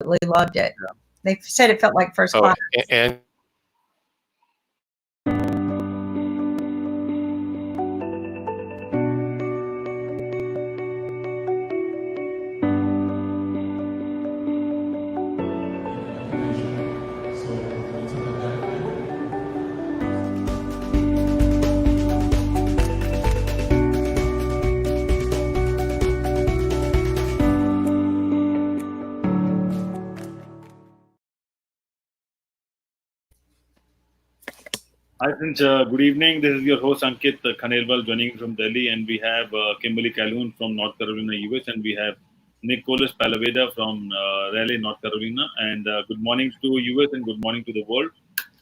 loved it. They said it felt like first class. And Hi friends, good evening. This is your host Ankit Khanelwal joining from Delhi, and we have Kimberly Calhoun from North Carolina, US, and we have Nicholas Palaveda from Raleigh, North Carolina. And good morning to US and good morning to the world.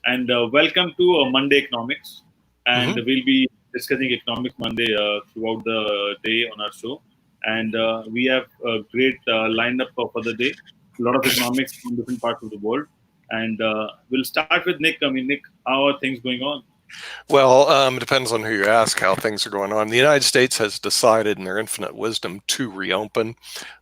And welcome to Monday Economics. And we'll be discussing Economics Monday throughout the day on our show. And we have a great lineup for the day. A lot of economics from different parts of the world. And we'll start with Nick. I mean, Nick, how are things going on? Well, it depends on who you ask how things are going on. The United States has decided in their infinite wisdom to reopen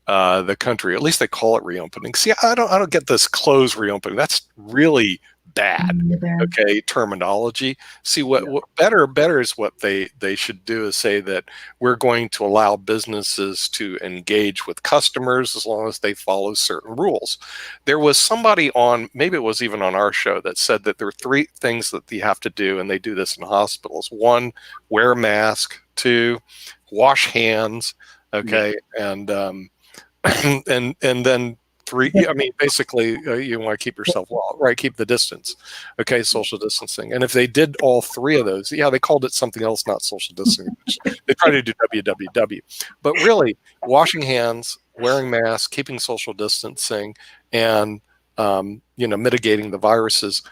the country. At least they call it reopening. See, I don't get this close reopening. That's really bad. Okay, terminology. See, what better is what they should do is say that we're going to allow businesses to engage with customers as long as they follow certain rules. There was somebody on, maybe it was even on our show, that said that there are 3 things that you have to do, and they do this in hospitals. 1, wear a mask. 2, wash hands. Okay, and then 3, I mean, basically, you want to keep yourself well, right? Keep the distance, okay? Social distancing. And if they did all 3 of those, they called it something else, not social distancing. They try to do WWW, but really, washing hands, wearing masks, keeping social distancing, and mitigating the viruses,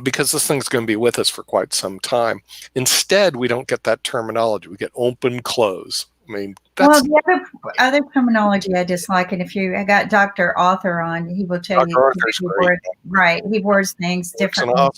because this thing's going to be with us for quite some time. Instead, we don't get that terminology. We get open, close. I mean, well, the other terminology I dislike, and if you got Dr. Author on, he will tell you, he words things differently.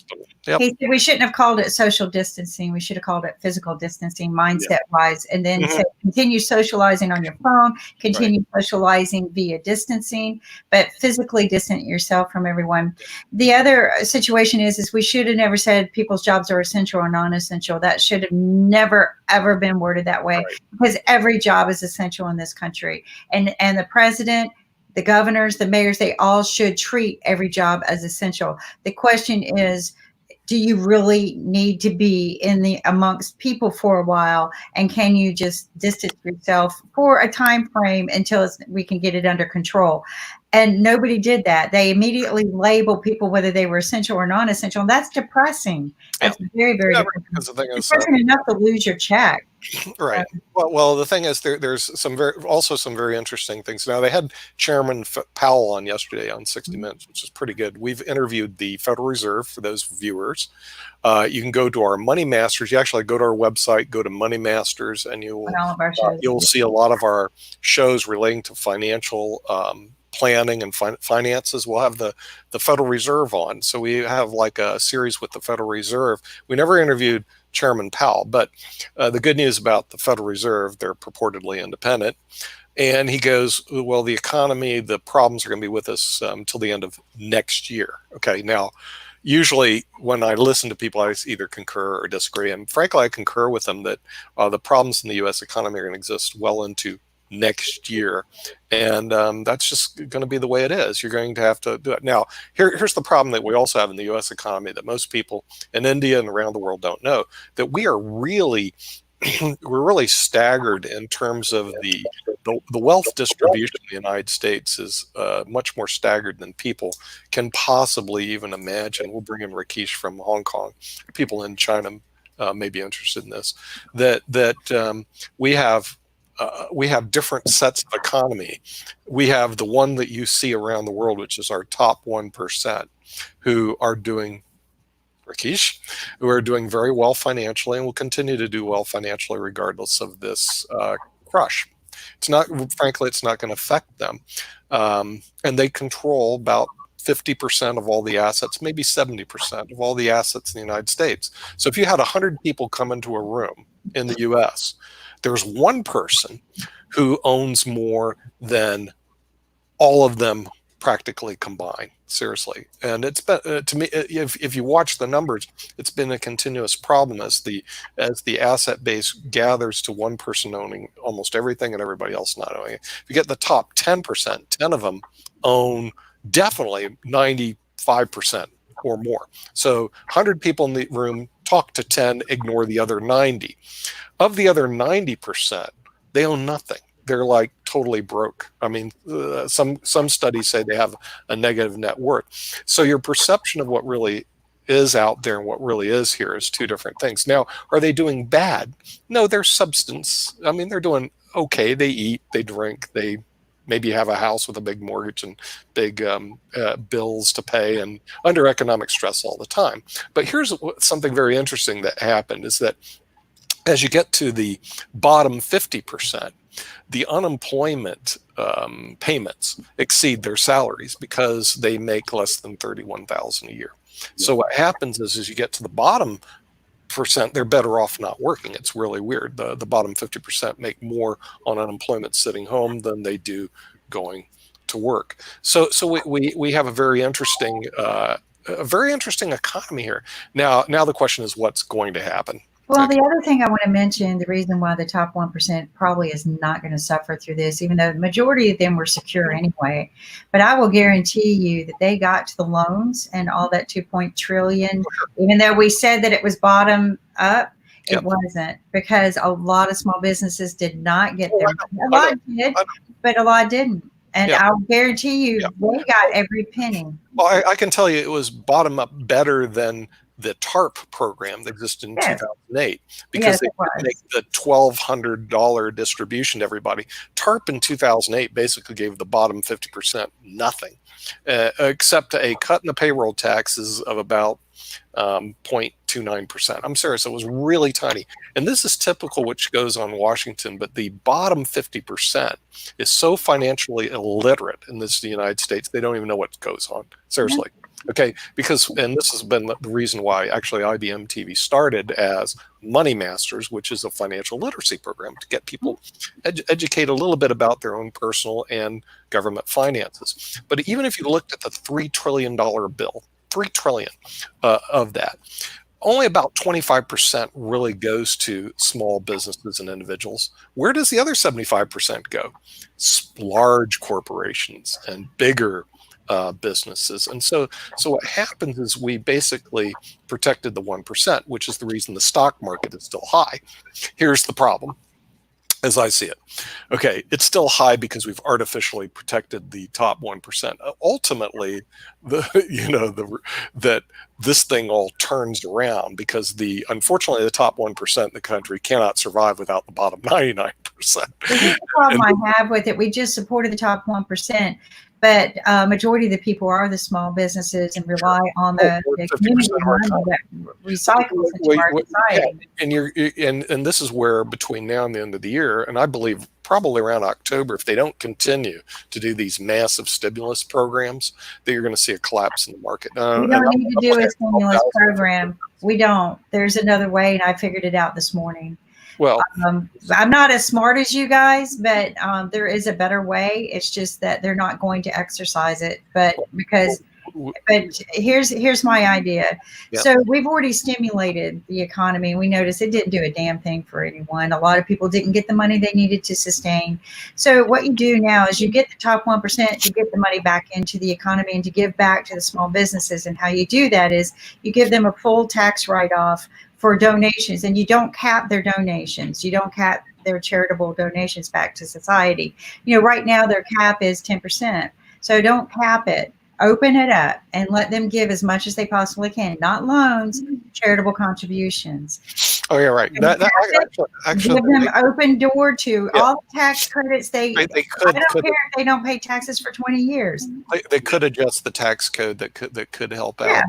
Yep. He said we shouldn't have called it social distancing. We should have called it physical distancing, mindset-wise, and then say continue socializing on your phone, continue socializing via distancing, but physically distant yourself from everyone. The other situation is we should have never said people's jobs are essential or non-essential. That should have never, ever been worded that way, because every job is essential in this country. And the president, the governors, the mayors, they all should treat every job as essential. The question is, do you really need to be amongst people for a while, and can you just distance yourself for a time frame until we can get it under control? And nobody did that. They immediately labeled people whether they were essential or non-essential, and that's depressing. That's very, very depressing enough to lose your check. Right. Well, the thing is, there's some very interesting things. Now, they had Chairman Powell on yesterday on 60 Minutes, which is pretty good. We've interviewed the Federal Reserve for those viewers. You can go to our Money Masters. You actually go to our website, go to Money Masters, and you'll see a lot of our shows relating to financial planning and finances. We'll have the Federal Reserve on. So we have like a series with the Federal Reserve. We never interviewed Chairman Powell, but the good news about the Federal Reserve, they're purportedly independent. And he goes, well, the economy, the problems are going to be with us until the end of next year. Okay, now, usually when I listen to people, I either concur or disagree. And frankly, I concur with them that the problems in the U.S. economy are going to exist well into next year. And that's just going to be the way it is. You're going to have to do it. Now, here's the problem that we also have in the U.S. economy that most people in India and around the world don't know, that we are really we're really staggered in terms of the wealth distribution in the United States is much more staggered than people can possibly even imagine. We'll bring in Rakesh from Hong Kong. People in China may be interested in this. That we have different sets of economy. We have the one that you see around the world, which is our top 1%, who are doing very well financially and will continue to do well financially regardless of this crush. It's not going to affect them. And they control about 50% of all the assets, maybe 70% of all the assets in the United States. So if you had 100 people come into a room in the US, there's one person who owns more than all of them practically combined, seriously. And it's been to me, if you watch the numbers, it's been a continuous problem as the asset base gathers to one person owning almost everything and everybody else not owning it. If you get the top 10%, 10 of them own definitely 95% or more. So 100 people in the room, talk to 10, ignore the other 90. Of the other 90%, they own nothing. They're like totally broke. I mean, some studies say they have a negative net worth. So your perception of what really is out there and what really is here is two different things. Now, are they doing bad? No, they're substance. I mean, they're doing okay. They eat, they drink, they maybe have a house with a big mortgage and big bills to pay and under economic stress all the time. But here's something very interesting that happened is that as you get to the bottom 50%, the unemployment payments exceed their salaries because they make less than $31,000 a year. So what happens is you get to the bottom percent, they're better off not working. It's really weird. The bottom 50% make more on unemployment sitting home than they do going to work. So we have a very interesting economy here. Now the question is what's going to happen. Well, the other thing I want to mention, the reason why the top 1% probably is not going to suffer through this, even though the majority of them were secure anyway, but I will guarantee you that they got to the loans and all that 2 trillion, even though we said that it was bottom up, it wasn't, because a lot of small businesses did not get there. A lot did, but a lot didn't. And I'll guarantee you they got every penny. Well, I can tell you it was bottom up better than the TARP program that existed in 2008 because they make the $1,200 distribution to everybody. TARP in 2008 basically gave the bottom 50% nothing, except a cut in the payroll taxes of about 0.29%. I'm serious, it was really tiny. And this is typical which goes on in Washington, but the bottom 50% is so financially illiterate in the United States, they don't even know what goes on. Seriously. Okay, because, and this has been the reason why actually IBM TV started as Money Masters, which is a financial literacy program to get people educate a little bit about their own personal and government finances. But even if you looked at the $3 trillion bill, $3 trillion of that, only about 25% really goes to small businesses and individuals. Where does the other 75% go? Large corporations and bigger businesses. And so what happens is we basically protected the 1%, which is the reason the stock market is still high. Here's the problem, as I see it. Okay, it's still high because we've artificially protected the top 1%. Ultimately, that this thing all turns around because unfortunately the top 1% in the country cannot survive without the bottom 99%. The problem I have with it, we just supported the top 1%. But majority of the people are the small businesses and rely on the community money that recycles into our society. And this is where between now and the end of the year, and I believe probably around October, if they don't continue to do these massive stimulus programs, that you're going to see a collapse in the market. We don't need to do a stimulus program. We don't. There's another way, and I figured it out this morning. Well, I'm not as smart as you guys, but there is a better way. It's just that they're not going to exercise it. But here's my idea. Yeah. So we've already stimulated the economy. We noticed it didn't do a damn thing for anyone. A lot of people didn't get the money they needed to sustain. So what you do now is you get the top 1% to get the money back into the economy and to give back to the small businesses. And how you do that is you give them a full tax write-off for donations, and you don't cap their donations. You don't cap their charitable donations back to society. Right now their cap is 10%. So don't cap it. Open it up and let them give as much as they possibly can, not loans, charitable contributions. Oh, yeah, right. Actually, give them open door to all the tax credits. I don't care if they don't pay taxes for 20 years. They could adjust the tax code that could help out.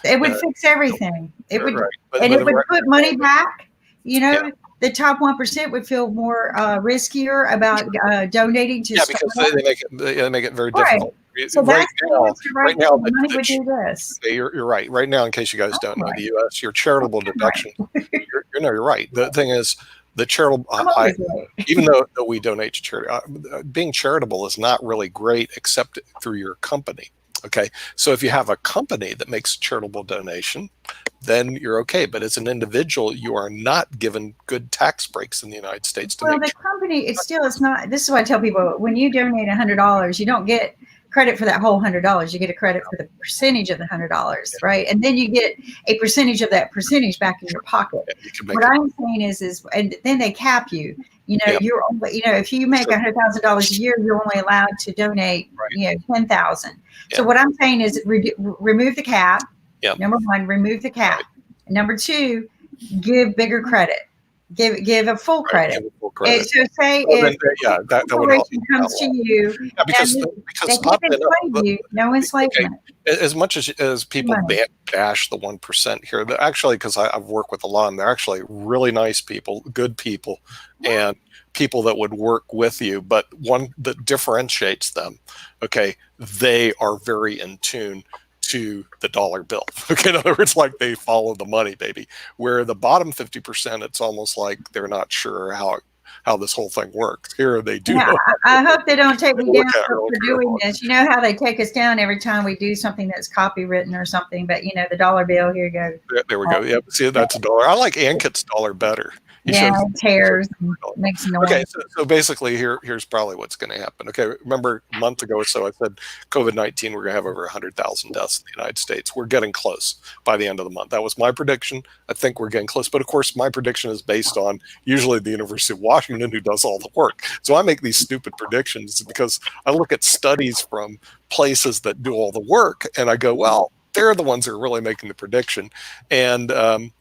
It would fix everything. It would, it would put money back. The top 1% would feel more riskier about donating to. Yeah, because they make it very difficult. So that's right now, the money would do this. You're right. Right now, in case you guys don't know, the U.S. your charitable deduction. You're right. The thing is, the charitable, I'm always late. even though we donate to charity, being charitable is not really great except through your company. Okay, so if you have a company that makes a charitable donation, then you're okay. But as an individual, you are not given good tax breaks in the United States to Well, make the company, it's not. This is why I tell people, when you donate $100, you don't get credit for that whole $100. You get a credit for the percentage of the $100, right? And then you get a percentage of that percentage back in your pocket. you can make What I'm saying is, and then they cap you. You know, Yeah. you're only, if you make $100,000 a year, you're only allowed to donate, Right. 10,000. Yeah. So what I'm saying is, remove the cap. Yeah. Number one, remove the cap. Number two, give bigger credit. Give a full credit. Give a full credit. And so say Well, if then, that would help. corporation comes to you, Yeah, because they I've can't been enslave you. No enslavement. as much as people Money. bash the 1% here, actually, because I've worked with a lot of them, they're actually really nice people, good people, and people that would work with you. But one that differentiates them, okay, they are very in tune to the dollar bill. Okay, in other words, like they follow the money, baby. Where the bottom 50%, it's almost like they're not sure how this whole thing works. Here they do. Yeah, I hope they don't take me Look down at for it, doing this. You know how they take us down every time we do something that's copywritten or something, but the dollar bill, here you go. There we go. Yep. See, that's a dollar. I like Ankit's dollar better. He Yeah, shows- it tears, and makes noise. Okay, so basically here's probably what's going to happen. Okay, remember a month ago or so I said COVID-19, we're going to have over 100,000 deaths in the United States. We're getting close by the end of the month. That was my prediction. I think we're getting close. But of course, my prediction is based on usually the University of Washington, who does all the work. So I make these stupid predictions because I look at studies from places that do all the work and I go, well, they're the ones that are really making the prediction. And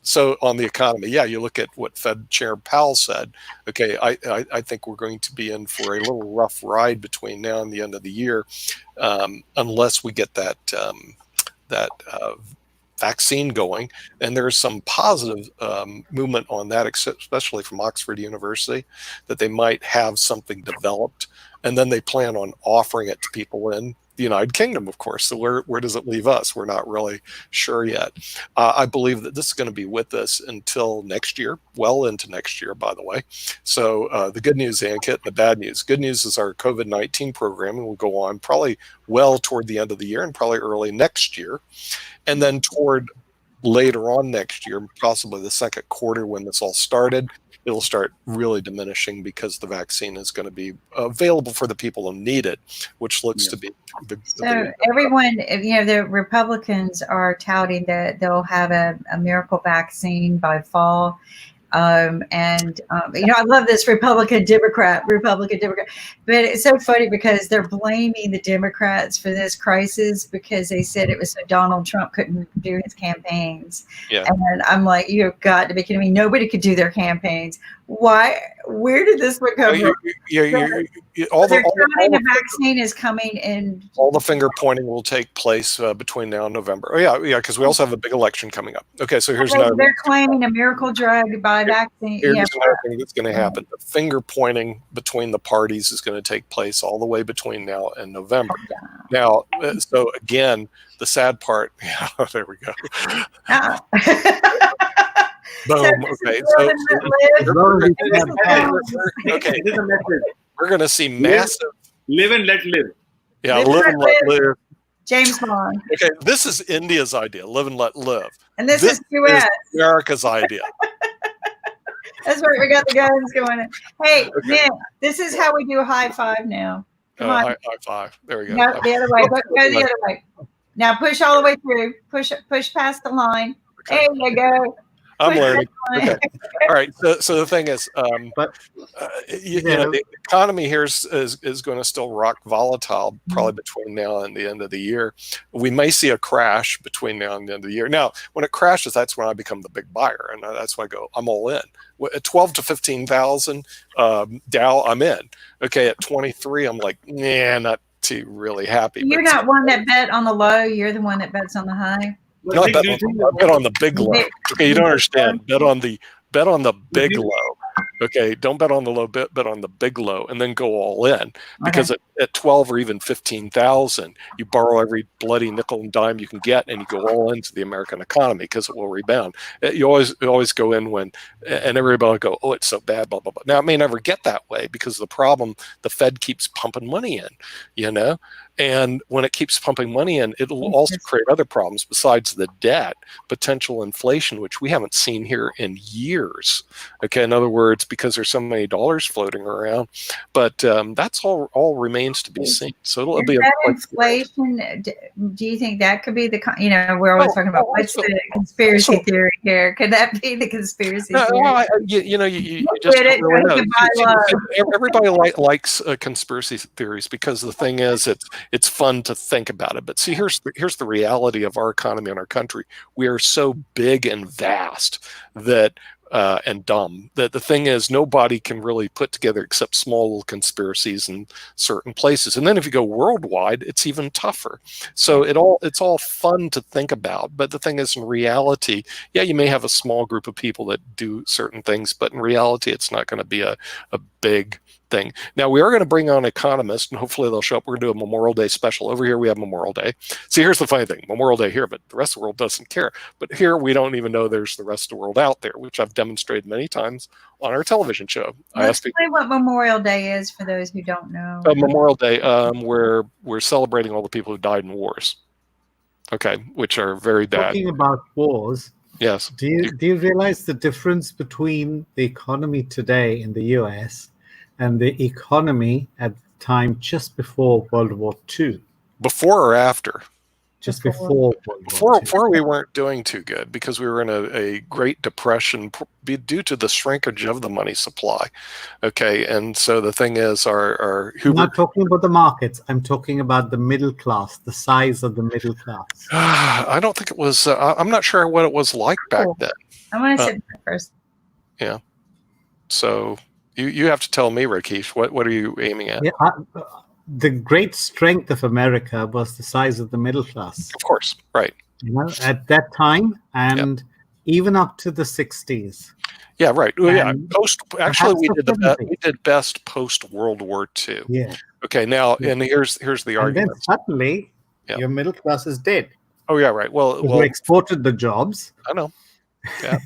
so on the economy, yeah, you look at what Fed Chair Powell said. Okay, I think we're going to be in for a little rough ride between now and the end of the year, unless we get that vaccine going. And there's some positive movement on that, especially from Oxford University, that they might have something developed, and then they plan on offering it to people in the United Kingdom, of course. So where does it leave us? We're not really sure yet. I believe that this is going to be with us until next year, well into next year, by the way. So the good news, Ankit, and the bad news. Good news is our COVID-19 program will go on probably well toward the end of the year and probably early next year. And then toward later on next year, possibly the second quarter when this all started, it'll start really diminishing because the vaccine is going to be available for the people who need it, which looks to be so everyone, the Republicans are touting that they'll have a miracle vaccine by fall. I love this Republican Democrat, but it's so funny because they're blaming the Democrats for this crisis because they said it was so Donald Trump couldn't do his campaigns. Yeah. And I'm like, you've got to be kidding me. Nobody could do their campaigns. Why? Where did this one come from? The vaccine is coming in. All the finger pointing will take place between now and November. Oh, yeah, because we also have a big election coming up. Okay, so here's another. They're claiming a miracle drug by vaccine. Here's another thing that's going to happen. The finger pointing between the parties is going to take place all the way between now and November. Now, so again, the sad part. Yeah, there we go. Boom. Okay. We're going to see massive. Live and let live. Yeah, live and let live. James Bond. Okay, this is India's idea. Live and let live. And this is U.S. America's idea. That's right. We got the guns going in. Hey, man, this is how we do a high five now. Come on. High five. There we go. No, the other way. Go the other way. Now push all the way through. Push past the line. Okay. There you go. I'm learning. Okay. All right. So the thing is, the economy here is going to still rock volatile probably between now and the end of the year. We may see a crash between now and the end of the year. Now, when it crashes, that's when I become the big buyer, and that's why I go, I'm all in. At 12 to 15,000 Dow, I'm in. Okay, at 23, I'm like, nah, not too really happy. You're not one that bet on the low. You're the one that bets on the high. No, I bet on the big low. Okay, you don't understand. Bet on the big low. Okay, don't bet on the low, bet on the big low, and then go all in. Because at 12 or even 15,000, you borrow every bloody nickel and dime you can get, and you go all into the American economy because it will rebound. You always go in when, and everybody will go, oh, it's so bad, blah blah blah. Now it may never get that way because the problem, the Fed keeps pumping money in, you know. And when it keeps pumping money in, it will also create other problems besides the debt, potential inflation, which we haven't seen here in years. Okay, in other words, because there's so many dollars floating around. But that's all remains to be seen. So it'll be inflation. Do you think that could be the, we're always talking about what's the conspiracy theory here? Could that be the conspiracy theory? You just don't really know. Everybody likes conspiracy theories because the thing is, it's fun to think about it. But see, here's the reality of our economy and our country. We are so big and vast that and dumb that the thing is nobody can really put together except small little conspiracies in certain places. And then if you go worldwide, it's even tougher. So it's all fun to think about. But the thing is, in reality, yeah, you may have a small group of people that do certain things, but in reality, it's not going to be a big thing. Now, we are going to bring on economists, and hopefully they'll show up. We're going to do a Memorial Day special. Over here, we have Memorial Day. See, here's the funny thing. Memorial Day here, but the rest of the world doesn't care. But here, we don't even know there's the rest of the world out there, which I've demonstrated many times on our television show. Explain what Memorial Day is for those who don't know. Memorial Day, where we're celebrating all the people who died in wars, okay, which are very bad. Talking about wars, yes. Do you realize the difference between the economy today in the U.S. and the economy at the time just before World War II? Before or after? Just before World War II. Before we weren't doing too good because we were in a Great Depression due to the shrinkage of the money supply. Okay, and so the thing is, I'm not talking about the markets. I'm talking about the middle class, the size of the middle class. I don't think it was. I'm not sure what it was like back then. I want to sit first. Yeah. So you have to tell me, Rakesh. What are you aiming at? Yeah, the great strength of America was the size of the middle class. Of course, right. At that time, and even up to the 60s. Yeah, right. Well, yeah. We did best post World War II. Yeah. Okay. Now, and here's the argument. Then suddenly, your middle class is dead. Oh yeah, right. Well, you exported the jobs. I know. Yeah,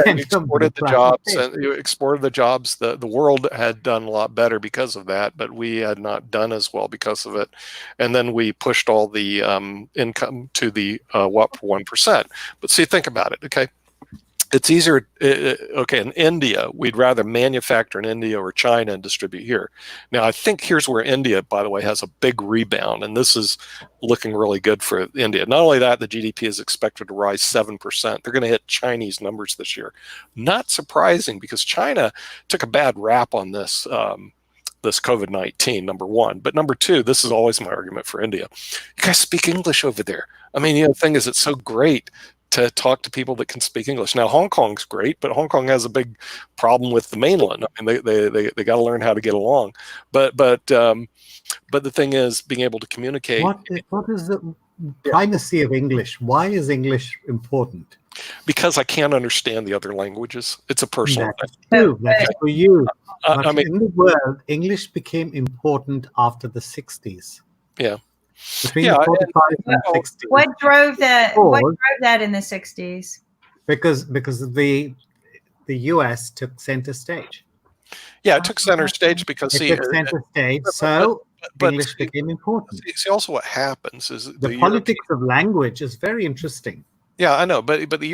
you exported the jobs, and you exported the jobs. The world had done a lot better because of that, but we had not done as well because of it. And then we pushed all the income to the 1%. But see, think about it. Okay, it's easier. Okay, in India, we'd rather manufacture in India or China and distribute here. Now, I think here's where India, by the way, has a big rebound, and this is looking really good for India. Not only that, the GDP is expected to rise 7%. They're going to hit Chinese numbers this year. Not surprising because China took a bad rap on this. This COVID-19, number one. But number two, this is always my argument for India. You guys speak English over there. I mean, the thing is, it's so great to talk to people that can speak English. Now, Hong Kong's great, but Hong Kong has a big problem with the mainland. I mean, they got to learn how to get along. But the thing is, being able to communicate. What is the primacy of English? Why is English important? Because I can't understand the other languages. It's a personal thing. That's for you. But in the world, English became important after the 60s. Yeah. Between the 45 and 60s. What drove that? What drove that in the 60s? Because the US took center stage. Yeah, it took center stage because English became important. See, also what happens is the politics of language is very interesting. Yeah, I know, but the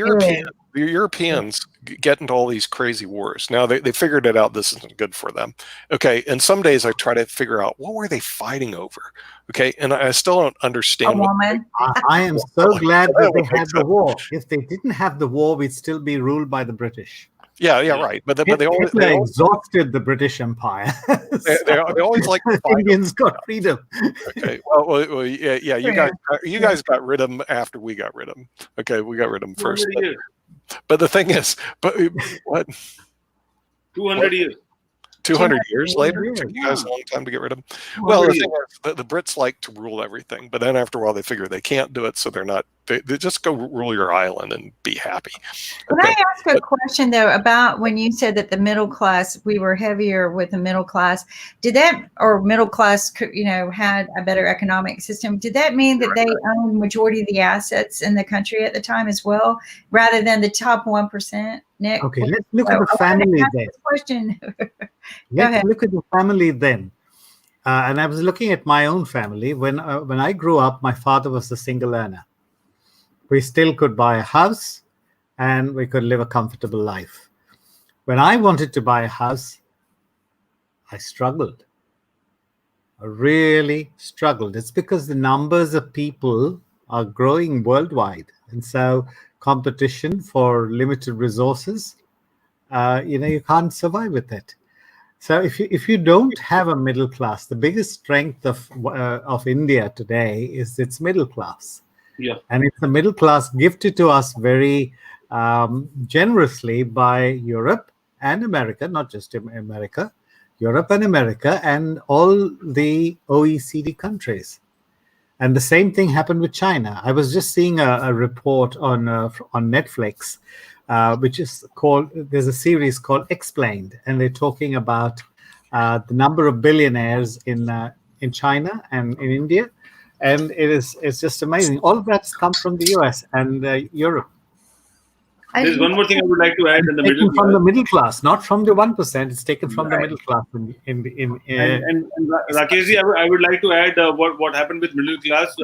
Europeans get into all these crazy wars. Now they figured it out. This isn't good for them. Okay, and some days I try to figure out what were they fighting over. Okay, and I still don't understand. A woman. I am so glad that they had the war. If they didn't have the war, we'd still be ruled by the British. Yeah, right. But they always exhausted the British Empire. they always like the Indians got freedom. Okay. Well, yeah. You guys got rid of them after we got rid of them. Okay, we got rid of them first. But the thing is, what? 200 years. 200 years later, Yeah, it took you guys a yeah. long time to get rid of them. Well, Well, the pretty- thing is, the Brits like to rule everything, but then after a while they figure they can't do it, so they're not. They just go rule your island and be happy. Can I ask a question though about when you said that the middle class, we were heavier with the middle class? Did that, or middle class, had a better economic system? Did that mean that they owned majority of the assets in the country at the time as well, rather than the top 1%? Nick, Okay, let's look at the family then. Question. Let's look at the family then. And I was looking at my own family. When I grew up, my father was a single earner. We still could buy a house and we could live a comfortable life. When I wanted to buy a house, I struggled. I really struggled. It's because the numbers of people are growing worldwide. And so competition for limited resources, you can't survive with it. So if you don't have a middle class, the biggest strength of India today is its middle class. Yeah. And it's a middle class gifted to us very generously by Europe and America, not just America, Europe and America, and all the OECD countries. And the same thing happened with China. I was just seeing a report on Netflix, which is called, there's a series called Explained, and they're talking about the number of billionaires in China and in India. And it's just amazing. All of that's come from the US and Europe. There's one more thing I would like to add in the middle Taken from class. the middle class, not from the 1%. It's taken from the middle class. And Rakeshji, I would like to add what happened with middle class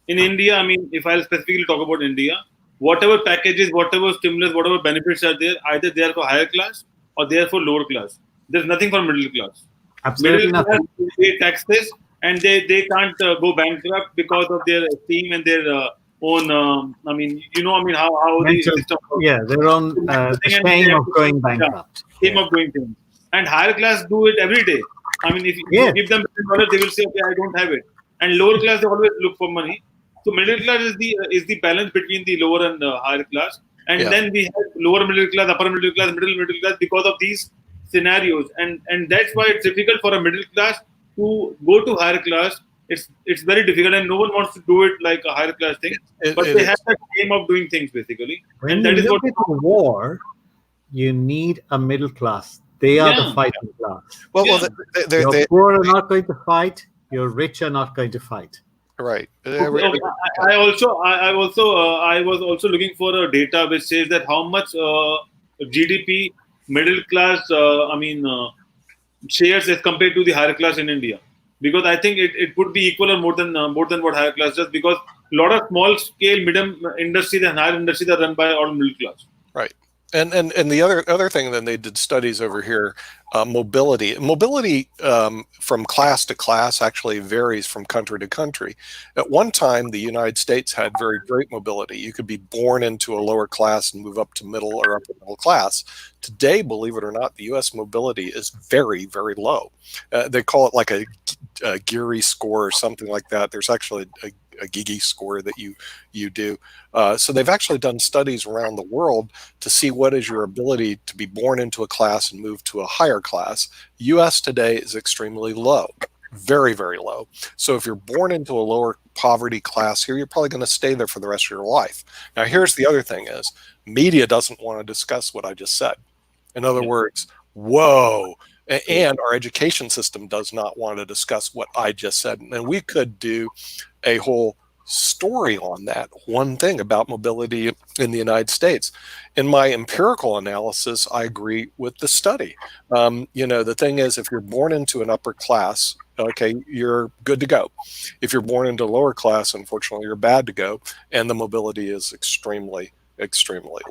in India. I mean, if I'll specifically talk about India, whatever packages, whatever stimulus, whatever benefits are there, either they are for higher class or they are for lower class. There's nothing for middle class. Absolutely Middle class nothing. pay taxes and they can't go bankrupt because of their esteem and their own. How the Mental, system works. yeah, their own shame of going bankrupt. Shame of doing things. And higher class do it every day. I mean, if you give them $1, they will say, okay, I don't have it. And lower class, they always look for money. So middle class is the balance between the lower and higher class. And then we have lower middle class, upper middle class, middle class because of these scenarios. And that's why it's difficult for a middle class to go to higher class. It's very difficult, and no one wants to do it like a higher class thing. But they have that aim of doing things basically. When And that you is look what at the war, you need a middle class. They are the fighting class. Well, Your poor are not going to fight. Your rich are not going to fight. right. I was also looking for a data which says that how much GDP middle class shares as compared to the higher class in India, because I think it would be equal or more than what higher class does, because a lot of small scale medium industries and higher industries are run by all middle class. Right. And the other thing, then they did studies over here, mobility from class to class actually varies from country to country. At one time, the United States had very great mobility. You could be born into a lower class and move up to middle or upper middle class. Today, believe it or not, the U.S. mobility is very, very low. They call it like a Geary score or something like that. There's actually a Gigi score that you do. So they've actually done studies around the world to see what is your ability to be born into a class and move to a higher class. U.S. today is extremely low, very, very low. So if you're born into a lower poverty class here, you're probably going to stay there for the rest of your life. Now, here's the other thing is media doesn't want to discuss what I just said. In other words, whoa. And our education system does not want to discuss what I just said. And we could do a whole story on that one thing about mobility in the United States. In my empirical analysis, I agree with the study. The thing is, if you're born into an upper class, okay, you're good to go. If you're born into lower class, unfortunately, you're bad to go. And the mobility is extremely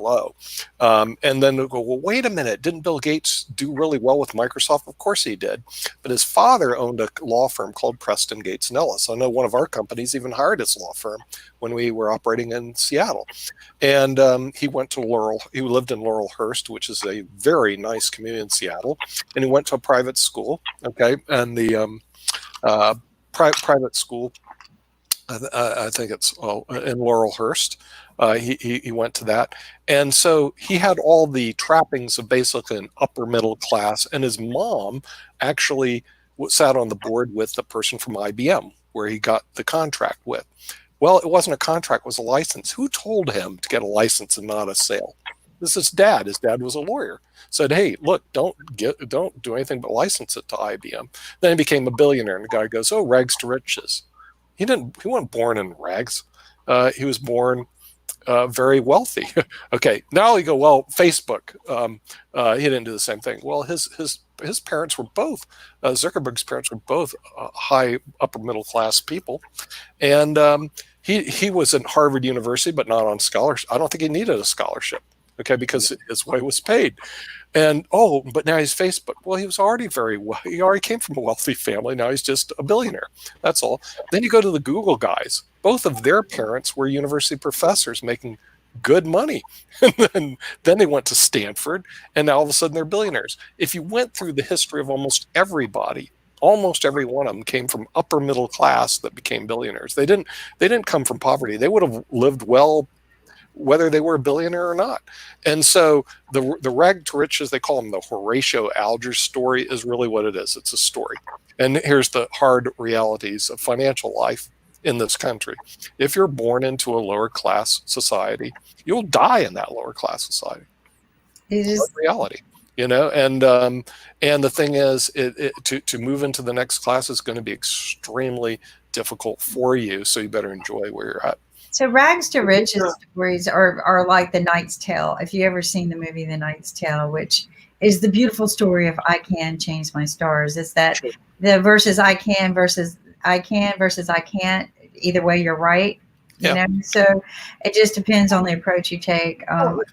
low. And then they'll go, well, wait a minute, didn't Bill Gates do really well with Microsoft? Of course he did. But his father owned a law firm called Preston, Gates & Ellis. I know one of our companies even hired his law firm when we were operating in Seattle. And he lived in Laurelhurst, which is a very nice community in Seattle. And he went to a private school, okay? And the private school I think it's in Laurelhurst. He went to that, and so he had all the trappings of basically an upper middle class. And his mom actually sat on the board with the person from IBM, where he got the contract with. Well, it wasn't a contract; it was a license. Who told him to get a license and not a sale? This is dad. His dad was a lawyer. Said, "Hey, look, don't do anything but license it to IBM." Then he became a billionaire, and the guy goes, "Oh, rags to riches." He wasn't born in rags. He was born very wealthy. Okay, now you go, well, Facebook. He didn't do the same thing. Well, his parents were both Zuckerberg's parents were both high upper middle class people, and he was at Harvard University, but not on scholarship. I don't think he needed a scholarship. Okay, because his way was paid. And but now he's Facebook. Well, he was already he already came from a wealthy family. Now he's just a billionaire. That's all. Then you go to the Google guys. Both of their parents were university professors making good money. And then they went to Stanford, and now all of a sudden they're billionaires. If you went through the history of almost everybody, almost every one of them came from upper middle class that became billionaires. They didn't come from poverty. They would have lived well whether they were a billionaire or not. And so the rag to riches, they call them the Horatio Alger story, is really what it is. It's a story. And here's the hard realities of financial life in this country. If you're born into a lower class society, you'll die in that lower class society. It's reality, and the thing is, to move into the next class is going to be extremely difficult for you. So you better enjoy where you're at. So rags to riches stories are like The Knight's Tale. If you ever seen the movie The Knight's Tale, which is the beautiful story of I can change my stars, is that the versus I can versus I can't. Either way, you're right. You know, so it just depends on the approach you take.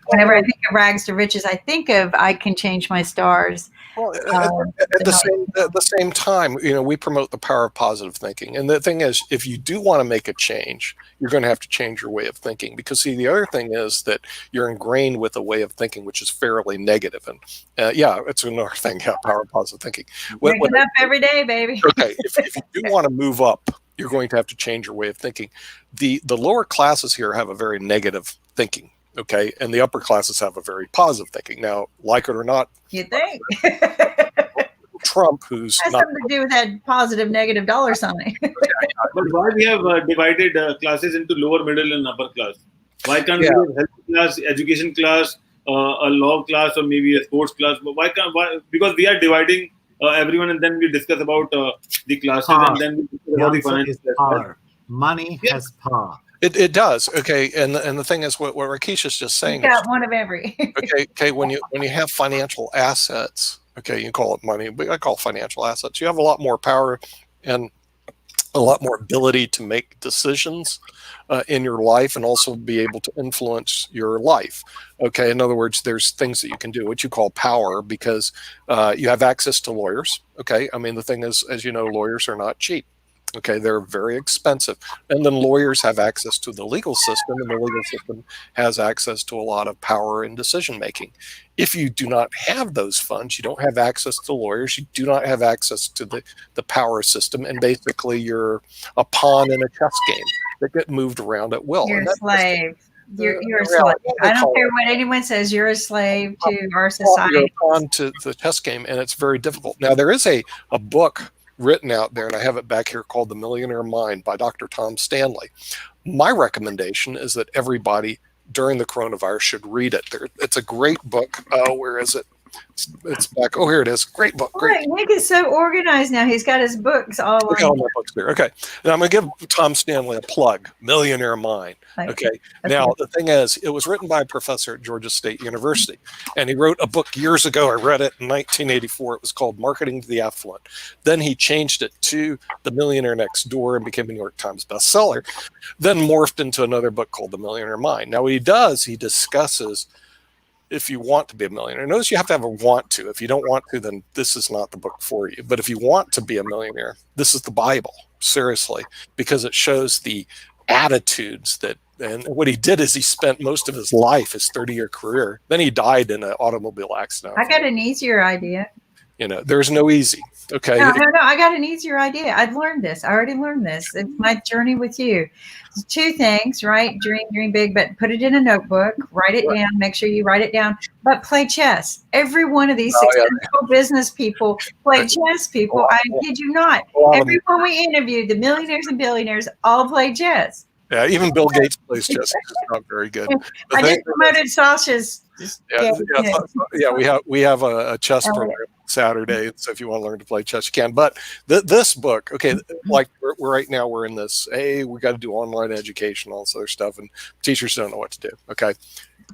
Whenever I think of rags to riches, I think of I can change my stars. Well, at the same time, we promote the power of positive thinking. And the thing is, if you do want to make a change, you're going to have to change your way of thinking. Because, see, the other thing is that you're ingrained with a way of thinking which is fairly negative. And it's another thing, power of positive thinking. Waking up every day, baby. Okay, if you do want to move up, you're going to have to change your way of thinking. The lower classes here have a very negative thinking. Okay, and the upper classes have a very positive thinking. Now, like it or not, you think Trump, who's has something to do with that positive, negative dollar sign. But why we have divided classes into lower, middle, and upper class? Why can't we have health class, education class, a law class, or maybe a sports class? But why? Because we are dividing everyone, and then we discuss about the classes, and then we discuss about the finance. Power. Money has power. It does. Okay, and the thing is, what Rakesh is just saying. You got one of every. Okay. When you have financial assets, okay, you call it money, but I call it financial assets. You have a lot more power and a lot more ability to make decisions in your life, and also be able to influence your life. Okay, in other words, there's things that you can do, what you call power, because you have access to lawyers. Okay, I mean, the thing is, as you know, lawyers are not cheap. Okay, they're very expensive. And then lawyers have access to the legal system, and the legal system has access to a lot of power in decision making. If you do not have those funds, you don't have access to lawyers, you do not have access to the power system, and basically you're a pawn in a chess game that get moved around at will. You're a slave. You're a slave. I don't care what anyone says. You're a slave to our society. You're a pawn to the chess game, and it's very difficult. Now, there is a book written out there, and I have it back here, called The Millionaire Mind by Dr. Tom Stanley. My recommendation is that everybody during the coronavirus should read it. It's a great book. Where is it? It's back. Oh, here it is. Great book. Great. Nick is so organized now. He's got his books all Look at all my books there. Okay. Now I'm going to give Tom Stanley a plug. Millionaire Mind. Okay. Now, the thing is, it was written by a professor at Georgia State University, and he wrote a book years ago. I read it in 1984. It was called Marketing to the Affluent. Then he changed it to The Millionaire Next Door and became a New York Times bestseller. Then morphed into another book called The Millionaire Mind. Now, what he does, he discusses if you want to be a millionaire. Notice you have to have a want to. If you don't want to, then this is not the book for you. But if you want to be a millionaire, this is the Bible, seriously, because it shows the attitudes that, and what he did is he spent most of his life, his 30-year career. Then he died in an automobile accident. I got an easier idea. There's no easy. Okay. No, I got an easier idea. I've learned this. I already learned this. It's my journey with you. Two things, right? Dream big, but put it in a notebook, write it down, make sure you write it down, but play chess. Every one of these successful business people play chess, people. I kid you not. Everyone we interviewed, the millionaires and billionaires, all play chess. Yeah, even Bill Gates plays chess. It's not very good. I just promoted Sasha's. We have a chess program Saturday, so if you want to learn to play chess, you can. But this book, okay, like we're right now, we're in this. Hey, we got to do online education, all this other stuff, and teachers don't know what to do. Okay,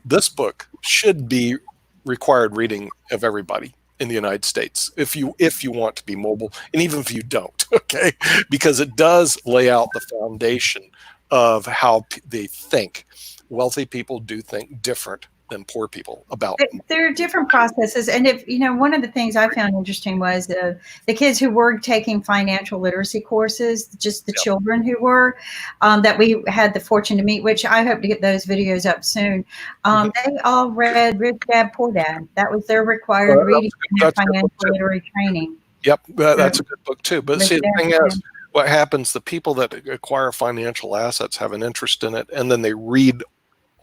this book should be required reading of everybody in the United States if you want to be mobile, and even if you don't, okay, because it does lay out the foundation of how they think. Wealthy people do think different than poor people about. There are different processes. And if, one of the things I found interesting was the kids who were taking financial literacy courses, just the children who were, that we had the fortune to meet, which I hope to get those videos up soon. They all read Rich Dad, Poor Dad. That was their required reading in their financial literacy training. Yep. That's a good book too. But see, the thing is, what happens, the people that acquire financial assets have an interest in it, and then they read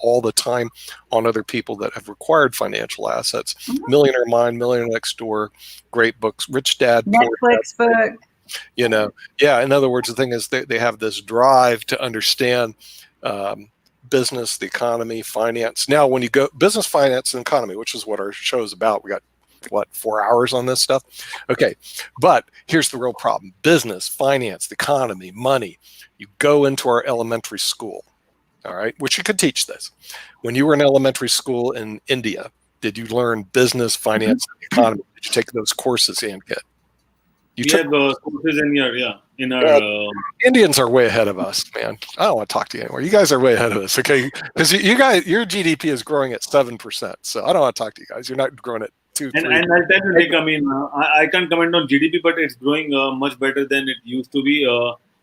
all the time on other people that have acquired financial assets. Millionaire Mind, Millionaire Next Door, great books. Rich Dad, Netflix book. In other words, the thing is they have this drive to understand business, the economy, finance. Now, when you go business, finance, and economy, which is what our show is about, we got 4 hours on this stuff. Okay. But here's the real problem. Business, finance, the economy, money. You go into our elementary school. All right. Which you could teach this. When you were in elementary school in India, did you learn business, finance, and economy? Did you take those courses, Ankit? We have courses in our Indians are way ahead of us, man. I don't want to talk to you anymore. You guys are way ahead of us, okay? Because you guys, your GDP is growing at 7%. So I don't want to talk to you guys. You're not growing at 2%. And I'll tell you, Nick, I can't comment on GDP, but it's growing much better than it used to be.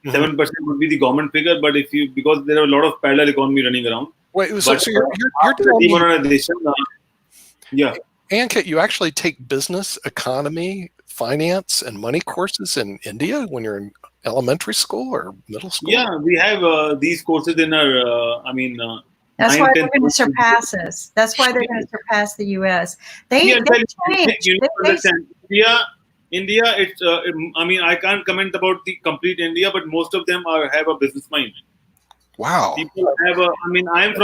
7% would be the government figure, but because there are a lot of parallel economy running around. Wait, so you're telling me, Ankit, you actually take business, economy, finance, and money courses in India when you're in elementary school or middle school? Yeah, we have these courses in our, that's why they're going to surpass us. That's why they're going to surpass the U.S. They changed. India, it's. I can't comment about the complete India, but most of them have a business mind. Wow. People have a. I am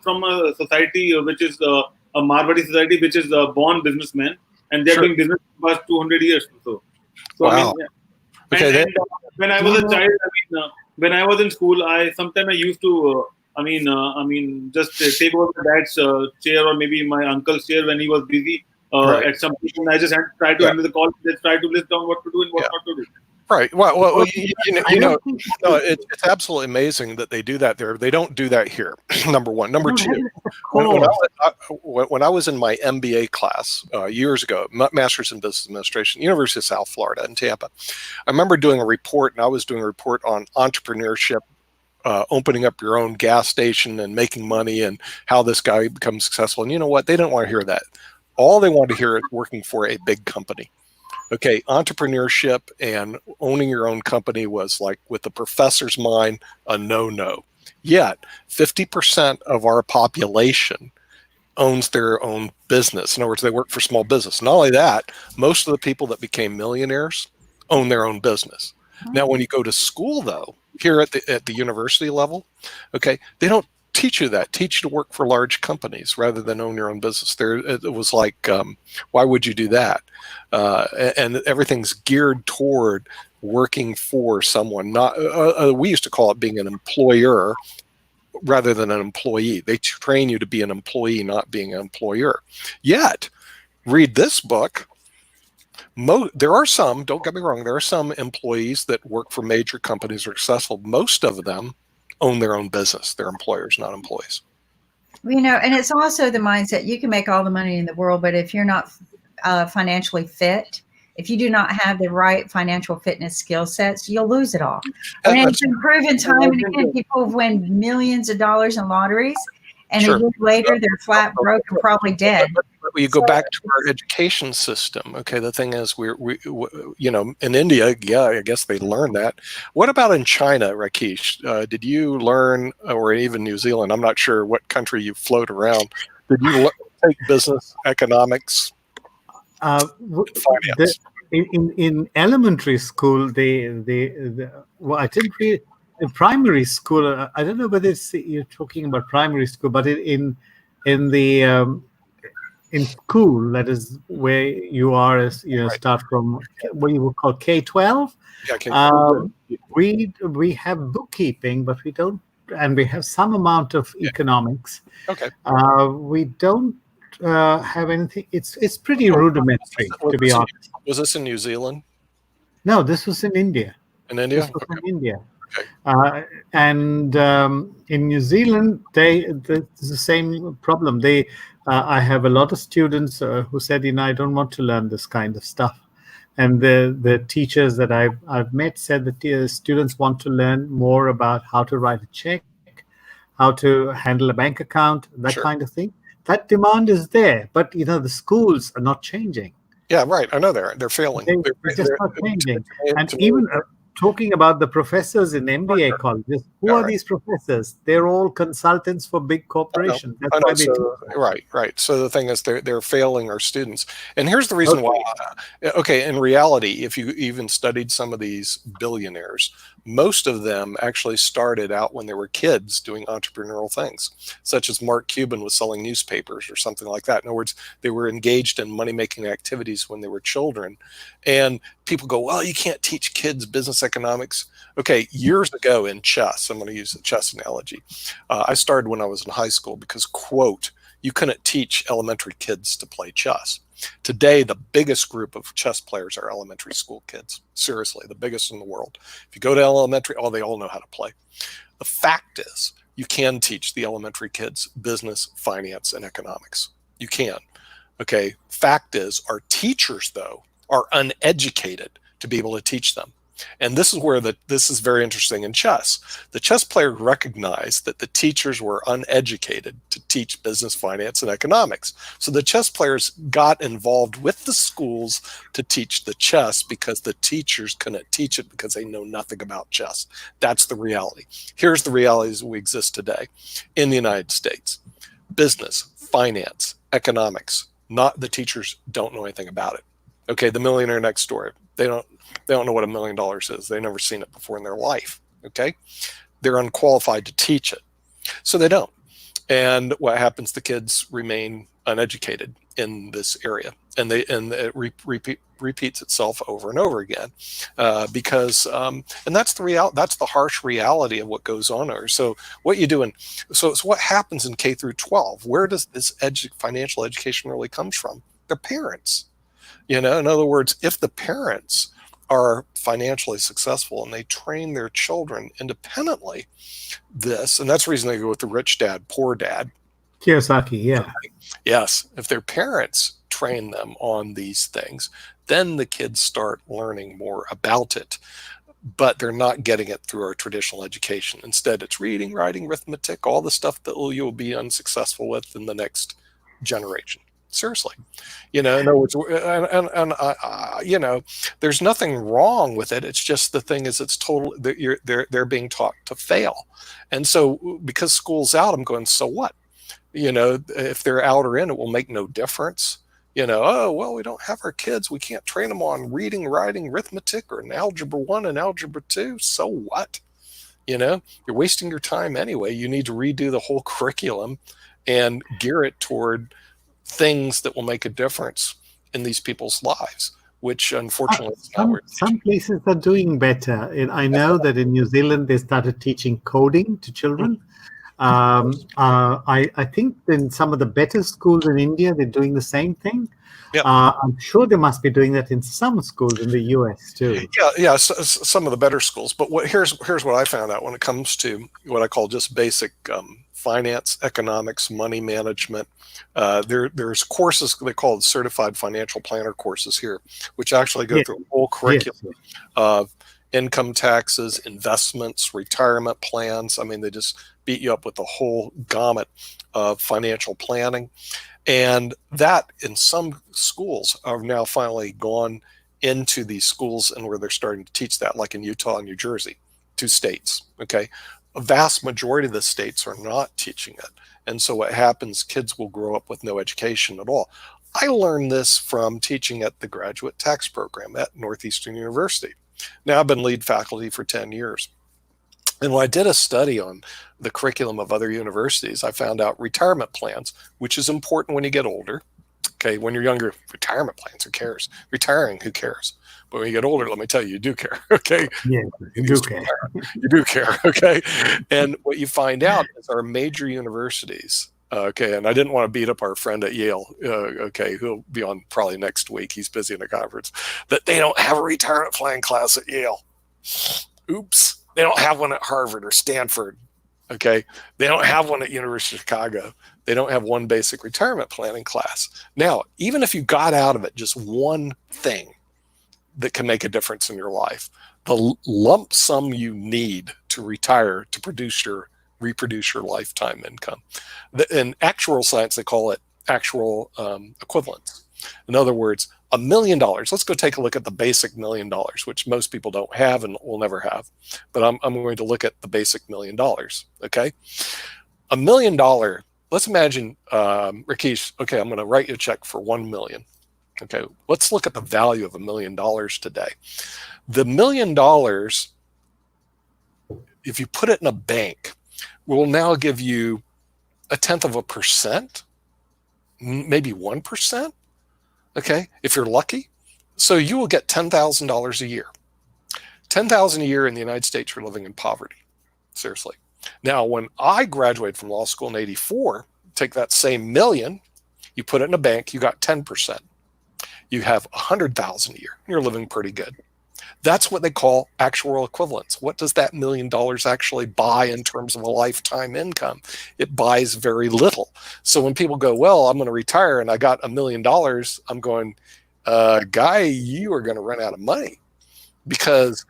from a society which is a Marwadi society, which is born businessmen, and they're doing business for the past 200 years or so. Wow. When I was a child, when I was in school, I used to. Just take over my dad's chair or maybe my uncle's chair when he was busy. At some point, I just try to handle the call. Just try to list down what to do and what not to do. Right. Well, it's absolutely amazing that they do that there. They don't do that here. Number one. Number two, when I was in my MBA class years ago, Master's in Business Administration, University of South Florida in Tampa, I remember doing a report, and I was doing a report on entrepreneurship, opening up your own gas station and making money and how this guy becomes successful. And you know what? They didn't want to hear that. All they want to hear is working for a big company. Okay, entrepreneurship and owning your own company was like, with the professor's mind, a no-no. Yet, 50% of our population owns their own business. In other words, they work for small business. Not only that, most of the people that became millionaires own their own business. Now, when you go to school, though, here at the university level, okay, they don't teach you that. Teach you to work for large companies rather than own your own business. It was like, why would you do that? And everything's geared toward working for someone. Not we used to call it being an employer rather than an employee. They train you to be an employee, not being an employer. Yet, read this book. There are some, don't get me wrong, there are some employees that work for major companies are successful. Most of them own their own business. They're employers, not employees. And it's also the mindset, you can make all the money in the world, but if you're not financially fit, if you do not have the right financial fitness skill sets, you'll lose it all. And it's been proven time and again, people have won millions of dollars in lotteries, and Sure. a year later they're flat broke and probably dead. But you go back to our education system. Okay, the thing is, in India, yeah, I guess they learn that. What about in China, Rakesh? Did you learn, or even New Zealand? I'm not sure what country you float around. Did you take business, economics, finance? In elementary school, well, I didn't really. In primary school, I don't know whether you're talking about primary school, but in school, that is where you are, as Right. start from what you would call K-12. Yeah, We have bookkeeping, but we don't, and we have some amount of economics. okay. We don't have anything. It's pretty rudimentary, to be honest. Was this in New Zealand? No, this was in India. In India? This was in India. Okay. And in New Zealand, there's the same problem. I have a lot of students who said, I don't want to learn this kind of stuff. And the teachers that I've met said that the students want to learn more about how to write a check, how to handle a bank account, that Sure. kind of thing. That demand is there, but the schools are not changing. Yeah, right. I know they're failing. They're just not changing. And even talking about the professors in MBA colleges, who are these professors? They're all consultants for big corporations. That's why they do. Right. So the thing is, they're failing our students. And here's the reason why. Okay, in reality, if you even studied some of these billionaires, most of them actually started out when they were kids doing entrepreneurial things, such as Mark Cuban was selling newspapers or something like that. In other words, they were engaged in money-making activities when they were children. And people go, well, you can't teach kids business economics. Okay, years ago in chess, I'm going to use the chess analogy. I started when I was in high school because, quote, you couldn't teach elementary kids to play chess. Today, the biggest group of chess players are elementary school kids. Seriously, the biggest in the world. If you go to elementary, they all know how to play. The fact is, you can teach the elementary kids business, finance, and economics. You can. Okay, fact is, our teachers, though, are uneducated to be able to teach them. And this is where this is very interesting in chess. The chess player recognized that the teachers were uneducated to teach business, finance, and economics. So the chess players got involved with the schools to teach the chess because the teachers couldn't teach it because they know nothing about chess. That's the reality. Here's the realities we exist today in the United States. Business, finance, economics, not the teachers don't know anything about it. Okay, the millionaire next door, they don't know what $1 million is. They've never seen it before in their life. Okay, they're unqualified to teach it, so they don't. And what happens? The kids remain uneducated in this area, and it repeats itself over and over again because and that's the harsh reality of what goes on there. So what you do so what happens in K through 12? Where does this financial education really comes from? Their parents. In other words, if the parents are financially successful and they train their children independently, and that's the reason they go with the rich dad, poor dad. Kiyosaki, yeah. Yes. If their parents train them on these things, then the kids start learning more about it. But they're not getting it through our traditional education. Instead, it's reading, writing, arithmetic, all the stuff that you'll be unsuccessful with in the next generation. Seriously, in other words, there's nothing wrong with it. It's just the thing is, it's total. They're being taught to fail, and so because school's out, I'm going. So what? If they're out or in, it will make no difference. Oh well, we don't have our kids. We can't train them on reading, writing, arithmetic, or an algebra 1 and algebra 2. So what? You're wasting your time anyway. You need to redo the whole curriculum and gear it toward things that will make a difference in these people's lives, which unfortunately some places are doing better. I know that in New Zealand they started teaching coding to children. I think in some of the better schools in India they're doing the same thing. Yeah. I'm sure they must be doing that in some schools in the US too. Yeah, some of the better schools. But here's what I found out when it comes to what I call just basic finance, economics, money management. There's courses they call certified financial planner courses here, which actually go through a whole curriculum of income taxes, investments, retirement plans. I mean, they just beat you up with the whole gamut of financial planning. And that in some schools are now finally gone into these schools and where they're starting to teach that, like in Utah and New Jersey, 2 states. Okay. A vast majority of the states are not teaching it. And so what happens, kids will grow up with no education at all. I learned this from teaching at the graduate tax program at Northeastern University. Now I've been lead faculty for 10 years. And when I did a study on the curriculum of other universities, I found out retirement plans, which is important when you get older. Okay, when you're younger, retirement plans, who cares? Retiring, who cares? But when you get older, let me tell you, you do care. Okay, yeah, you do care. You do care. Okay, and what you find out is our major universities. Okay, and I didn't want to beat up our friend at Yale. Okay, who'll be on probably next week. He's busy in a conference. That they don't have a retirement plan class at Yale. Oops. They don't have one at Harvard or Stanford. Okay. They don't have one at University of Chicago. They don't have one basic retirement planning class. Now, even if you got out of it just one thing that can make a difference in your life, the lump sum you need to retire to reproduce your lifetime income. In actual science, they call it actual equivalence. In other words, $1 million. Let's go take a look at the basic $1 million, which most people don't have and will never have. But I'm going to look at the basic $1 million. Okay, $1 million. Let's imagine, Rakesh. Okay, I'm going to write you a check for $1 million. Okay, let's look at the value of $1 million today. The $1 million, if you put it in a bank, will now give you 0.1%, maybe 1%. Okay, if you're lucky. So you will get $10,000 a year. $10,000 a year in the United States, you're living in poverty. Seriously. Now, when I graduated from law school in '84, take that same million, you put it in a bank, you got 10%. You have $100,000 a year. You're living pretty good. That's what they call actual equivalence. What does that $1 million actually buy in terms of a lifetime income? It buys very little. So when people go, well, I'm going to retire and I got $1 million, I'm going, Guy, you are going to run out of money because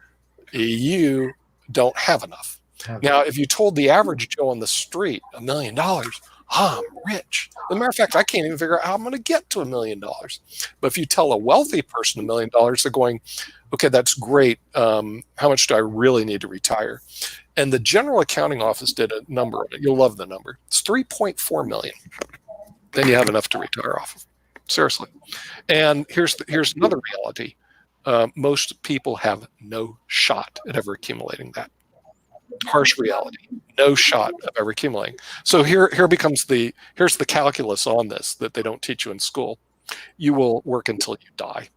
you don't have enough. Now, if you told the average Joe on the street $1 million, I'm rich. As a matter of fact, I can't even figure out how I'm going to get to $1 million. But if you tell a wealthy person $1 million, they're going, okay, that's great. How much do I really need to retire? And the General Accounting Office did a number on it. You'll love the number. It's 3.4 million. Then you have enough to retire off of. Seriously. And here's another reality. Most people have no shot at ever accumulating that. Harsh reality. No shot of ever accumulating. So here's the calculus on this that they don't teach you in school. You will work until you die.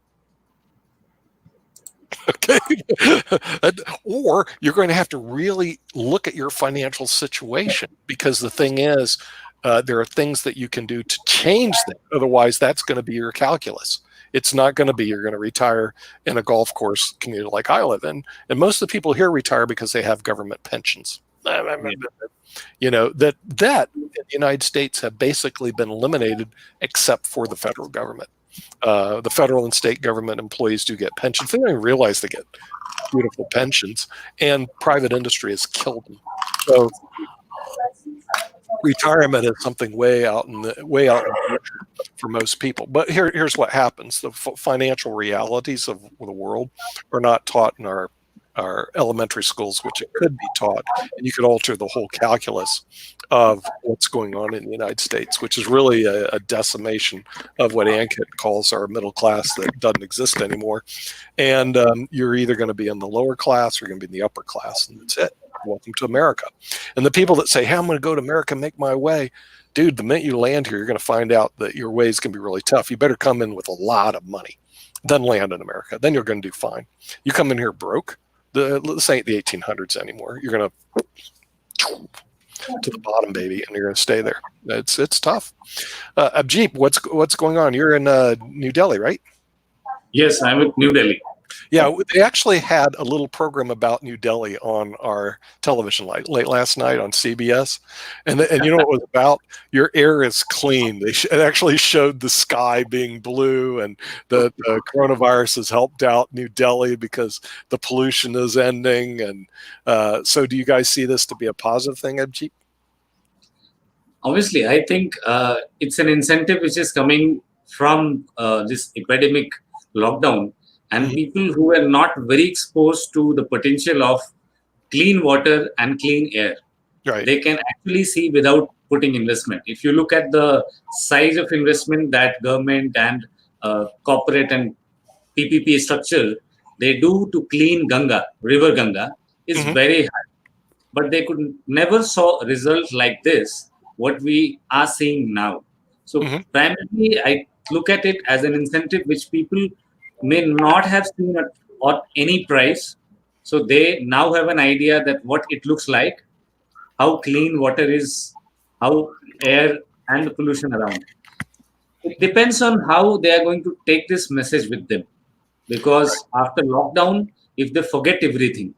Okay. Or you're going to have to really look at your financial situation, because the thing is, there are things that you can do to change that. Otherwise, that's going to be your calculus. It's not going to be you're going to retire in a golf course community like I live in. And most of the people here retire because they have government pensions. You know, that in the United States have basically been eliminated except for the federal government. The federal and state government employees do get pensions. They don't even realize they get beautiful pensions, and private industry has killed them. So retirement is something way out in the future for most people. But here's what happens: the financial realities of the world are not taught in our elementary schools, which it could be taught, and you could alter the whole calculus of what's going on in the United States, which is really a decimation of what Ankit calls our middle class that doesn't exist anymore. And you're either going to be in the lower class or you're going to be in the upper class, and that's it. Welcome to America. And the people that say, hey, I'm going to go to America and make my way, dude, the minute you land here, you're going to find out that your way is going to be really tough. You better come in with a lot of money, then land in America. Then you're going to do fine. You come in here broke, this ain't the 1800s anymore. You're going to the bottom, baby, and you're going to stay there. It's tough. Abjeep, what's going on? You're in New Delhi, right? Yes, I'm in New Delhi. Yeah, they actually had a little program about New Delhi on our television late last night on CBS, and you know what it was about? Your air is clean. It actually showed the sky being blue, and the coronavirus has helped out New Delhi because the pollution is ending. And so, do you guys see this to be a positive thing, Abhijit? Obviously, I think it's an incentive which is coming from this epidemic lockdown, and people who are not very exposed to the potential of clean water and clean air, Right. they can actually see without putting investment. If you look at the size of investment that government and corporate and PPP structure they do to clean Ganga, river Ganga, is very high. But they could never saw a result like this, what we are seeing now. So primarily, I look at it as an incentive which people may not have seen at any price. So they now have an idea that what it looks like, how clean water is, how air and the pollution around. It depends on how they are going to take this message with them. Because after lockdown, if they forget everything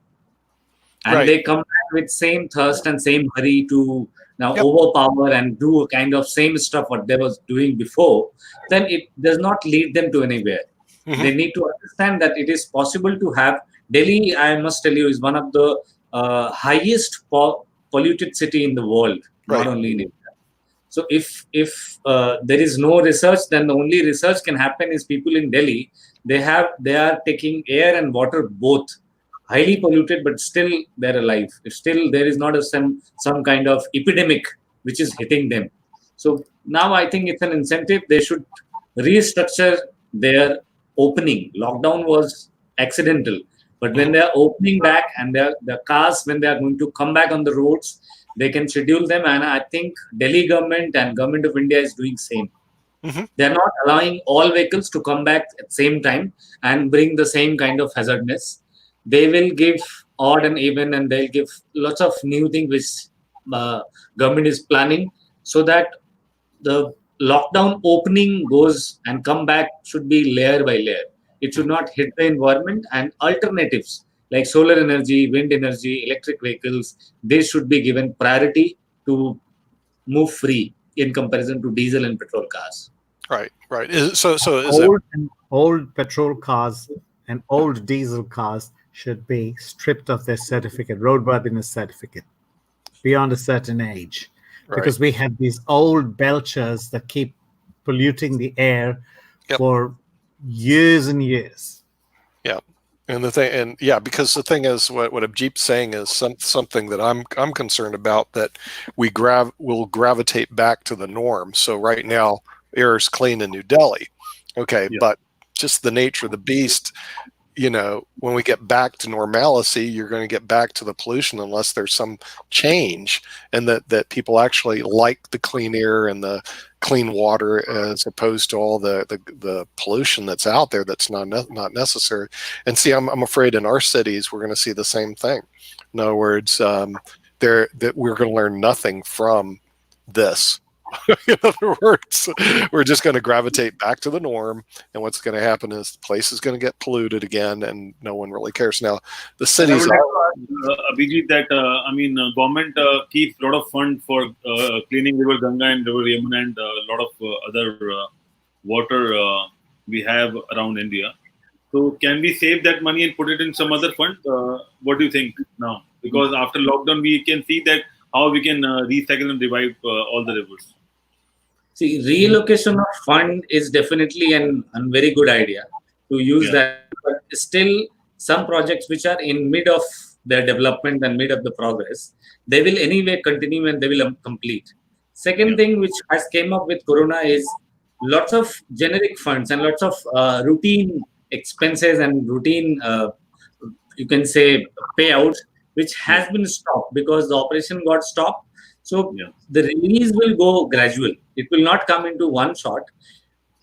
and they come back with same thirst and same hurry to now overpower and do a kind of same stuff what they was doing before, then it does not lead them to anywhere. They need to understand that it is possible to have Delhi, I must tell you, is one of the highest polluted city in the world, not only in India. So if there is no research, then the only research can happen is people in Delhi, they are taking air and water both highly polluted, but still they're alive. If still there is not some kind of epidemic which is hitting them. So now I think it's an incentive. They should restructure their opening. Lockdown was accidental, but when they are opening back and the cars, when they are going to come back on the roads, they can schedule them. And I think Delhi government and government of India is doing same. They're not allowing all vehicles to come back at the same time and bring the same kind of hazardness. They will give odd and even, and they'll give lots of new things which government is planning, so that the lockdown opening goes and come back should be layer by layer. It should not hit the environment, and alternatives like solar energy, wind energy, electric vehicles, they should be given priority to move free in comparison to diesel and petrol cars. Right. So is old petrol cars and old diesel cars should be stripped of their certificate, roadworthiness certificate, beyond a certain age, because we have these old belchers that keep polluting the air for years and years. Yeah. And because the thing is, what Abhijit's saying is something that I'm concerned about, that will gravitate back to the norm. So right now, air is clean in New Delhi, but just the nature of the beast. When we get back to normalcy, you're going to get back to the pollution unless there's some change, and that people actually like the clean air and the clean water as opposed to all the pollution that's out there that's not necessary. And see, I'm afraid in our cities we're going to see the same thing. In other words, that we're going to learn nothing from this. In other words, we're just going to gravitate back to the norm, and what's going to happen is the place is going to get polluted again, and no one really cares. Now, the cities Abhijit, that government keeps a lot of fund for cleaning river Ganga and river Yamuna and a lot of other water we have around India. So can we save that money and put it in some other fund? What do you think now? Because after lockdown, we can see that how we can recycle and revive all the rivers. See, reallocation of fund is definitely a very good idea to use that. But still, some projects which are in mid of their development and mid of the progress, they will anyway continue and they will complete. Second thing which has came up with Corona is lots of generic funds and lots of routine expenses and routine, you can say, payouts, which has been stopped because the operation got stopped. So the release will go gradual. It will not come into one shot.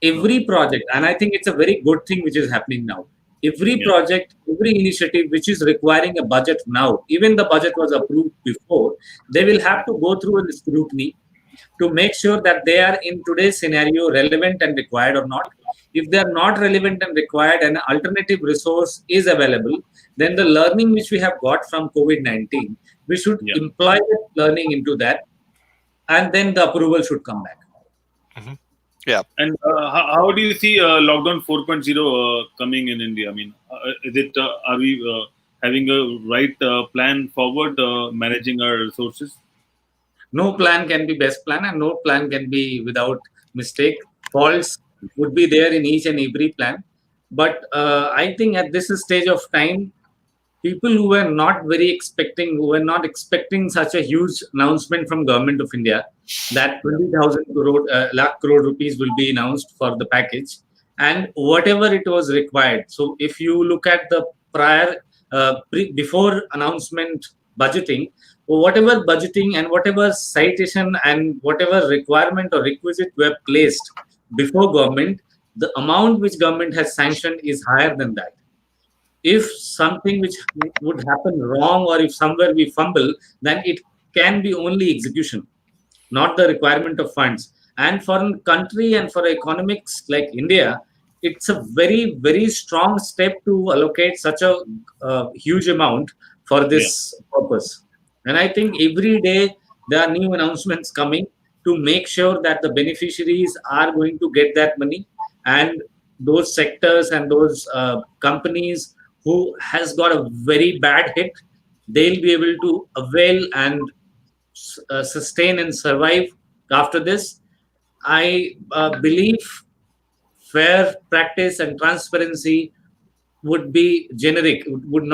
Every project, and I think it's a very good thing which is happening now. Every project, every initiative which is requiring a budget now, even the budget was approved before, they will have to go through a scrutiny. to make sure that they are in today's scenario relevant and required or not. If they are not relevant and required and an alternative resource is available, then the learning which we have got from COVID-19, we should employ that learning into that, and then the approval should come back. Mm-hmm. Yeah. And how do you see lockdown 4.0 coming in India? I mean, are we having a right plan forward, managing our resources? No plan can be best plan, and no plan can be without mistake. Faults would be there in each and every plan. But I think at this stage of time, people who were not expecting such a huge announcement from Government of India that 20,000 lakh crore rupees will be announced for the package, and whatever it was required. So if you look at the prior before announcement budgeting, whatever budgeting and whatever citation and whatever requirement or requisite were placed before government, the amount which government has sanctioned is higher than that. If something which would happen wrong, or if somewhere we fumble, then it can be only execution, not the requirement of funds. And for a country and for economics like India, it's a very, very strong step to allocate such a huge amount for this purpose. And I think every day there are new announcements coming to make sure that the beneficiaries are going to get that money, and those sectors and those companies who has got a very bad hit, they'll be able to avail and sustain and survive after this. I believe fair practice and transparency would be generic. People would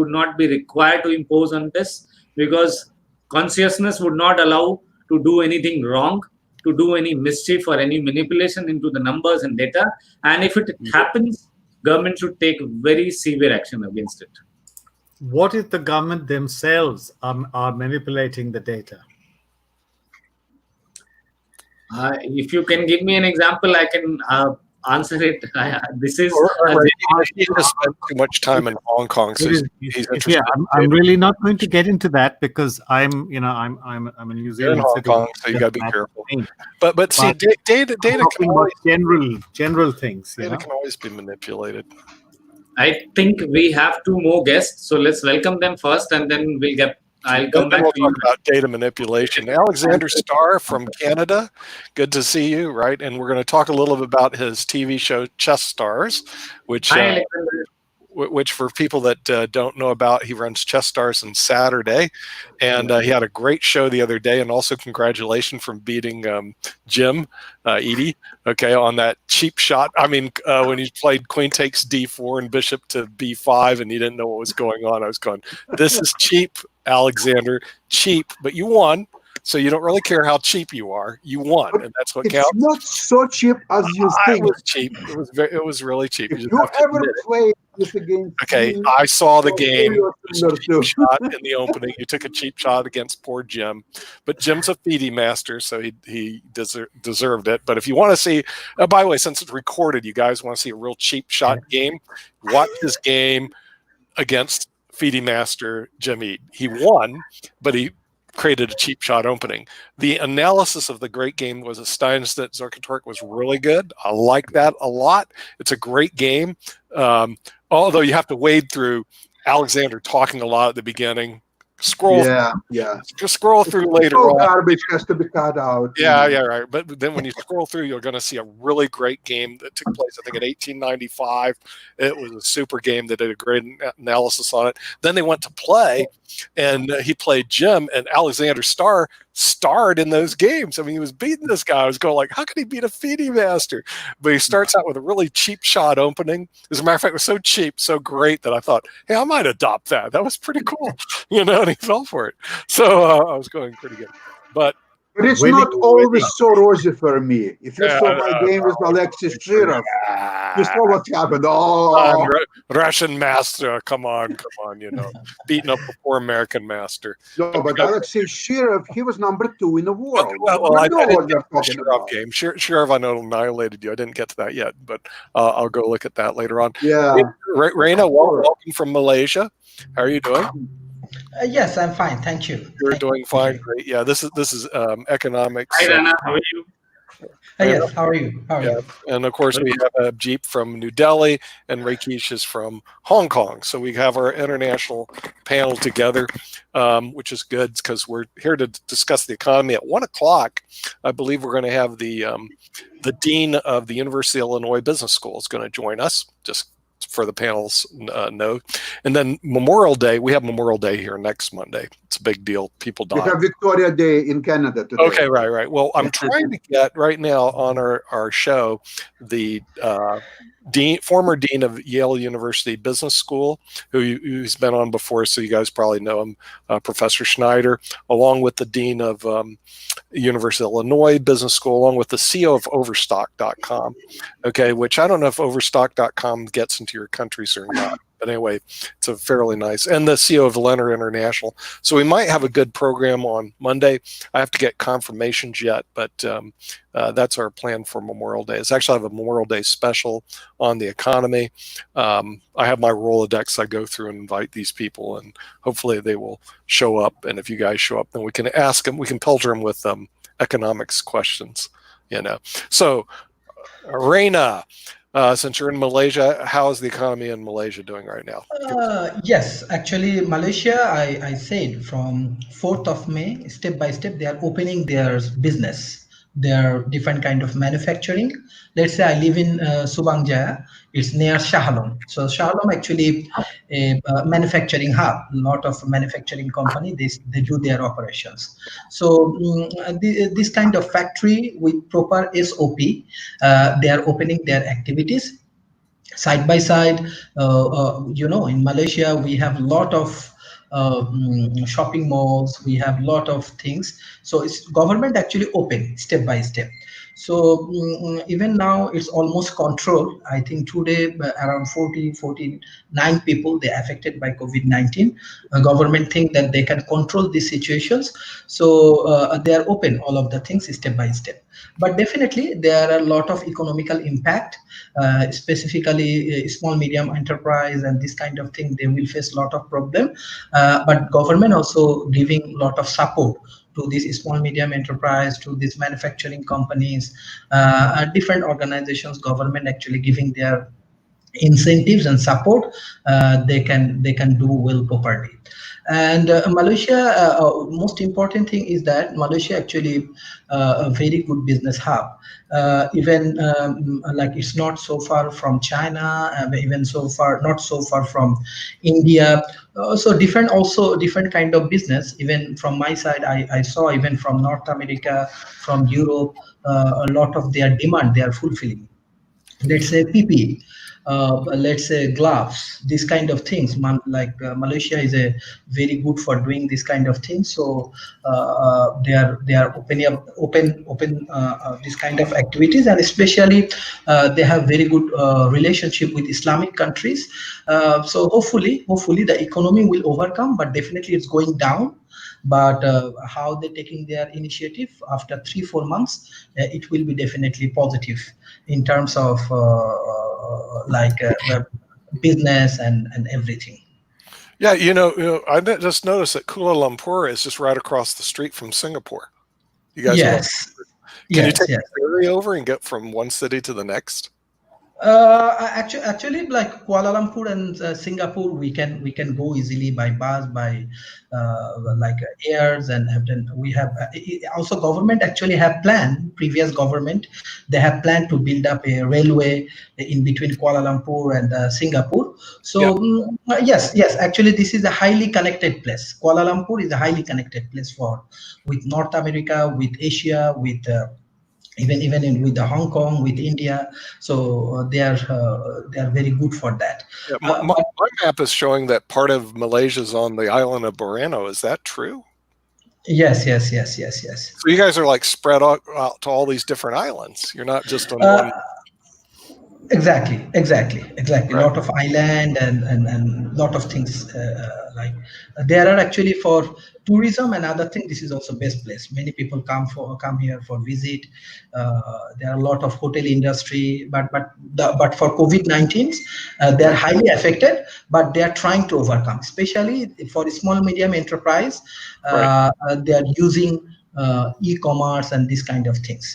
not be required to impose on this, because consciousness would not allow to do anything wrong, to do any mischief or any manipulation into the numbers and data. And if it happens, government should take very severe action against it. What if the government themselves are manipulating the data? If you can give me an example, I can answer it. This is. He just spent too much time in Hong Kong, so he's interested. Yeah, I'm really not going to get into that, because I'm a New Zealand Hong citizen. Kong, so you got to be careful. But see, data can always, general things. Data can always be manipulated. I think we have two more guests, so let's welcome them first, and then I'll come back We'll to you. talk about data manipulation. Alexander Starr from Canada, good to see you, right? And we're going to talk a little bit about his TV show Chess Stars, which for people that don't know about, he runs Chess Stars on Saturday, and he had a great show the other day. And also congratulations from beating Jim Eadie, on that cheap shot. I mean, when he played Queen takes D4 and Bishop to B5, and he didn't know what was going on, I was going, "This is cheap, Alexander, cheap." But you won, so you don't really care how cheap you are. You won, and that's what counts. It's not so cheap as you think. It was cheap. It was really cheap. If you ever play this against I saw the game. Cheap shot in the opening. You took a cheap shot against poor Jim, but Jim's a FIDE master, so he deserved it. But if you want to see, by the way, since it's recorded, you guys want to see a real cheap shot game, watch this game against FIDE master Jim Eade. He won, but he created a cheap shot opening. The analysis of the great game was a Steinstedt Zorkatork was really good. I like that a lot. It's a great game. Although you have to wade through Alexander talking a lot at the beginning. Just scroll through later on. Garbage has to be cut out. Yeah, right. But then when you scroll through, you're going to see a really great game that took place, I think, in 1895. It was a super game that did a great analysis on it. Then they went to play, and he played Jim, and Alexander Starr starred in those games. I mean, he was beating this guy. I was going like, how could he beat a FIDE master? But he starts out with a really cheap shot opening. As a matter of fact, it was so cheap, so great that I thought, hey, I might adopt that. That was pretty cool, and he fell for it. So I was going pretty good. But it's not always so rosy for me. If you saw my game with Alexei Shirov, you saw what happened. Russian master, come on, beating up a poor American master. No, but Alexei Shirov, he was number 2 in the world. Well, I know what you're talking about. Game. Shirov, I know, annihilated you. I didn't get to that yet, but I'll go look at that later on. Yeah. Reina, welcome from Malaysia. How are you doing? Yes, I'm fine. Thank you. You're Thank doing you. fine. Great. Yeah, this is economics. Hi, Rana. How are you? Yes, how are you? How are Yeah, you? and of course we have Jeep from New Delhi, and Rakesh is from Hong Kong. So we have our international panel together, which is good because we're here to discuss the economy. At 1 o'clock, I believe we're going to have the dean of the University of Illinois Business School is going to join us. Just for the panel's note. And then Memorial Day, we have Memorial Day here next Monday. It's a big deal. People die. We have Victoria Day in Canada today. Okay, right. Well, I'm trying to get right now on our show the former dean of Yale University Business School, who's been on before, so you guys probably know him, Professor Schneider, along with the dean of University of Illinois Business School, along with the CEO of Overstock.com. Okay, which I don't know if Overstock.com gets into your countries or not. But anyway, it's a fairly nice, and the CEO of Leonard International. So we might have a good program on Monday. I have to get confirmations yet, but that's our plan for Memorial Day. It's actually I have a Memorial Day special on the economy. I have my Rolodex I go through and invite these people, and hopefully they will show up. And if you guys show up, then we can ask them. We can pelter them with economics questions. So Reina. Since you're in Malaysia, how is the economy in Malaysia doing right now? Yes, actually, Malaysia, I said from 4th of May, step by step, they are opening their business, their different kind of manufacturing. Let's say I live in Subang Jaya, it's near Shah Alam. So Shah Alam actually a manufacturing hub, a lot of manufacturing company, they do their operations. So this kind of factory with proper SOP, they are opening their activities side by side. In Malaysia we have a lot of shopping malls, we have a lot of things, so it's government actually open step by step. So even now it's almost controlled. I think today around 49 people they affected by COVID-19. Government think that they can control these situations, so they are open all of the things step by step. But definitely there are a lot of economical impact, specifically small medium enterprise and this kind of thing, they will face a lot of problem. But government also giving a lot of support to these small medium enterprise, to these manufacturing companies, different organizations, government actually giving their incentives and support. They can do well properly. And Malaysia, most important thing is that Malaysia actually a very good business hub. Even like it's not so far from China, even so far not so far from India. So different kind of business. Even from my side, I saw even from North America, from Europe, a lot of their demand they are fulfilling. Let's say PPE, let's say gloves, this kind of things. Malaysia is a very good for doing this kind of things. So they are open this kind of activities, and especially they have very good relationship with Islamic countries. So hopefully the economy will overcome, but definitely it's going down. But how they're taking their initiative after 3-4 months, it will be definitely positive in terms of business and everything. Yeah, I just noticed that Kuala Lumpur is just right across the street from Singapore. You guys can you take the ferry over and get from one city to the next? Actually, like Kuala Lumpur and Singapore, we can go easily by bus, by airs, and then we have also government actually have planned. Previous government they have planned to build up a railway in between Kuala Lumpur and Singapore. So yes, actually this is a highly connected place. Kuala Lumpur is a highly connected place with North America, with Asia, with even with the Hong Kong, with India. So they are very good for that. Yeah, my map is showing that part of Malaysia is on the island of Borneo. Is that true? Yes. So you guys are like spread out to all these different islands. You're not just on one. Exactly. Right. A lot of island and lot of things like there are actually for tourism and other thing. This is also best place. Many people come here for visit. There are a lot of hotel industry, but for COVID-19, they are highly affected. But they are trying to overcome, especially for small medium enterprise. They are using e-commerce and these kind of things.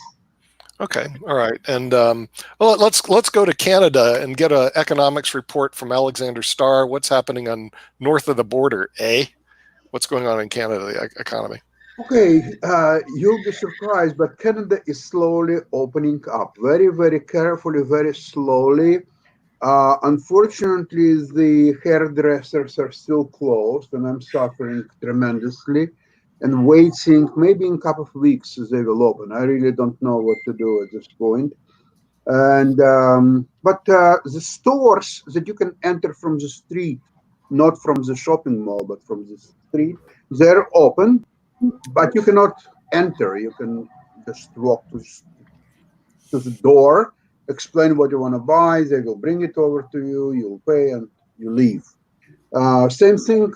Okay, all right, and well, let's go to Canada and get an economics report from Alexander Starr. What's happening on north of the border? What's going on in Canada, the economy? Okay, you'll be surprised, but Canada is slowly opening up, very, very carefully, very slowly. Unfortunately, the hairdressers are still closed, and I'm suffering tremendously and waiting. Maybe in a couple of weeks they will open. I really don't know what to do at this point. And but the stores that you can enter from the street, not from the shopping mall, but from the street, they're open, but you cannot enter. You can just walk to the door, explain what you want to buy. They will bring it over to you. You'll pay and you leave. Same thing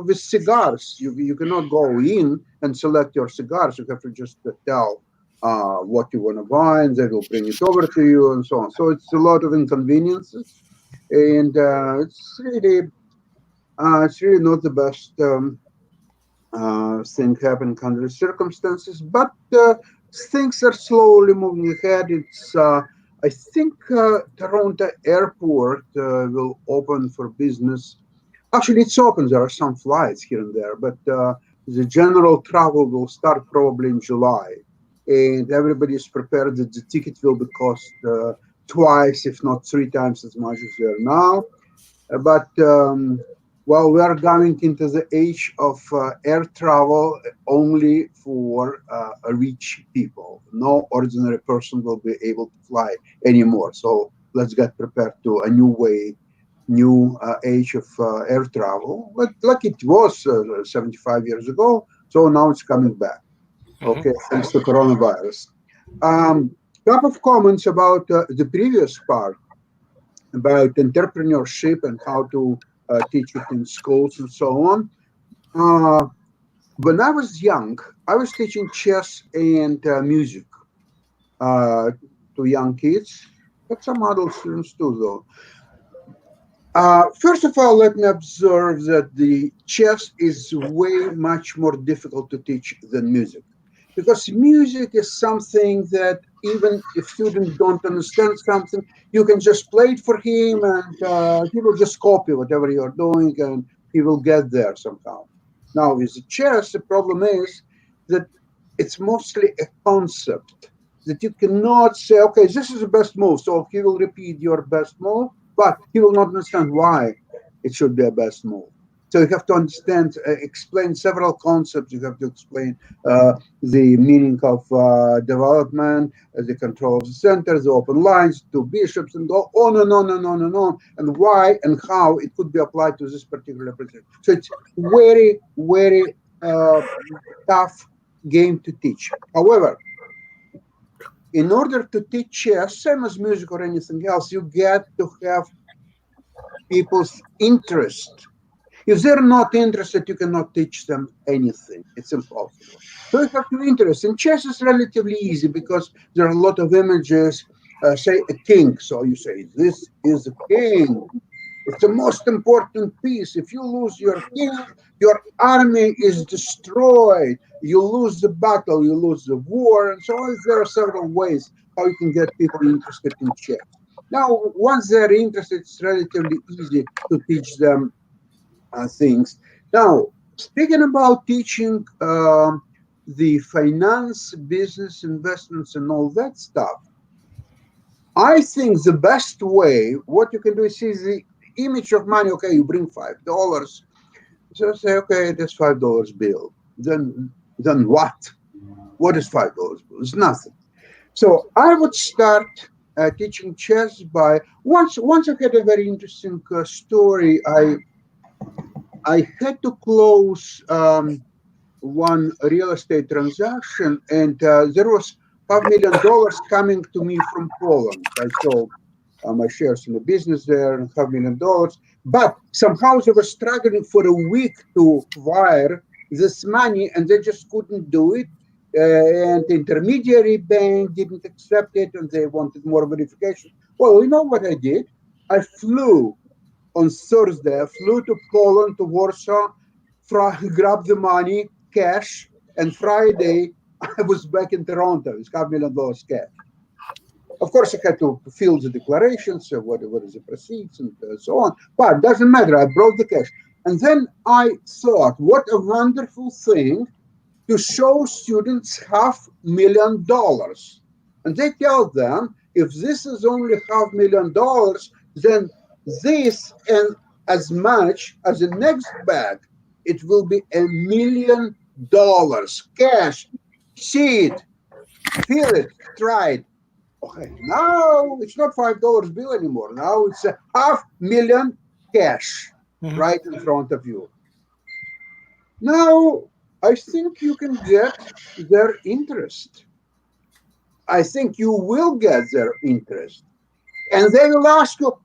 with cigars. You cannot go in and select your cigars. You have to just tell what you want to buy, and they will bring it over to you, and so on. So it's a lot of inconveniences, and it's really not the best thing happening under the circumstances. But things are slowly moving ahead. It's I think Toronto Airport will open for business. Actually, it's open. There are some flights here and there, but the general travel will start probably in July, and everybody is prepared that the ticket will be cost twice, if not three times as much as they are now. But well, we are going into the age of air travel only for rich people. No ordinary person will be able to fly anymore. So let's get prepared to a new age of air travel, but like it was 75 years ago. So now it's coming back. Okay, thanks to coronavirus. Couple of comments about the previous part about entrepreneurship and how to teach it in schools and so on. When I was young, I was teaching chess and music to young kids, but some adult students too, though. First of all, let me observe that the chess is way much more difficult to teach than music, because music is something that even if students don't understand something, you can just play it for him, and he will just copy whatever you're doing, and he will get there somehow. Now, with chess, the problem is that it's mostly a concept that you cannot say, okay, this is the best move, so he will repeat your best move, but he will not understand why it should be a best move. So you have to understand, explain several concepts. You have to explain the meaning of development, the control of the center, the open lines, two bishops, and go on and on and on and on, and why and how it could be applied to this particular position. So it's very, very tough game to teach. However, in order to teach chess, same as music or anything else, you get to have people's interest. If they're not interested, you cannot teach them anything. It's impossible. So you have to be interested. And chess is relatively easy because there are a lot of images. Say a king. So you say, this is a king. It's the most important piece. If you lose your king, your army is destroyed. You lose the battle, you lose the war, and so on. There are several ways how you can get people interested in chess. Now, once they're interested, it's relatively easy to teach them things. Now, speaking about teaching the finance, business, investments, and all that stuff, I think the best way, what you can do is see the image of money. Okay, you bring $5. So say, okay, this $5 bill. Then what? What is $5 bill? It's nothing. So I would start teaching chess by once I had a very interesting story. I had to close one real estate transaction, and there was $5 million coming to me from Poland. I told my shares in the business there and $500 million. But somehow they were struggling for a week to wire this money, and they just couldn't do it. And the intermediary bank didn't accept it, and they wanted more verification. Well, you know what I did? I flew on Thursday. I flew to Poland, to Warsaw, grabbed the money, cash, and Friday I was back in Toronto. It's $500 million cash. Of course, I had to fill the declarations, what is the proceeds, and so on. But it doesn't matter. I brought the cash. And then I thought, what a wonderful thing to show students $500,000. And they tell them, if this is only $500,000, then this and as much as the next bag, it will be $1 million cash. See it, feel it, try it. Okay, now it's not $5 bill anymore. Now it's $500,000 cash right in front of you. Now, I think you can get their interest. I think you will get their interest. And they will ask you,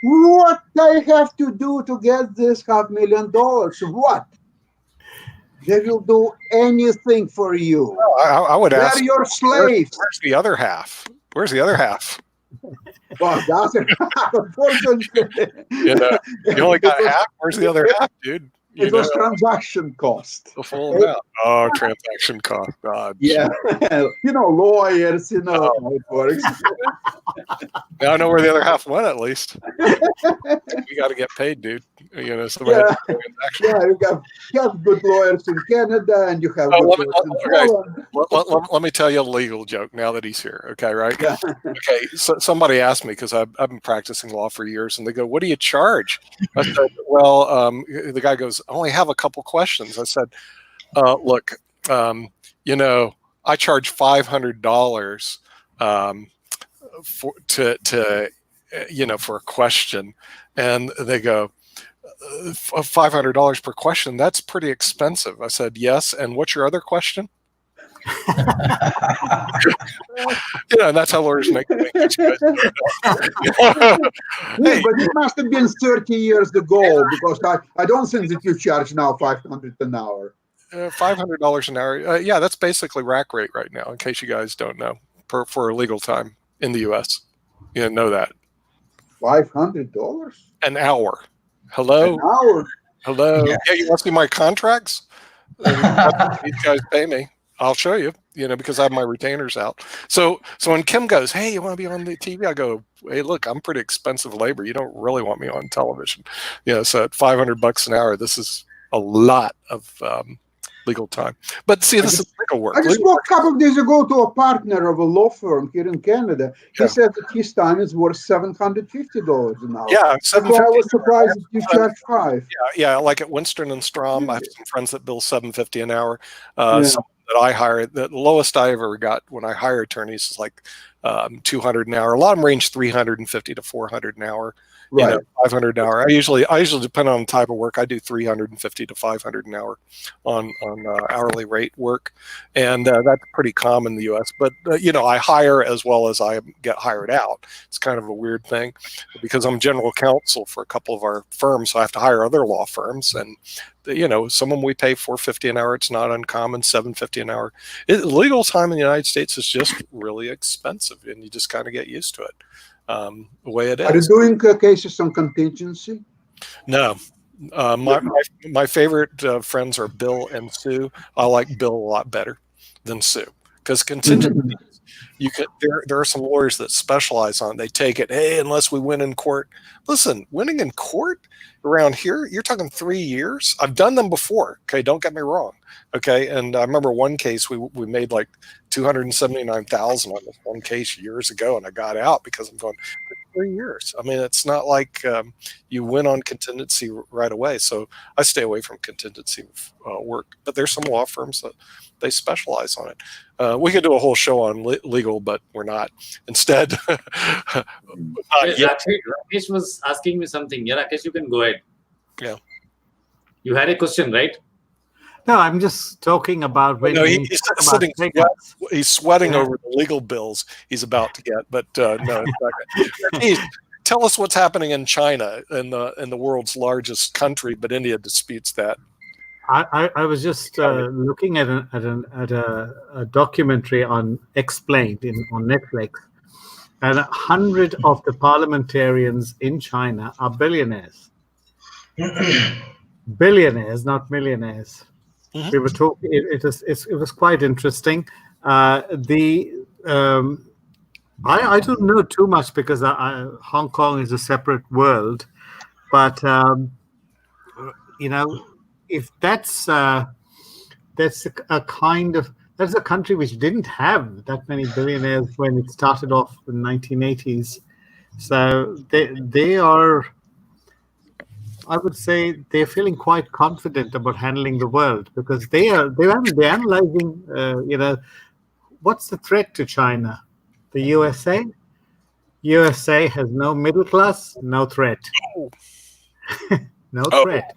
what I have to do to get this $500,000? What? They will do anything for you. I would ask, they're your slaves. Where's the other half? Where's the other half? Well, that's unfortunately. You only got half. Where's the other half, dude? It was transaction cost. The full amount. Oh, transaction cost. God. Yeah. Lawyers, how it works. Now I know where the other half went, at least. We got to get paid, dude. So you have good lawyers in Canada, and you have good lawyers in Poland. Let me tell you a legal joke now that he's here. Okay, right? Yeah. Okay, so somebody asked me, because I've been practicing law for years, and they go, "What do you charge?" I said, "Well," the guy goes, "I only have a couple questions." I said, "Look, I charge $500 for a question," and they go, $500 per question, that's pretty expensive. I said, yes. And what's your other question? And that's how lawyers make it. Hey, but it must have been 30 years ago, because I don't think that you charge now $500 an hour. $500 an hour. Yeah, that's basically rack rate right now, in case you guys don't know, for legal time in the U.S. You didn't know that. $500? An hour. Hello? An hour? Hello? Yeah, you want to see my contracts? These guys pay me. I'll show you, because I have my retainers out. So when Kim goes, "Hey, you want to be on the TV?" I go, "Hey, look, I'm pretty expensive labor. You don't really want me on television." So at $500 an hour, this is a lot of legal time. But see, this is legal work. I just spoke a couple of days ago to a partner of a law firm here in Canada. He said that his time is worth $750 an hour. Yeah, so I was surprised that you charge $5. Yeah, like at Winston and Strom, I have some friends that bill $750 an hour. Some that I hire, the lowest I ever got when I hire attorneys is like $200 an hour. A lot of them range $350 to $400 an hour. Right. $500 an hour. I usually depend on the type of work. I do $350 to $500 an hour on hourly rate work, and that's pretty common in the U.S. But I hire as well as I get hired out. It's kind of a weird thing, because I'm general counsel for a couple of our firms, so I have to hire other law firms, and some of them we pay $450 an hour. It's not uncommon, $750 an hour. Legal time in the United States is just really expensive, and you just kind of get used to it. The way it is. Are you doing cases on contingency? No. My favorite friends are Bill and Sue. I like Bill a lot better than Sue, because contingency, there are some lawyers that specialize on it. They take it, hey, unless we win in court. Listen, winning in court around here, you're talking 3 years. I've done them before. Okay, don't get me wrong. Okay, and I remember one case we made like $279,000 on this one case years ago, and I got out because I'm going 3 years. I mean, it's not like you win on contingency right away. So I stay away from contingency work. But there's some law firms that they specialize on it. We could do a whole show on legal, but we're not. Instead, Rakesh was asking me something. Yeah, Rakesh, you can go ahead. Yeah. You had a question, right? No, I'm just talking about when he's sitting. He's sweating over the legal bills he's about to get. But no, it's not good. tell us what's happening in China, in the world's largest country, but India disputes that. I was just looking at a documentary on Explained on Netflix, and 100 of the parliamentarians in China are billionaires. Billionaires, not millionaires. Mhm. We were talking. It was quite interesting. I don't know too much because Hong Kong is a separate world, but if that's a country which didn't have that many billionaires when it started off in the 1980s. So they are, I would say, they're feeling quite confident about handling the world because they're analyzing. What's the threat to China? The USA. USA has no middle class, no threat. No threat.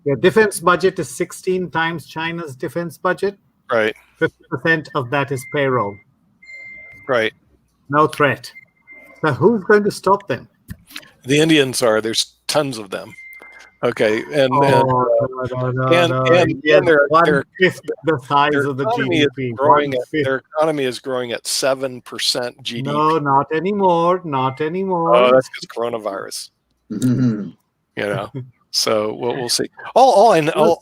Your defense budget is 16 times China's defense budget. Right. 50% of that is payroll. Right. No threat. So who's going to stop them? The Indians are. There's tons of them. Okay, and they're one-fifth the size of the GDP. Their economy is growing at 7% GDP. No, not anymore. Not anymore. Oh, that's because coronavirus. Mm-hmm. So we'll see. All I know,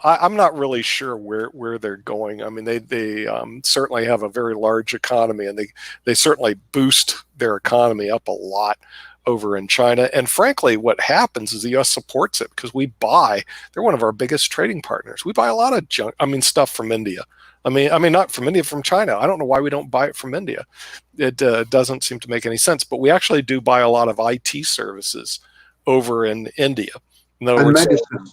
I'm not really sure where they're going. I mean, they certainly have a very large economy, and they certainly boost their economy up a lot over in China. And frankly, what happens is the U.S. supports it because they're one of our biggest trading partners. We buy a lot of stuff from India. I mean, not from India, from China. I don't know why we don't buy it from India. It doesn't seem to make any sense. But we actually do buy a lot of IT services over in India. In other words, medicine.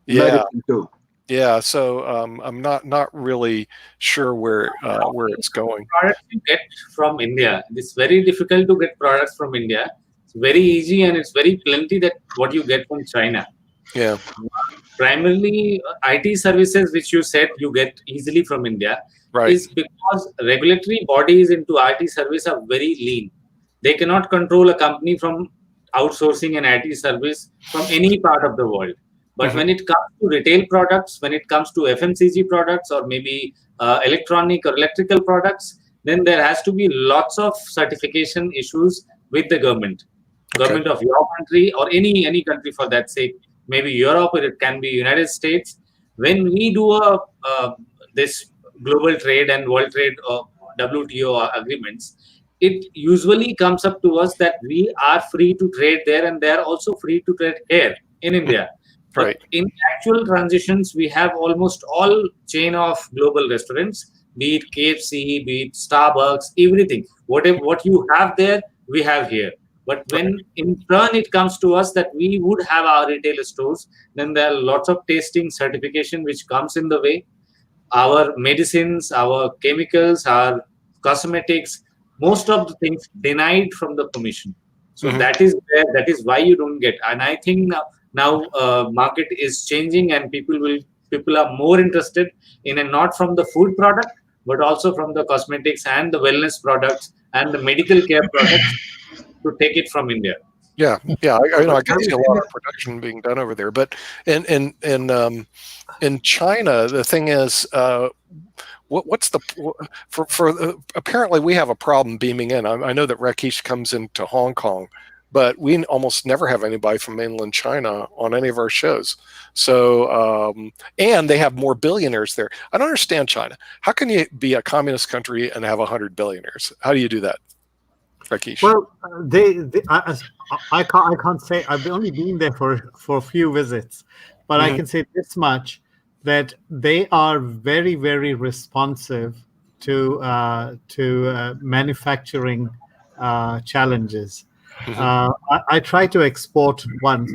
Yeah. Medicine too. Yeah, so I'm not really sure where it's going. Products you get from India. It's very difficult to get products from India. It's very easy and it's very plenty that what you get from China. Yeah. Primarily, IT services, which you said you get easily from India, Right. is because regulatory bodies into IT service are very lean. They cannot control a company from outsourcing an IT service from any part of the world. But when it comes to retail products, when it comes to FMCG products or maybe electronic or electrical products, then there has to be lots of certification issues with the government of your country or any country for that sake, maybe Europe or it can be United States. When we do this global trade and world trade WTO agreements, it usually comes up to us that we are free to trade there and they are also free to trade here in India. Right. But in actual transitions, we have almost all chain of global restaurants, be it KFC, be it Starbucks, everything. What you have there, we have here. But when in turn it comes to us that we would have our retail stores, then there are lots of tasting certification which comes in the way. Our medicines, our chemicals, our cosmetics, most of the things denied from the permission. So that is why you don't get. And I think now market is changing and people are more interested in not from the food product, but also from the cosmetics and the wellness products and the medical care products to take it from India. Yeah. I can see a lot of production being done over there, but in China, the thing is, apparently we have a problem beaming in. I know that Rakesh comes into Hong Kong, but we almost never have anybody from mainland China on any of our shows. So, and they have more billionaires there. I don't understand China. How can you be a communist country and have 100 billionaires? How do you do that, Rakesh? Well, I can't say. I've only been there for a few visits, but I can say this much, that they are very, very responsive to manufacturing challenges. I tried to export once,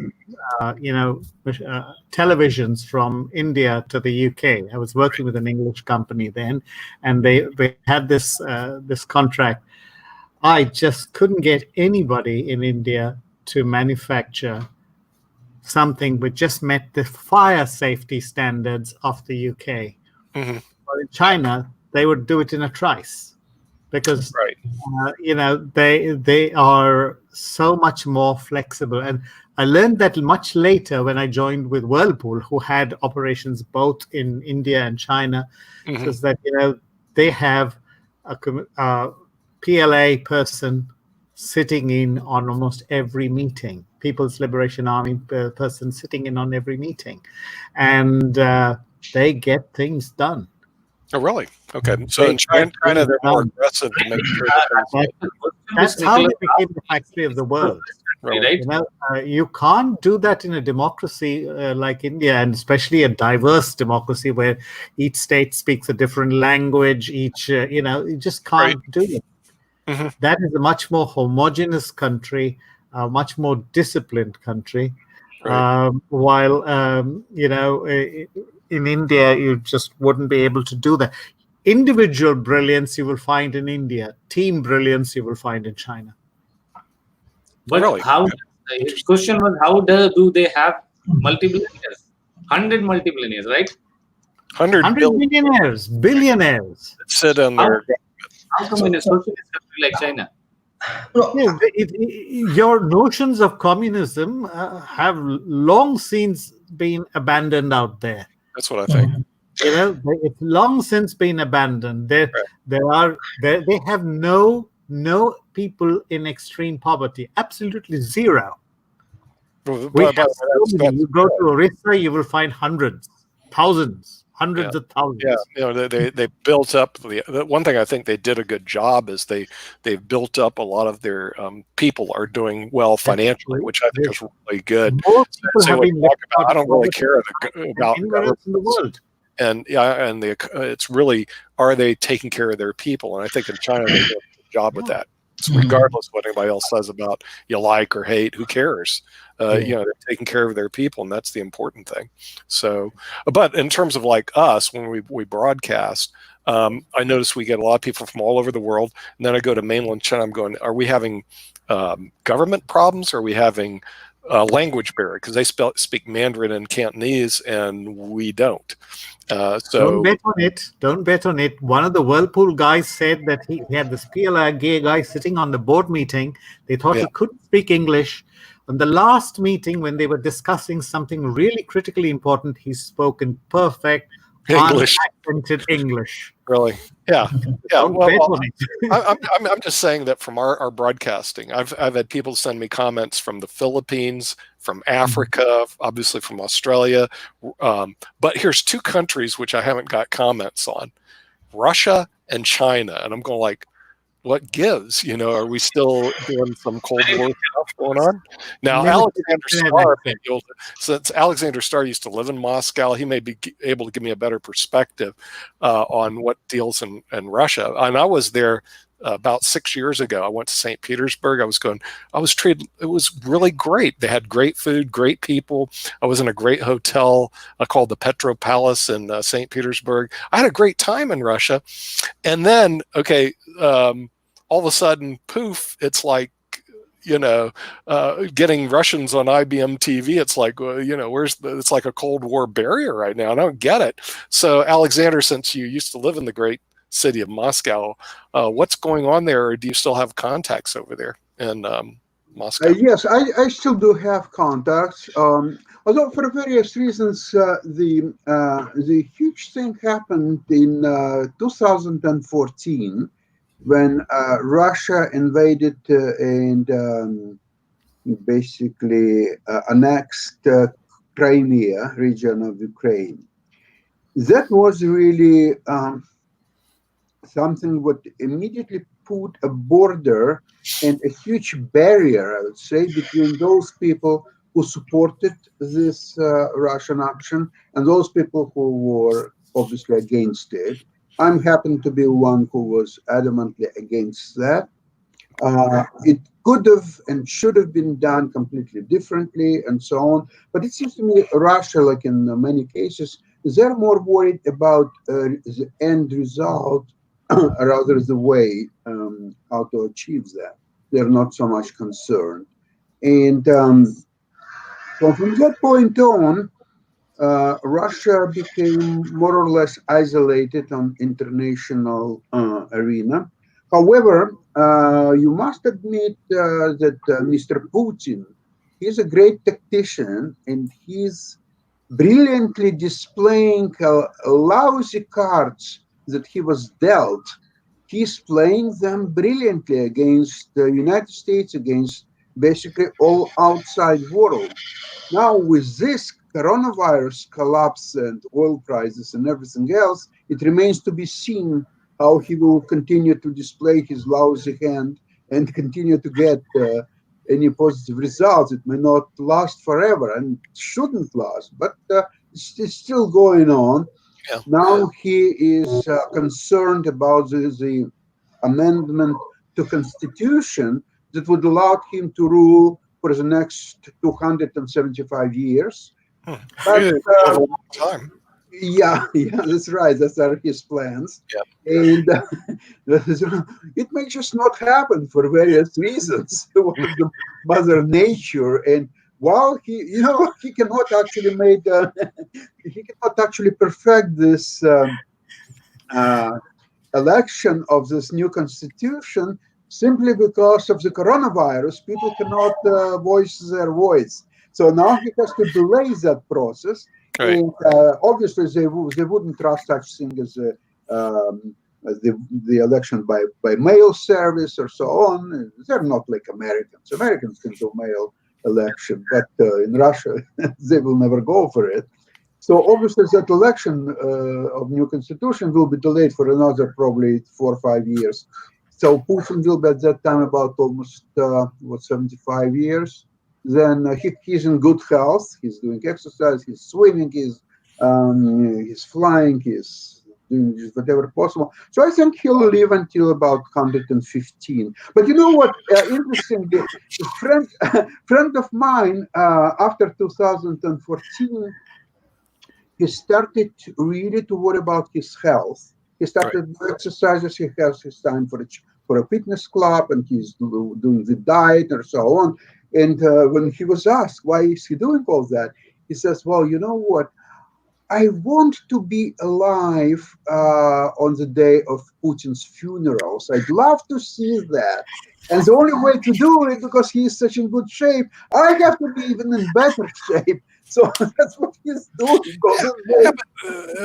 televisions from India to the UK. I was working with an English company then, and they had this contract. I just couldn't get anybody in India to manufacture something which just met the fire safety standards of the UK. But in China, they would do it in a trice because Right. they are so much more flexible. And I learned that much later when I joined with Whirlpool, who had operations both in India and China. Mhm. Is that they have a PLA person sitting in on almost every meeting, People's Liberation Army person sitting in on every meeting, and they get things done. Oh, really? Okay. So in China, they're more aggressive to make sure that that's how they became the factory of the world. Right? You can't do that in a democracy like India, and especially a diverse democracy where each state speaks a different language. You just can't do it. Mm-hmm. That is a much more homogeneous country, a much more disciplined country. Right. While in India, you just wouldn't be able to do that. Individual brilliance you will find in India. Team brilliance you will find in China. But Really? how? His question was, how do they have multi-billionaires? 100 multi-billionaires, right? 100 billionaires, billionaires sit on their. How come in a socialist country like China? Your notions of communism have long since been abandoned out there. That's what I think. It's long since been abandoned. They have no people in extreme poverty. Absolutely zero. You go to Orissa, you will find hundreds of thousands. Yeah, they built up the one thing I think they did a good job is they've built up a lot of their people are doing well financially, which I think is really good. I don't really care about government in the world. And it's really, are they taking care of their people? And I think in China they do a good job with that. So regardless of what anybody else says about you like or hate, who cares? They're taking care of their people, and that's the important thing. So, but in terms of like us, when we broadcast, I notice we get a lot of people from all over the world, and then I go to mainland China. I'm going, are we having government problems? Are we having language barrier? Because they speak Mandarin and Cantonese, and we don't. So don't bet on it. One of the Whirlpool guys said that he had this PLA gay guy sitting on the board meeting. They thought he couldn't speak English. On the last meeting, when they were discussing something really critically important, he spoke in perfect unaccented English. Really? Yeah. Don't bet on it. I'm just saying that from our broadcasting, I've had people send me comments from the Philippines, from Africa, obviously from Australia. But here's two countries which I haven't got comments on: Russia and China. And I'm going like, what gives? Are we still doing some Cold War stuff going on? Now, since Alexander Starr used to live in Moscow, he may be able to give me a better perspective on what deals in Russia. And I was there about 6 years ago. I went to St. Petersburg. I was treated, it was really great. They had great food, great people. I was in a great hotel called the Petro Palace in St. Petersburg. I had a great time in Russia. And then, all of a sudden, poof, it's like, getting Russians on IBM TV. It's like, it's like a Cold War barrier right now. I don't get it. So Alexander, since you used to live in the great city of Moscow, what's going on there? Or do you still have contacts over there in Moscow? Yes, I still do have contacts. Although for various reasons, the huge thing happened in 2014 when Russia invaded and basically annexed Crimea region of Ukraine. That was really something that immediately put a border and a huge barrier, I would say, between those people who supported this Russian action and those people who were obviously against it. I happen to be one who was adamantly against that. It could have and should have been done completely differently and so on. But it seems to me Russia, like in many cases, they're more worried about the end result rather the way how to achieve that. They're not so much concerned. And so from that point on, Russia became more or less isolated on international arena. However, you must admit that Mr. Putin, he's a great tactician, and he's brilliantly displaying lousy cards that he was dealt. He's playing them brilliantly against the United States, against basically all outside world. Now, with this coronavirus collapse and oil prices and everything else, it remains to be seen how he will continue to display his lousy hand and continue to get any positive results. It may not last forever and shouldn't last, but it's still going on. Yeah. Now he is concerned about the amendment to Constitution that would allow him to rule for the next 275 years. But, a long time. Yeah, that's right. Those are his plans. Yeah. And it may just not happen for various reasons. One of them, Mother Nature. And while he cannot actually he cannot actually perfect this election of this new constitution simply because of the coronavirus. People cannot voice their voice. So now he has to delay that process. Right. And obviously, they wouldn't trust such thing as the election by mail service or so on. They're not like Americans. Americans can do mail election, but in Russia, they will never go for it. So obviously, that election of new constitution will be delayed for another probably 4 or 5 years. So Putin will be at that time about almost 75 years. Then he's in good health. He's doing exercise. He's swimming. He's flying. He's doing whatever possible. So I think he'll live until about 115. But you know what? Interestingly, a friend of mine, after 2014, he started really to worry about his health. He started doing exercises. He has his time for a fitness club, and he's doing the diet and so on. And when he was asked why is he doing all that, he says, well, you know what? I want to be alive on the day of Putin's funerals. I'd love to see that. And the only way to do it, because he is such in good shape, I have to be even in better shape. So that's what he's doing. Yeah,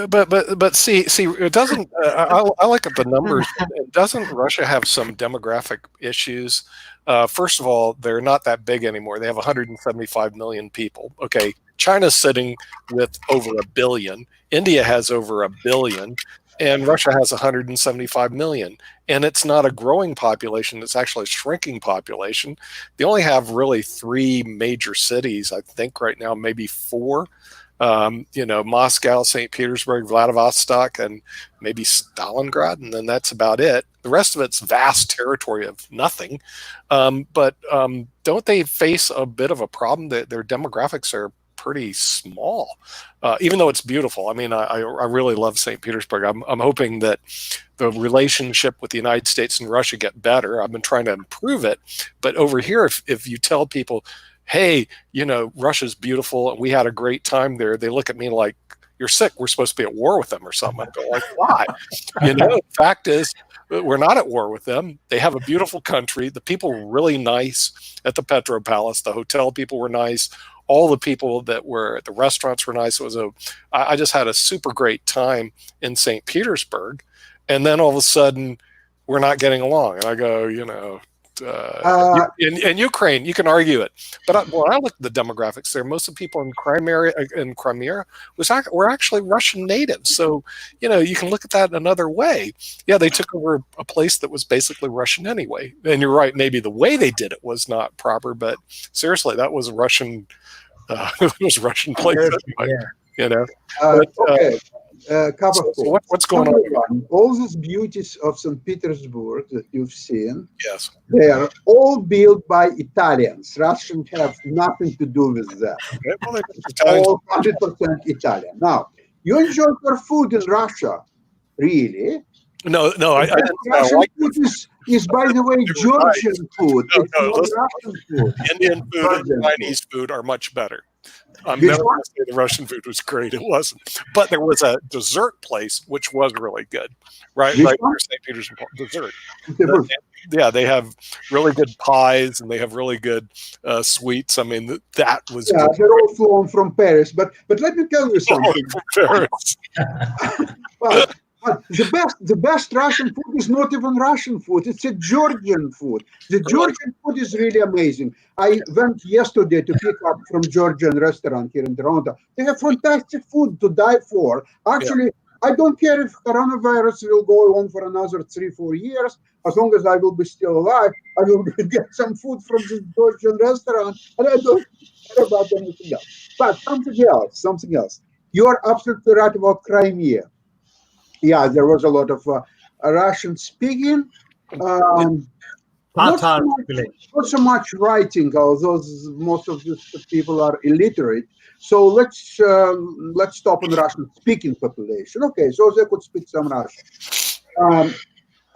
but see, it doesn't. I look at the numbers. Doesn't Russia have some demographic issues? First of all, they're not that big anymore. They have 175 million people. Okay, China's sitting with over 1 billion. India has over 1 billion. And Russia has 175 million. And it's not a growing population. It's actually a shrinking population. They only have really 3 major cities, I think right now, maybe 4. Moscow, St. Petersburg, Vladivostok, and maybe Stalingrad. And then that's about it. The rest of it's vast territory of nothing. But don't they face a bit of a problem that their demographics are pretty small, even though it's beautiful? I mean, I really love St. Petersburg. I'm hoping that the relationship with the United States and Russia get better. I've been trying to improve it. But over here, if you tell people, hey, Russia's beautiful and we had a great time there, they look at me like, you're sick. We're supposed to be at war with them or something. I go like, why? The fact is, we're not at war with them. They have a beautiful country. The people were really nice at the Petro Palace. The hotel people were nice. All the people that were at the restaurants were nice. I just had a super great time in St. Petersburg. And then all of a sudden, we're not getting along. And I go, in Ukraine, you can argue it. But when I look at the demographics there, most of the people in Crimea were actually Russian natives. So, you can look at that another way. Yeah, they took over a place that was basically Russian anyway. And you're right, maybe the way they did it was not proper, but seriously, that was a Russian place anyway, Okay. What's going on? All these beauties of St. Petersburg that you've seen, yes, they are all built by Italians. Russians have nothing to do with that. All 100% Italian. Now, you enjoy your food in Russia, really? No, Russian food is, by the way, Georgian food. It's not Russian food. Indian food and Chinese food are much better. I'm Which never one? going to say the Russian food was great. It wasn't. But there was a dessert place which was really good. Right Which right one? near St. Peter's and Paul. Dessert. The- Yeah, they have really good pies and they have really good sweets. I mean, that was Yeah, good. they're all flown from Paris. But let me tell you something. Paris. But the best Russian food is not even Russian food. It's a Georgian food. The Georgian food is really amazing. I went yesterday to pick up from Georgian restaurant here in Toronto. They have fantastic food to die for. Actually, I don't care if coronavirus will go on for another 3-4 years. As long as I will be still alive, I will get some food from this Georgian restaurant, and I don't care about anything else. But something else. You are absolutely right about Crimea. Yeah, there was a lot of Russian speaking. Not so much writing, although most of these people are illiterate. So let's stop on Russian speaking population. Okay, so they could speak some Russian.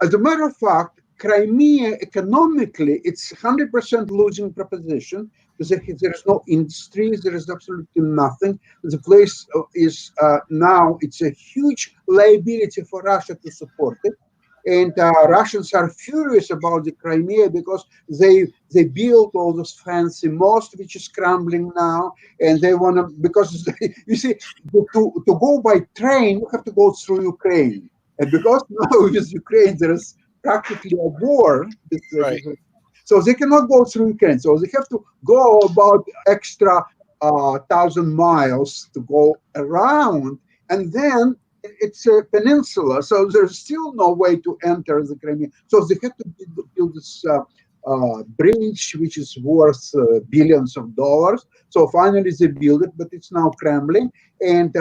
As a matter of fact, Crimea economically, it's 100% losing proposition because there is no industry, there is absolutely nothing. The place is now, it's a huge liability for Russia to support it. And Russians are furious about the Crimea because they built all this fancy mosque, which is crumbling now, and they want to, because you see, to go by train, you have to go through Ukraine. And because now with Ukraine, there is practically a war, so they cannot go through Ukraine. So they have to go about extra 1,000 miles to go around. And then it's a peninsula, so there's still no way to enter the Crimea. So they have to build this bridge, which is worth billions of dollars. So finally they build it, but it's now crumbling. And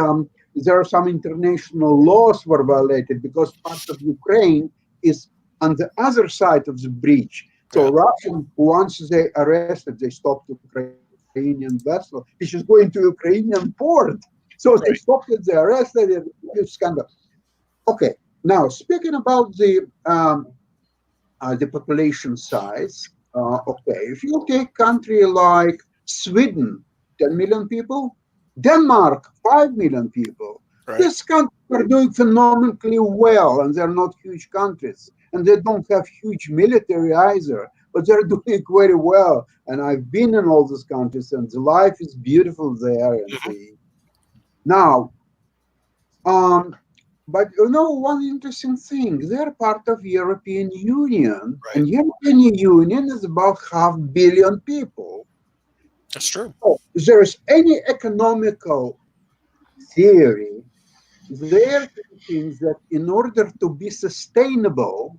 there are some international laws were violated because part of Ukraine is on the other side of the bridge. So Russian, once they arrested, they stopped the Ukrainian vessel, which is going to Ukrainian port. So they stopped it, they arrested it, it's scandal. Okay, now speaking about the population size, okay, if you take a country like Sweden, 10 million people, Denmark, 5 million people. These countries are doing phenomenally well, and they're not huge countries, and they don't have huge military either, but they're doing very well. And I've been in all these countries, and the life is beautiful there. And now, but you know, one interesting thing, they're part of European Union, and European Union is about 500 million people. That's true. So if there is any economical theory, they're thinking that in order to be sustainable,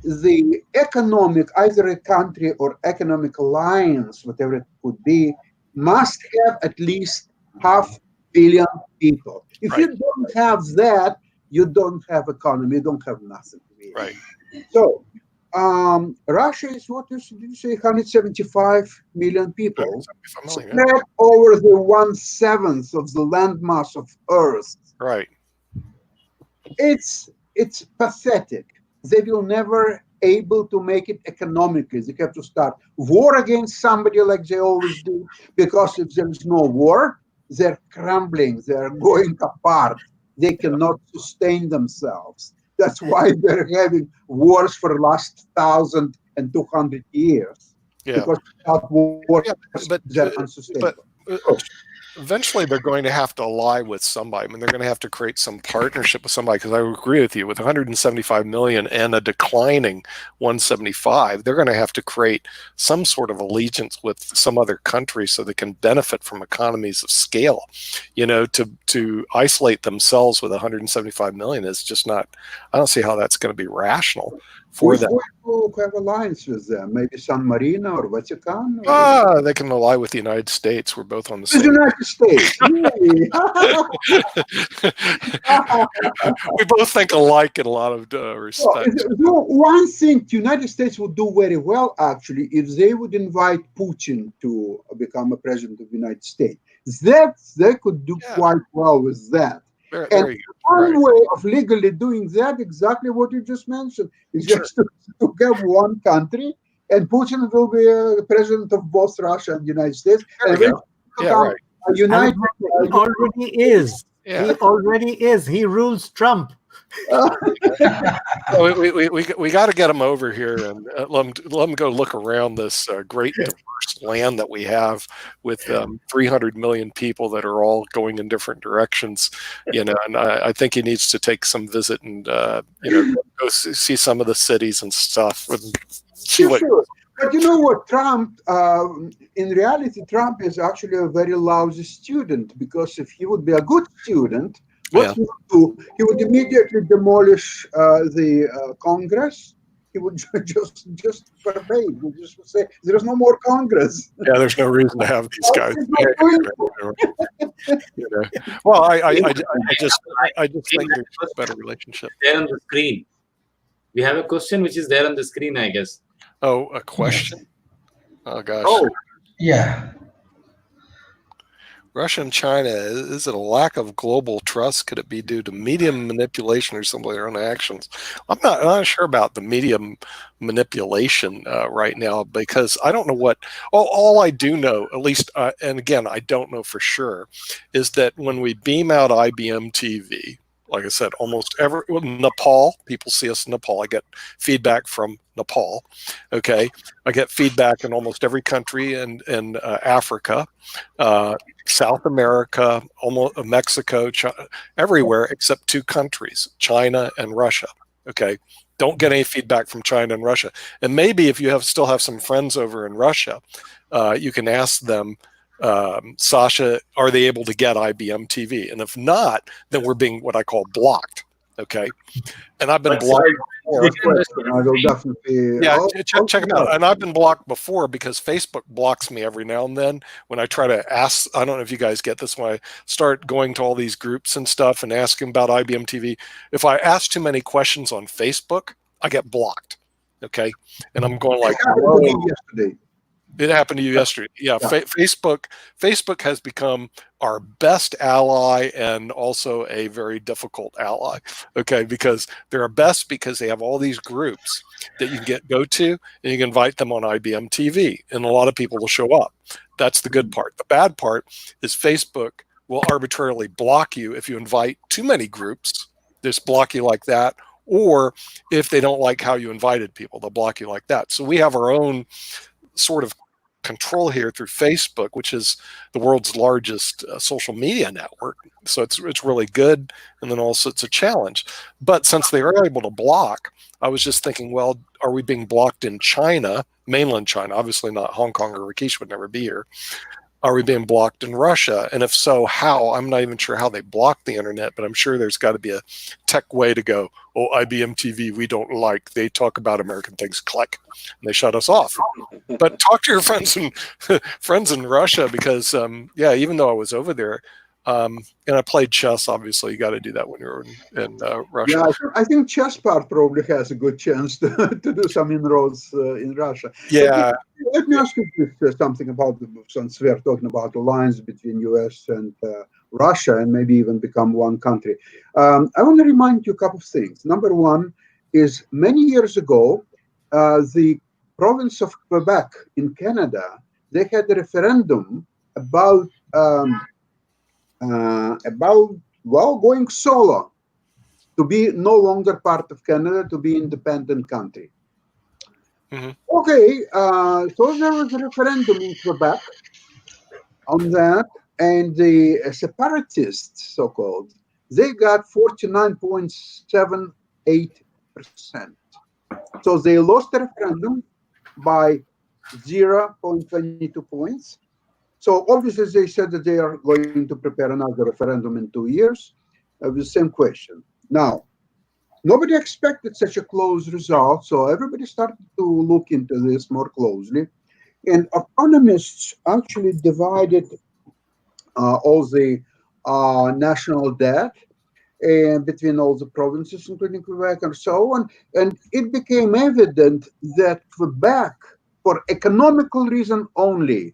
the economic, either a country or economic alliance, whatever it could be, must have at least 500 million people. If you don't have that, you don't have economy, you don't have nothing. Right. So Russia is, what did you say, 175 million people, spread over the 1/7 of the landmass of Earth. Right. It's pathetic. They will never able to make it economically. They have to start war against somebody like they always do, because if there is no war, they're crumbling, they're going apart. They cannot sustain themselves. That's why they're having wars for the last 1,200 years. Because without war, they're unsustainable. Eventually they're going to have to ally with somebody. I mean, they're going to have to create some partnership with somebody, because I agree with you, with 175 million and a declining 175, they're going to have to create some sort of allegiance with some other country so they can benefit from economies of scale. You know, to isolate themselves with 175 million is just not, I don't see how that's going to be rational for them. Who have alliance with them? Maybe San Marino or Vatican? They can ally with the United States. We're both on the same. The United States. We both think alike in a lot of respects. One thing the United States would do very well, actually, if they would invite Putin to become a president of the United States. That they could do quite well with that. And one way of legally doing that, exactly what you just mentioned, is just to have one country, and Putin will be president of both Russia and the United States, and United. He already is. Yeah. He already is. He rules Trump. We got to get him over here and let him go look around this great diverse land that we have with 300 million people that are all going in different directions, and I think he needs to take some visit and go see some of the cities and stuff and see what. Sure. But you know what, Trump, in reality, Trump is actually a very lousy student, because if he would be a good student, what he would do, he would immediately demolish the Congress. He would just forbade. He would just say, "There's no more Congress." Yeah, there's no reason to have these guys. Well, I just think there's a better relationship. There on the screen, we have a question which is there on the screen, I guess. Oh, a question? Oh gosh. Oh, Yeah. Russia and China, is it a lack of global trust? Could it be due to media manipulation or some of their own actions? I'm not sure about the media manipulation right now, because I don't know what. All I do know, at least, and again, I don't know for sure, is that when we beam out IBM TV, like I said, Nepal, people see us in Nepal. I get feedback from Nepal. Okay. I get feedback in almost every country in Africa, South America, almost Mexico, everywhere except 2 countries, China and Russia. Okay. Don't get any feedback from China and Russia. And maybe if you still have some friends over in Russia, you can ask them, Sasha, are they able to get IBM TV? And if not, then we're being what I call blocked. Okay. And I've been blocked before. I will definitely. Yeah, check it out. And I've been blocked before because Facebook blocks me every now and then when I try to ask. I don't know if you guys get this, when I start going to all these groups and stuff and asking about IBM TV. If I ask too many questions on Facebook, I get blocked. Okay. And I'm going like, Yesterday. It happened to you yesterday. Yeah, Facebook has become our best ally and also a very difficult ally. Okay, because they're our best because they have all these groups that you can go to, and you can invite them on IBM TV, and a lot of people will show up. That's the good part. The bad part is Facebook will arbitrarily block you if you invite too many groups. Just block you like that. Or if they don't like how you invited people, they'll block you like that. So we have our own sort of control here through Facebook, which is the world's largest social media network. So it's really good, and then also it's a challenge. But since they are able to block, I was just thinking, well, are we being blocked in China, mainland China? Obviously not Hong Kong, or Rakesh would never be here. Are we being blocked in Russia? And if so, how? I'm not even sure how they block the internet, but I'm sure there's got to be a tech way to go, oh, IBM TV, we don't like. They talk about American things, click, and they shut us off. But talk to your friends in Russia, because, even though I was over there, and I played chess, obviously, you got to do that when you're in Russia. Yeah, I think chess part probably has a good chance to do some inroads in Russia. Yeah. Let me ask you something about, since we are talking about alliance between US and Russia, and maybe even become one country. I want to remind you a couple of things. Number one is, many years ago, the province of Quebec in Canada, they had a referendum about going solo, to be no longer part of Canada, to be independent country. Mm-hmm. Okay, so there was a referendum in Quebec on that, and the separatists, so-called, they got 49.78%. So they lost the referendum by 0.22 points. So obviously they said that they are going to prepare another referendum in 2 years with the same question. Now, nobody expected such a close result, so everybody started to look into this more closely. And economists actually divided all the national debt between all the provinces, including Quebec and so on. And it became evident that Quebec, for economical reason only,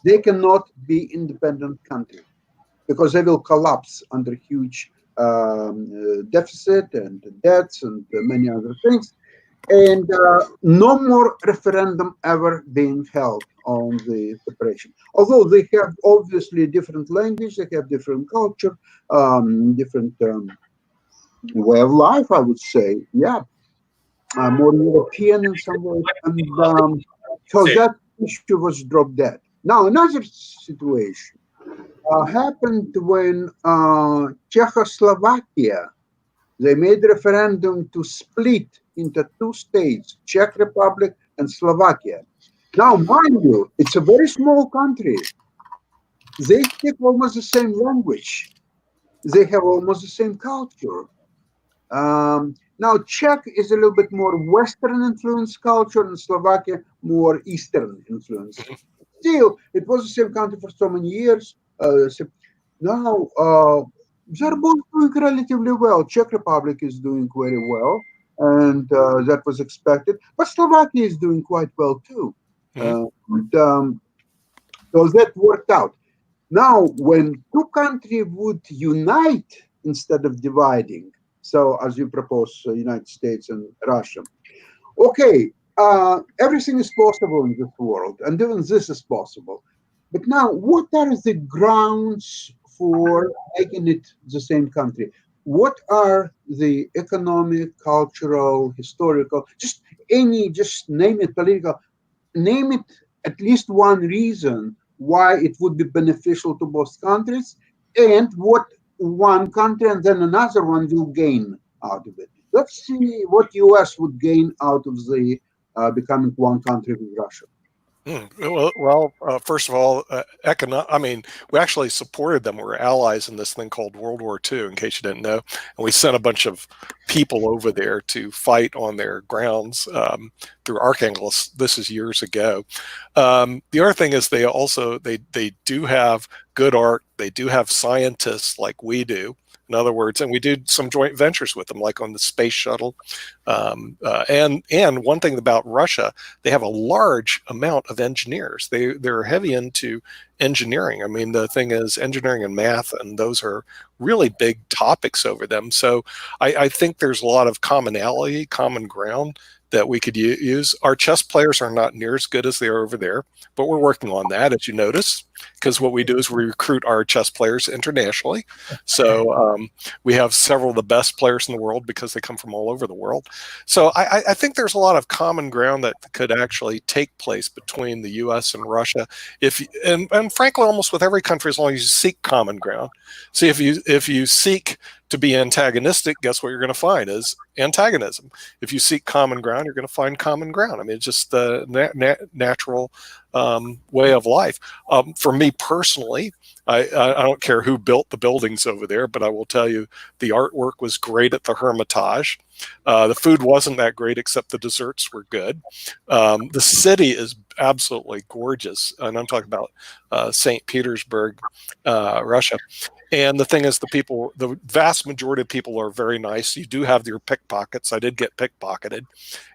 they cannot be independent country, because they will collapse under huge deficit and debts and many other things. and no more referendum ever being held on the separation. Although they have obviously different language, they have different culture, different way of life, I would say. Yeah, more European in some way. And so that issue was dropped dead. Now, another situation happened when Czechoslovakia, they made referendum to split into two states, Czech Republic and Slovakia. Now, mind you, it's a very small country. They speak almost the same language. They have almost the same culture. Now, Czech is a little bit more Western influence culture, and Slovakia more Eastern influence. Still, it was the same country for so many years. Now, they're both doing relatively well. Czech Republic is doing very well, and that was expected. But Slovakia is doing quite well too. So that worked out. Now, when two countries would unite instead of dividing, so as you propose, United States and Russia, okay, everything is possible in this world, and even this is possible. But now, what are the grounds for making it the same country? What are the economic, cultural, historical, just name it, political, name it at least one reason why it would be beneficial to both countries, and what one country and then another one will gain out of it. Let's see what US would gain out of the becoming one country with Russia. Well, first of all, we actually supported them. We were allies in this thing called World War II, in case you didn't know. And we sent a bunch of people over there to fight on their grounds through Archangels. This is years ago. The other thing is they do have good art. They do have scientists like we do. In other words, and we did some joint ventures with them, like on the space shuttle. And one thing about Russia, they have a large amount of engineers. They're heavy into engineering. I mean, the thing is engineering and math, and those are really big topics over them. So I think there's a lot of commonality, common ground that we could use. Our chess players are not near as good as they are over there, but we're working on that, as you notice, because what we do is we recruit our chess players internationally. So we have several of the best players in the world because they come from all over the world. So I think there's a lot of common ground that could actually take place between the U.S. and Russia, and frankly, almost with every country, as long as you seek common ground. See, if you seek to be antagonistic, guess what you're going to find is antagonism. If you seek common ground, you're going to find common ground. I mean, it's just the natural way of life. For me personally, I don't care who built the buildings over there, but I will tell you the artwork was great at the Hermitage. The food wasn't that great, except the desserts were good. The city is absolutely gorgeous, and I'm talking about St. Petersburg, Russia. And the thing is, the vast majority of people are very nice. You do have your pickpockets. I did get pickpocketed,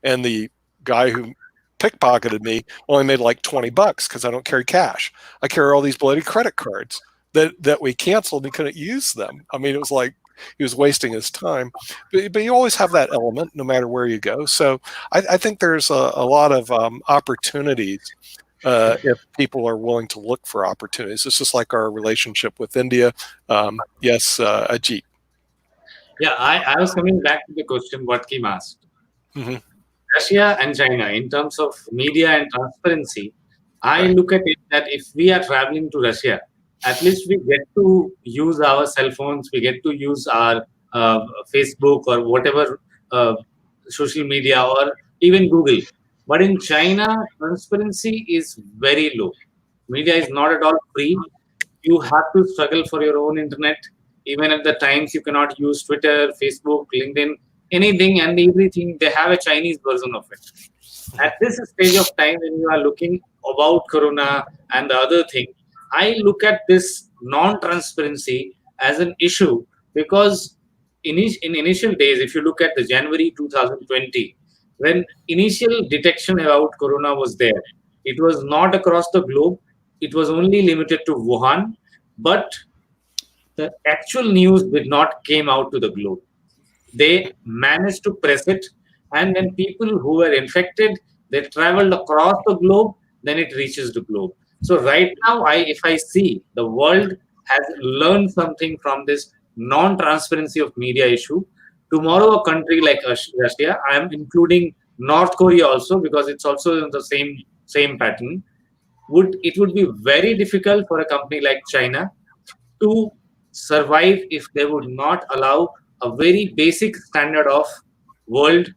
and the guy who pickpocketed me only made like $20 because I don't carry cash. I carry all these bloody credit cards that we canceled and couldn't use them. I mean, it was like he was wasting his time. But you always have that element no matter where you go. So I think there's a lot of opportunities if people are willing to look for opportunities. It's just like our relationship with India. Yes, Ajit. Yeah, I was coming back to the question what Kim asked. Mm-hmm. Russia and China, in terms of media and transparency, I look at it that if we are traveling to Russia, at least we get to use our cell phones, we get to use our Facebook or whatever social media or even Google. But in China, transparency is very low. Media is not at all free. You have to struggle for your own internet. Even at the times, you cannot use Twitter, Facebook, LinkedIn, anything and everything. They have a Chinese version of it. At this stage of time, when you are looking about Corona and the other thing, I look at this non-transparency as an issue because in initial days, if you look at the January 2020, when initial detection about Corona was there, it was not across the globe. It was only limited to Wuhan, but the actual news did not came out to the globe. They managed to press it. And when people who were infected, they traveled across the globe, then it reaches the globe. So right now, if I see the world has learned something from this non-transparency of media issue. Tomorrow, a country like Russia, I am including North Korea also because it's also in the same pattern. It would be very difficult for a company like China to survive if they would not allow a very basic standard of world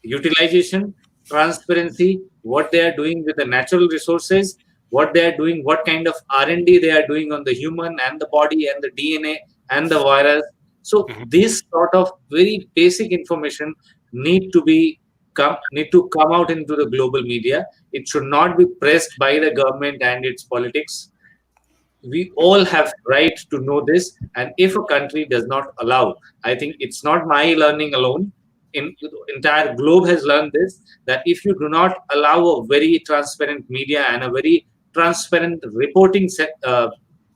utilization, transparency, what they are doing with the natural resources, what they are doing, what kind of R&D they are doing on the human and the body and the DNA and the virus. So this sort of very basic information need to come out into the global media. It should not be pressed by the government and its politics. We all have right to know this, and if a country does not allow, I think it's not my learning alone. The entire globe has learned this, that if you do not allow a very transparent media and a very transparent reporting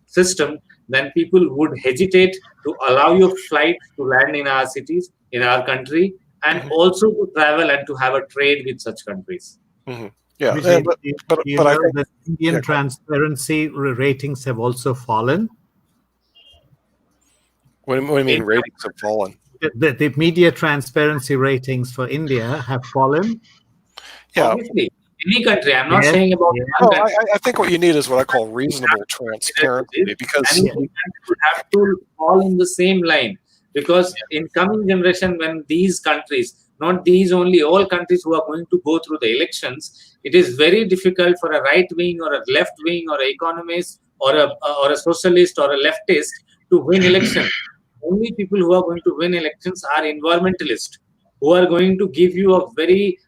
system, then people would hesitate to allow your flight to land in our cities, in our country, and also to travel and to have a trade with such countries. Yeah, but I think the Indian transparency ratings have also fallen. What do you mean ratings have fallen? The media transparency ratings for India have fallen. Yeah. Obviously, any country. I'm not saying about. Well, I think what you need is what I call reasonable transparency, because and would have to fall in the same line. Because in coming generation, when these countries, not these only, all countries who are going to go through the elections, it is very difficult for a right wing or a left wing or an economist or a socialist or a leftist to win elections. Only people who are going to win elections are environmentalists, who are going to give you a very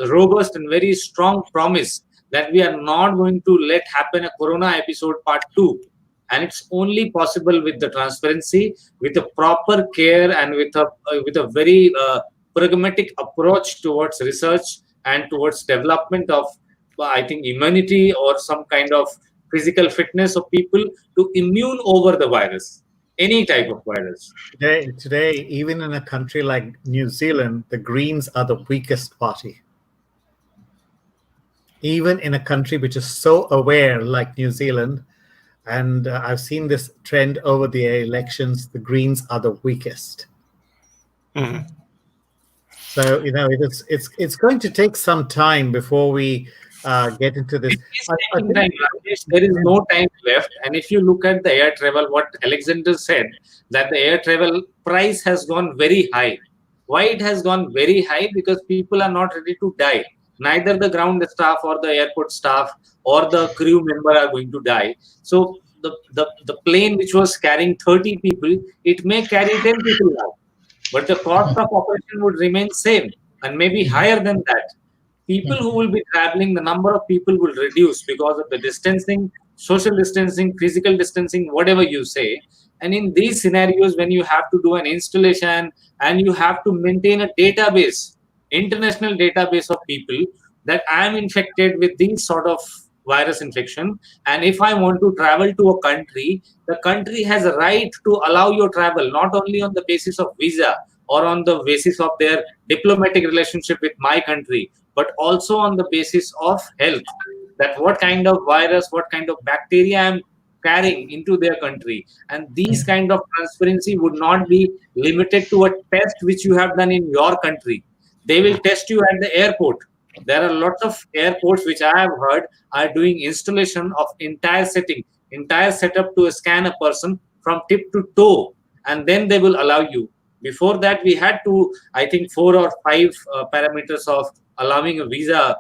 robust and very strong promise that we are not going to let happen a Corona episode part 2. And it's only possible with the transparency, with a proper care, and with a very pragmatic approach towards research and towards development of, I think, immunity or some kind of physical fitness of people to immune over the virus. Any type of virus. Today, even in a country like New Zealand, the Greens are the weakest party. Even in a country which is so aware like New Zealand, and I've seen this trend over the elections, the Greens are the weakest. Mm-hmm. So, it's going to take some time before we get into this. There is no time left. And if you look at the air travel, what Alexander said, that the air travel price has gone very high. Why it has gone very high? Because people are not ready to die. Neither the ground staff or the airport staff or the crew member are going to die. So the plane which was carrying 30 people, it may carry 10 people now. But the cost of operation would remain same and maybe higher than that. People who will be traveling, the number of people will reduce because of the distancing, social distancing, physical distancing, whatever you say. And in these scenarios, when you have to do an installation and you have to maintain a database, international database of people that I am infected with these sort of virus infection, and if I want to travel to a country, the country has a right to allow your travel, not only on the basis of visa or on the basis of their diplomatic relationship with my country, but also on the basis of health, that what kind of virus, what kind of bacteria I'm carrying into their country. And these kind of transparency would not be limited to a test which you have done in your country. They will test you at the airport. There are lots of airports which I have heard are doing installation of entire setup to scan a person from tip to toe, and then they will allow you. Before that, we had to, I think, 4 or 5 parameters of allowing a visa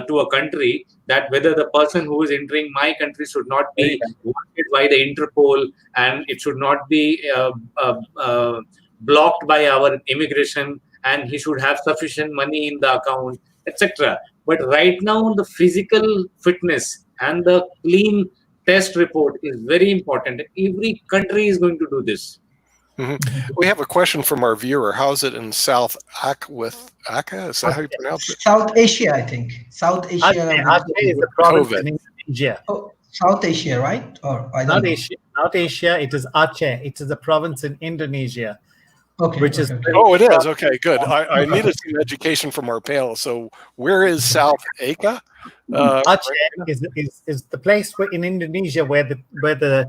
to a country, that whether the person who is entering my country should not be wanted by the Interpol, and it should not be blocked by our immigration, and he should have sufficient money in the account, etc. But right now, the physical fitness and the clean test report is very important. Every country is going to do this. Mm-hmm. We have a question from our viewer. How is it in South Aka? Is that how you pronounce it? South Asia, I think. South Asia. Aceh is the province in Indonesia. Oh, South Asia, right? Or I don't know. Not Asia. It is Aceh. It is a province in Indonesia. Okay. which is okay. Oh, it is. Okay, good. I needed some education from our panel. So where is South Aceh? Aceh is the place in Indonesia where the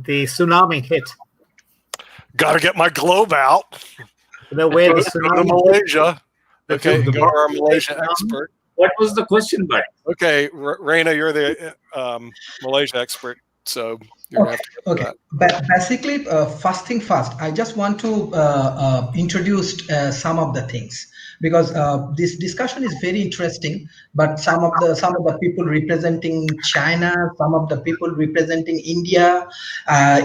tsunami hit. Got to get my globe out. Where the Go to tsunami Malaysia. Okay, the go to our bottom Malaysia down. expert. What was the question, bud? Okay, Raina, you're the Malaysia expert, so you're gonna have to go Okay. that. But basically, first thing first, I just want to introduce some of the things, because this discussion is very interesting. But some of the people representing China, some of the people representing India,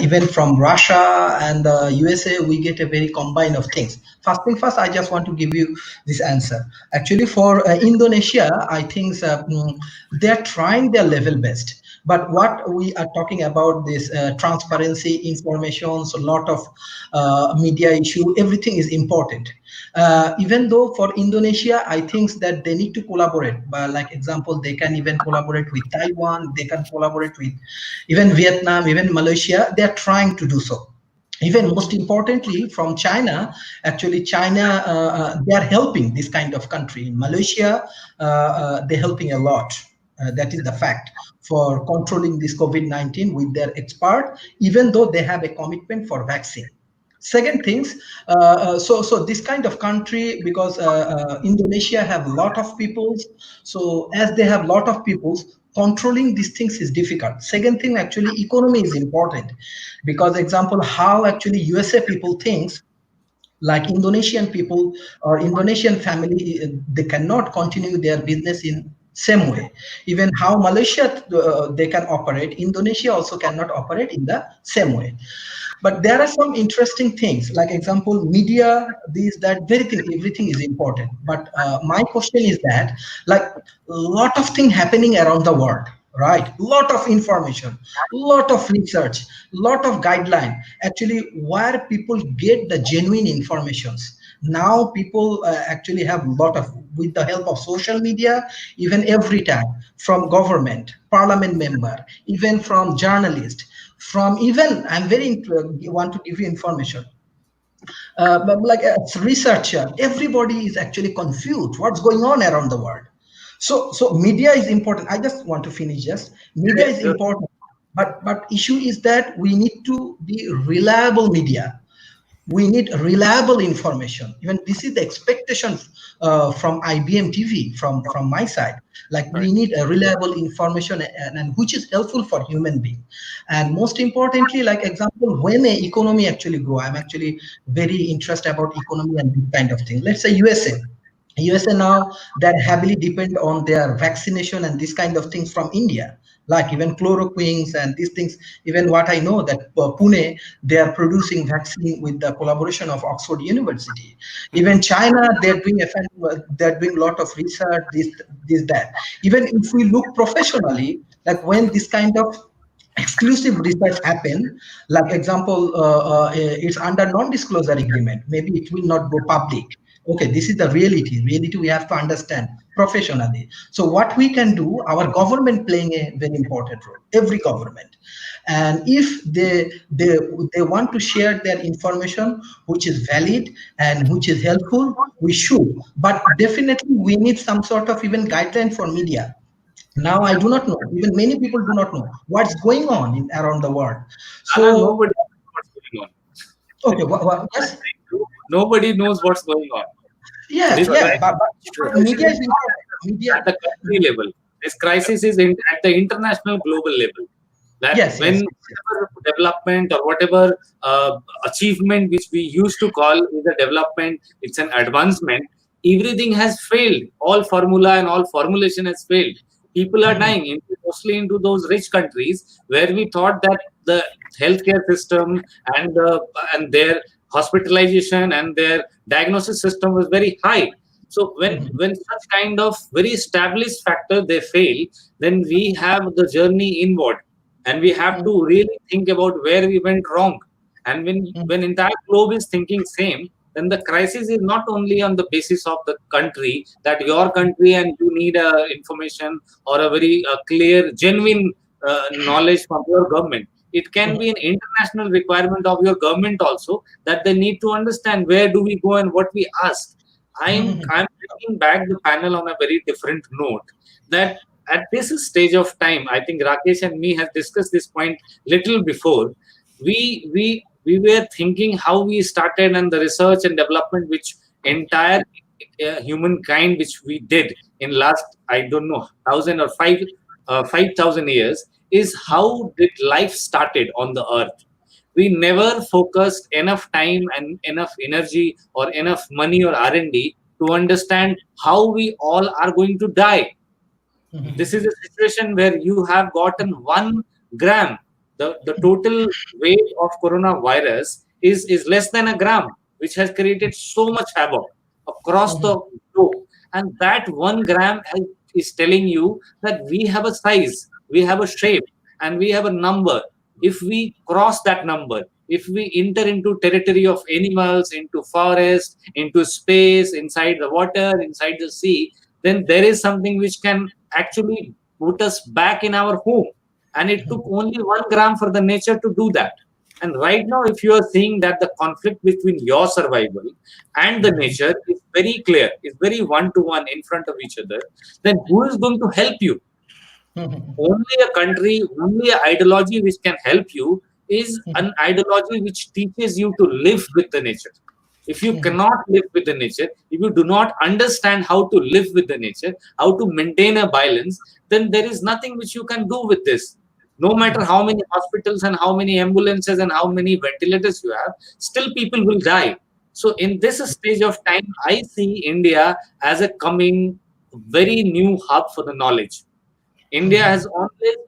even from Russia and the USA, we get a very combine of things. First thing first, I just want to give you this answer. Actually, for Indonesia, I think they're trying their level best. But what we are talking about, this transparency, information, so a lot of media issue, everything is important. Even though for Indonesia, I think that they need to collaborate. Like example, they can even collaborate with Taiwan, they can collaborate with even Vietnam, even Malaysia. They are trying to do so. Even most importantly, from China, actually China, they are helping this kind of country. In Malaysia, they're helping a lot. That is the fact for controlling this COVID-19 with their expert, even though they have a commitment for vaccine. Second things, so this kind of country, because Indonesia have a lot of peoples, so as they have a lot of peoples, controlling these things is difficult. Second thing, actually economy is important, because example, how actually USA people thinks, like Indonesian people or Indonesian family, they cannot continue their business in same way. Even how Malaysia they can operate, Indonesia also cannot operate in the same way. But there are some interesting things, like example, media, these, that, everything is important. But my question is that, like, a lot of things happening around the world, right? Lot of information, lot of research, lot of guideline. Actually, where people get the genuine informations. Now people actually have a lot of, with the help of social media, even every time, from government, parliament member, even from journalists, from even, I'm very want to give you information, but like a researcher, everybody is actually confused what's going on around the world. So media is important. I just want to finish. Just media is important, but issue is that we need to be reliable media. We need reliable information. Even this is the expectation from IBM TV, from my side. Like, we need a reliable information, and which is helpful for human being. And most importantly, like example, when a economy actually grow, I'm actually very interested about economy and this kind of thing. Let's say USA now, that heavily depend on their vaccination and this kind of things from India, like even chloroquines and these things. Even what I know, that Pune, they are producing vaccine with the collaboration of Oxford University. Even China, they're doing a lot of research, this that. Even if we look professionally, like when this kind of exclusive research happen, like example, it's under non-disclosure agreement, maybe it will not go public. Okay, this is the reality we have to understand professionally. So what we can do, our government playing a very important role, every government. And if they want to share their information which is valid and which is helpful, we should. But definitely we need some sort of even guideline for media. Now I do not know, even many people do not know what's going on around the world. So nobody knows what's going on. Okay, yes? Nobody knows what's going on. Yes, but media is important. Media at the country level. This crisis is at the international global level. That whatever development or whatever achievement which we used to call is a development, it's an advancement, everything has failed. All formula and all formulation has failed. People are dying, mostly into those rich countries where we thought that the healthcare system and their hospitalization and their diagnosis system was very high. So when such kind of very established factor they fail, then we have the journey inward, and we have to really think about where we went wrong. And when entire globe is thinking same, then the crisis is not only on the basis of the country, that your country and you need information or a very clear, genuine knowledge from your government. It can be an international requirement of your government also, that they need to understand where do we go and what we ask. I'm bringing back the panel on a very different note, that at this stage of time, I think Rakesh and me have discussed this point little before. We were thinking how we started and the research and development which entire humankind which we did in last, I don't know, 5,000 years, is how did life started on the earth. We never focused enough time and enough energy or enough money or R&D to understand how we all are going to die. This is a situation where you have gotten 1 gram. The total weight of coronavirus is less than a gram, which has created so much havoc across the globe. And that 1 gram is telling you that we have a size, we have a shape, and we have a number. If we cross that number, if we enter into territory of animals, into forest, into space, inside the water, inside the sea, then there is something which can actually put us back in our home. And it took only 1 gram for the nature to do that. And right now, if you are seeing that the conflict between your survival and the nature is very clear, is very one-to-one in front of each other, then who is going to help you? Only a country, only an ideology which can help you is an ideology which teaches you to live with the nature. If you cannot live with the nature, if you do not understand how to live with the nature, how to maintain a balance, then there is nothing which you can do with this. No matter how many hospitals and how many ambulances and how many ventilators you have, still people will die. So in this stage of time, I see India as a coming very new hub for the knowledge. India has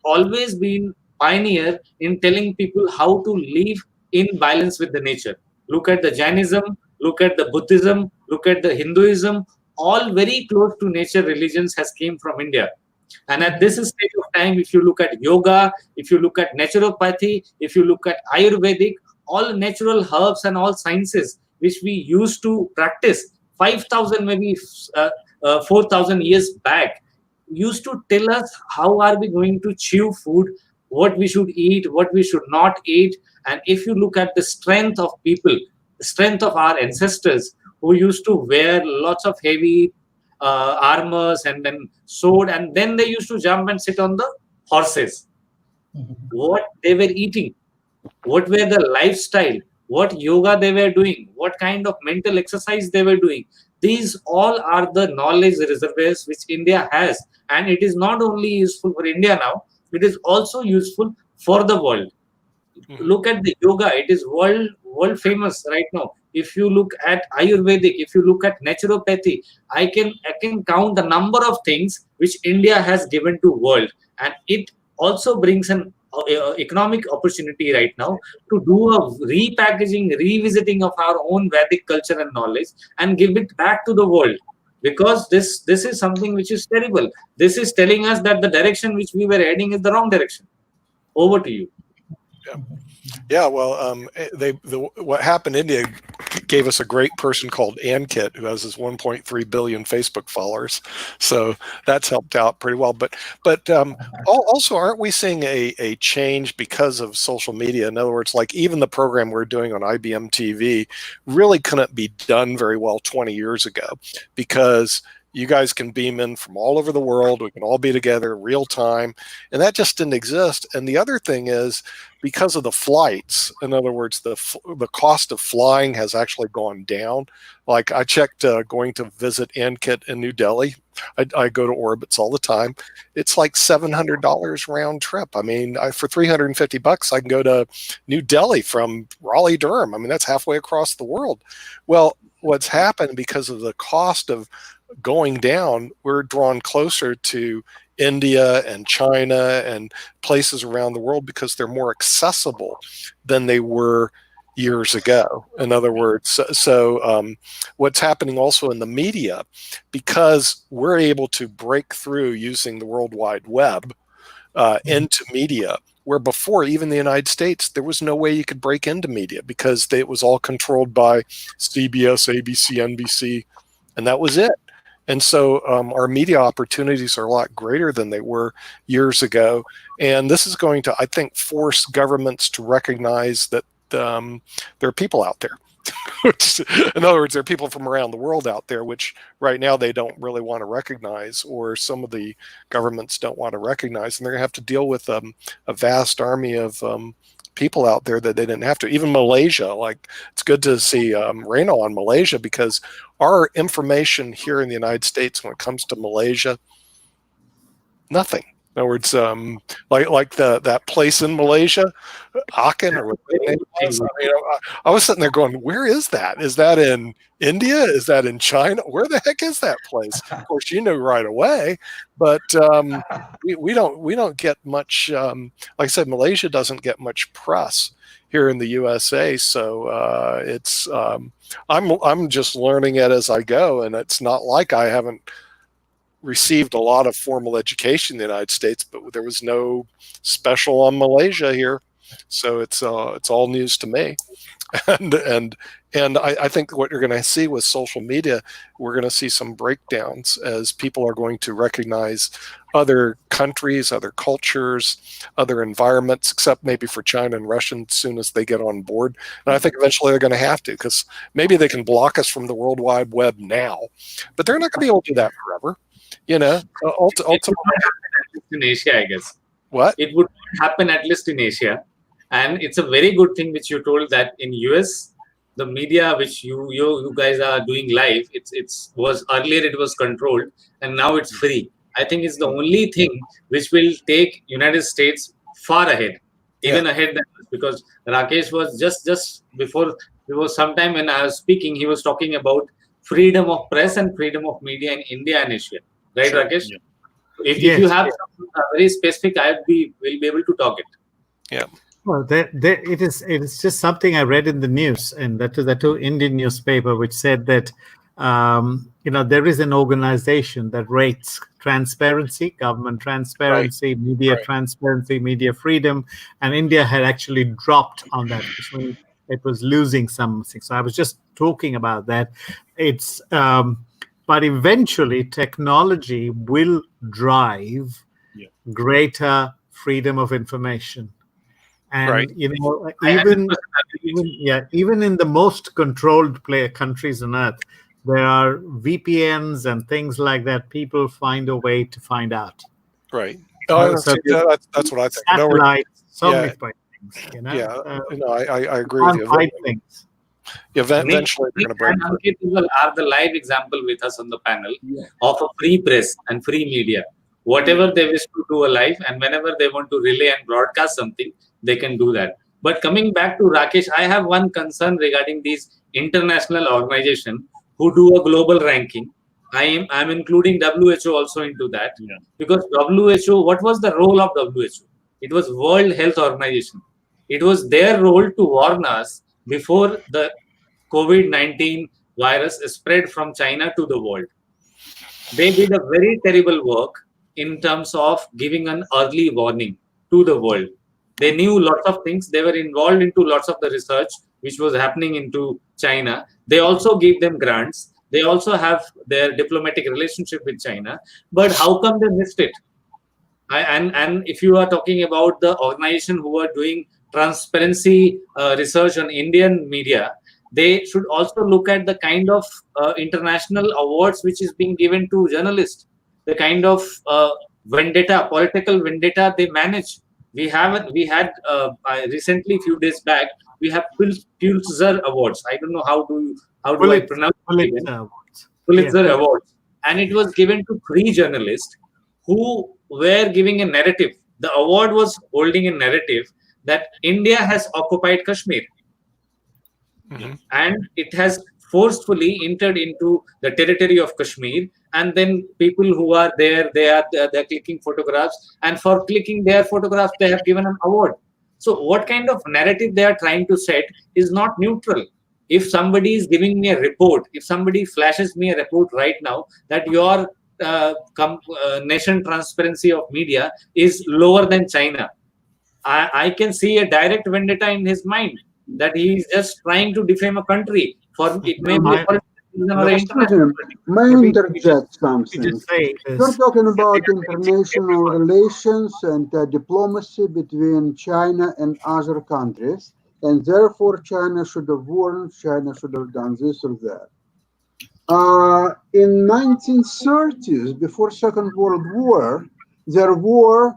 always been pioneer in telling people how to live in balance with the nature. Look at the Jainism, look at the Buddhism, look at the Hinduism, all very close to nature religions has came from India. And at this stage of time, if you look at yoga, if you look at naturopathy, if you look at Ayurvedic, all natural herbs and all sciences which we used to practice 5,000, maybe 4,000 years back, used to tell us how are we going to chew food, what we should eat, what we should not eat. And if you look at the strength of people, the strength of our ancestors who used to wear lots of heavy armors and then sword, and then they used to jump and sit on the horses. What they were eating, what were the lifestyle, what yoga they were doing, what kind of mental exercise they were doing. These all are the knowledge reservoirs which India has. And it is not only useful for India now, it is also useful for the world. Look at the yoga, it is world famous right now. If you look at Ayurvedic, if you look at naturopathy, I can count the number of things which India has given to world. And it also brings an economic opportunity right now to do a repackaging, revisiting of our own Vedic culture and knowledge and give it back to the world. Because this is something which is terrible. This is telling us that the direction which we were heading is the wrong direction. Over to you. Yeah, well, what happened in India gave us a great person called Ankit, who has his 1.3 billion Facebook followers. So that's helped out pretty well. But also, aren't we seeing a change because of social media? In other words, like even the program we're doing on IBM TV really couldn't be done very well 20 years ago because you guys can beam in from all over the world. We can all be together real time. And that just didn't exist. And the other thing is because of the flights, in other words, the cost of flying has actually gone down. Like I checked going to visit Ankit in New Delhi. I go to Orbitz all the time. It's like $700 round trip. I mean, for $350, I can go to New Delhi from Raleigh, Durham. I mean, that's halfway across the world. Well, what's happened because of the cost of going down, we're drawn closer to India and China and places around the world because they're more accessible than they were years ago. In other words, so what's happening also in the media, because we're able to break through using the World Wide Web into media, where before, even the United States, there was no way you could break into media because it was all controlled by CBS, ABC, NBC, and that was it. And so our media opportunities are a lot greater than they were years ago. And this is going to, I think, force governments to recognize that there are people out there. In other words, there are people from around the world out there, which right now they don't really want to recognize, or some of the governments don't want to recognize. And they're going to have to deal with a vast army of people out there that they didn't have to. Even Malaysia, like, it's good to see Reno on Malaysia, because our information here in the United States when it comes to Malaysia, nothing. In other words, like that place in Malaysia, Aachen, or what the name was. I was sitting there going, where is that? Is that in India? Is that in China? Where the heck is that place? Of course, you knew right away, but we don't get much. Like I said, Malaysia doesn't get much press here in the USA, so it's I'm just learning it as I go, and it's not like I haven't received a lot of formal education in the United States, but there was no special on Malaysia here, so it's all news to me. And I think what you're going to see with social media, we're going to see some breakdowns as people are going to recognize other countries, other cultures, other environments, except maybe for China and Russia as soon as they get on board. And I think eventually they're going to have to, because maybe they can block us from the World Wide Web now, but they're not going to be able to do that forever. You know, ultimately, in Asia, I guess. What? It would happen at least in Asia, and it's a very good thing which you told, that in US, the media which you guys are doing live, was earlier it was controlled, and now it's free. I think it's the only thing which will take United States far ahead, even ahead than us, because Rakesh was just before sometime when I was speaking, he was talking about freedom of press and freedom of media in India and Asia. Right, sure. Rakesh? Yeah. If you have something very specific, we'll be able to talk it. Yeah. Well, it is just something I read in the news, and that Indian newspaper, which said that there is an organization that rates transparency, government transparency, media transparency, media freedom, and India had actually dropped on that, which means it was losing something. So I was just talking about that. It's but eventually technology will drive greater freedom of information. And even in the most controlled countries on earth, there are VPNs and things like that. People find a way to find out. Right. That's what I think. Satellites, many things. I agree with you. Things. Eventually, they're going to break. Ankit are the live example with us on the panel of a free press and free media. Whatever they wish to do alive, and whenever they want to relay and broadcast something, they can do that. But coming back to Rakesh, I have one concern regarding these international organizations who do a global ranking. I'm including WHO also into that, because WHO, what was the role of WHO? It was World Health Organization. It was their role to warn us before the COVID-19 virus spread from China to the world. They did a very terrible work in terms of giving an early warning to the world. They knew lots of things. They were involved into lots of the research which was happening into China. They also gave them grants. They also have their diplomatic relationship with China. But how come they missed it? And if you are talking about the organization who are doing transparency research on Indian media, they should also look at the kind of international awards which is being given to journalists, the kind of political vendetta they manage. We had recently, a few days back, we have Pulitzer Awards. I don't know how do I pronounce it? Pulitzer Awards, and it was given to 3 journalists who were giving a narrative. The award was holding a narrative that India has occupied Kashmir, and it has forcefully entered into the territory of Kashmir. And then people who are there, they're clicking photographs, and for clicking their photographs, they have given an award. So what kind of narrative they are trying to set is not neutral. If somebody is giving me a report, if somebody flashes me a report right now that your nation transparency of media is lower than China, I can see a direct vendetta in his mind that he is just trying to defame a country. For it may be a May I interject something? Just say We're talking about international relations and diplomacy between China and other countries, and therefore China should have warned, China should have done this or that. In 1930s, before Second World War, there were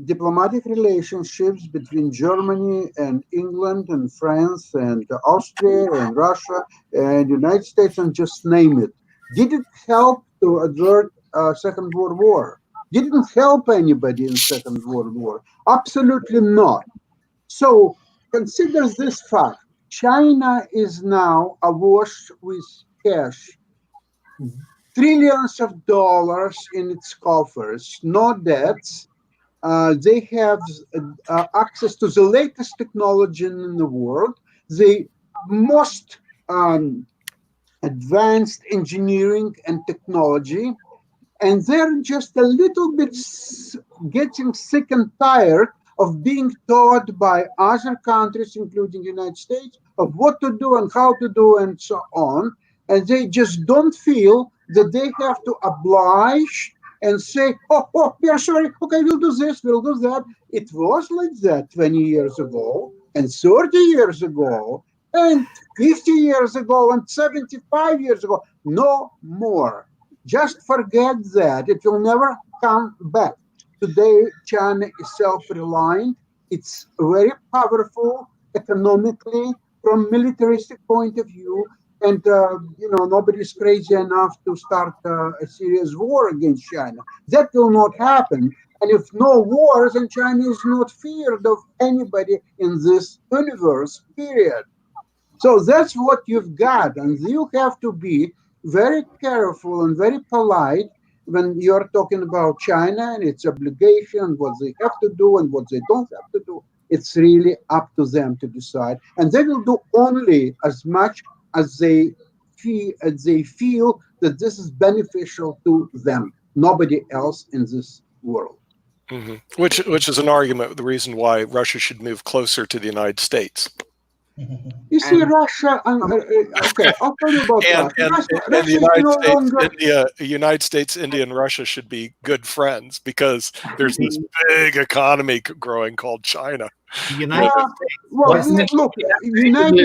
diplomatic relationships between Germany and England and France and Austria and Russia and United States and just name it. Did it help to avert Second World War? Didn't help anybody in Second World War. Absolutely not. So consider this fact. China is now awash with cash. Trillions of dollars in its coffers, no debts. They have access to the latest technology in the world, the most advanced engineering and technology, and they're just a little bit getting sick and tired of being taught by other countries, including the United States, of what to do and how to do and so on. And they just don't feel that they have to oblige and say, oh, yeah, sorry, okay, we'll do this, we'll do that. It was like that 20 years ago, and 30 years ago, and 50 years ago, and 75 years ago. No more. Just forget that. It will never come back. Today, China is self-reliant. It's very powerful economically, from militaristic point of view. And, nobody's crazy enough to start a serious war against China. That will not happen. And if no wars, then China is not feared of anybody in this universe, period. So that's what you've got. And you have to be very careful and very polite when you're talking about China and its obligation, what they have to do and what they don't have to do. It's really up to them to decide. And they will do only as much as they feel that this is beneficial to them, nobody else in this world. Mm-hmm. Which is an argument, the reason why Russia should move closer to the United States. You see, Russia, okay, I'll tell you about and the United States, India, and Russia should be good friends because there's this big economy growing called China. United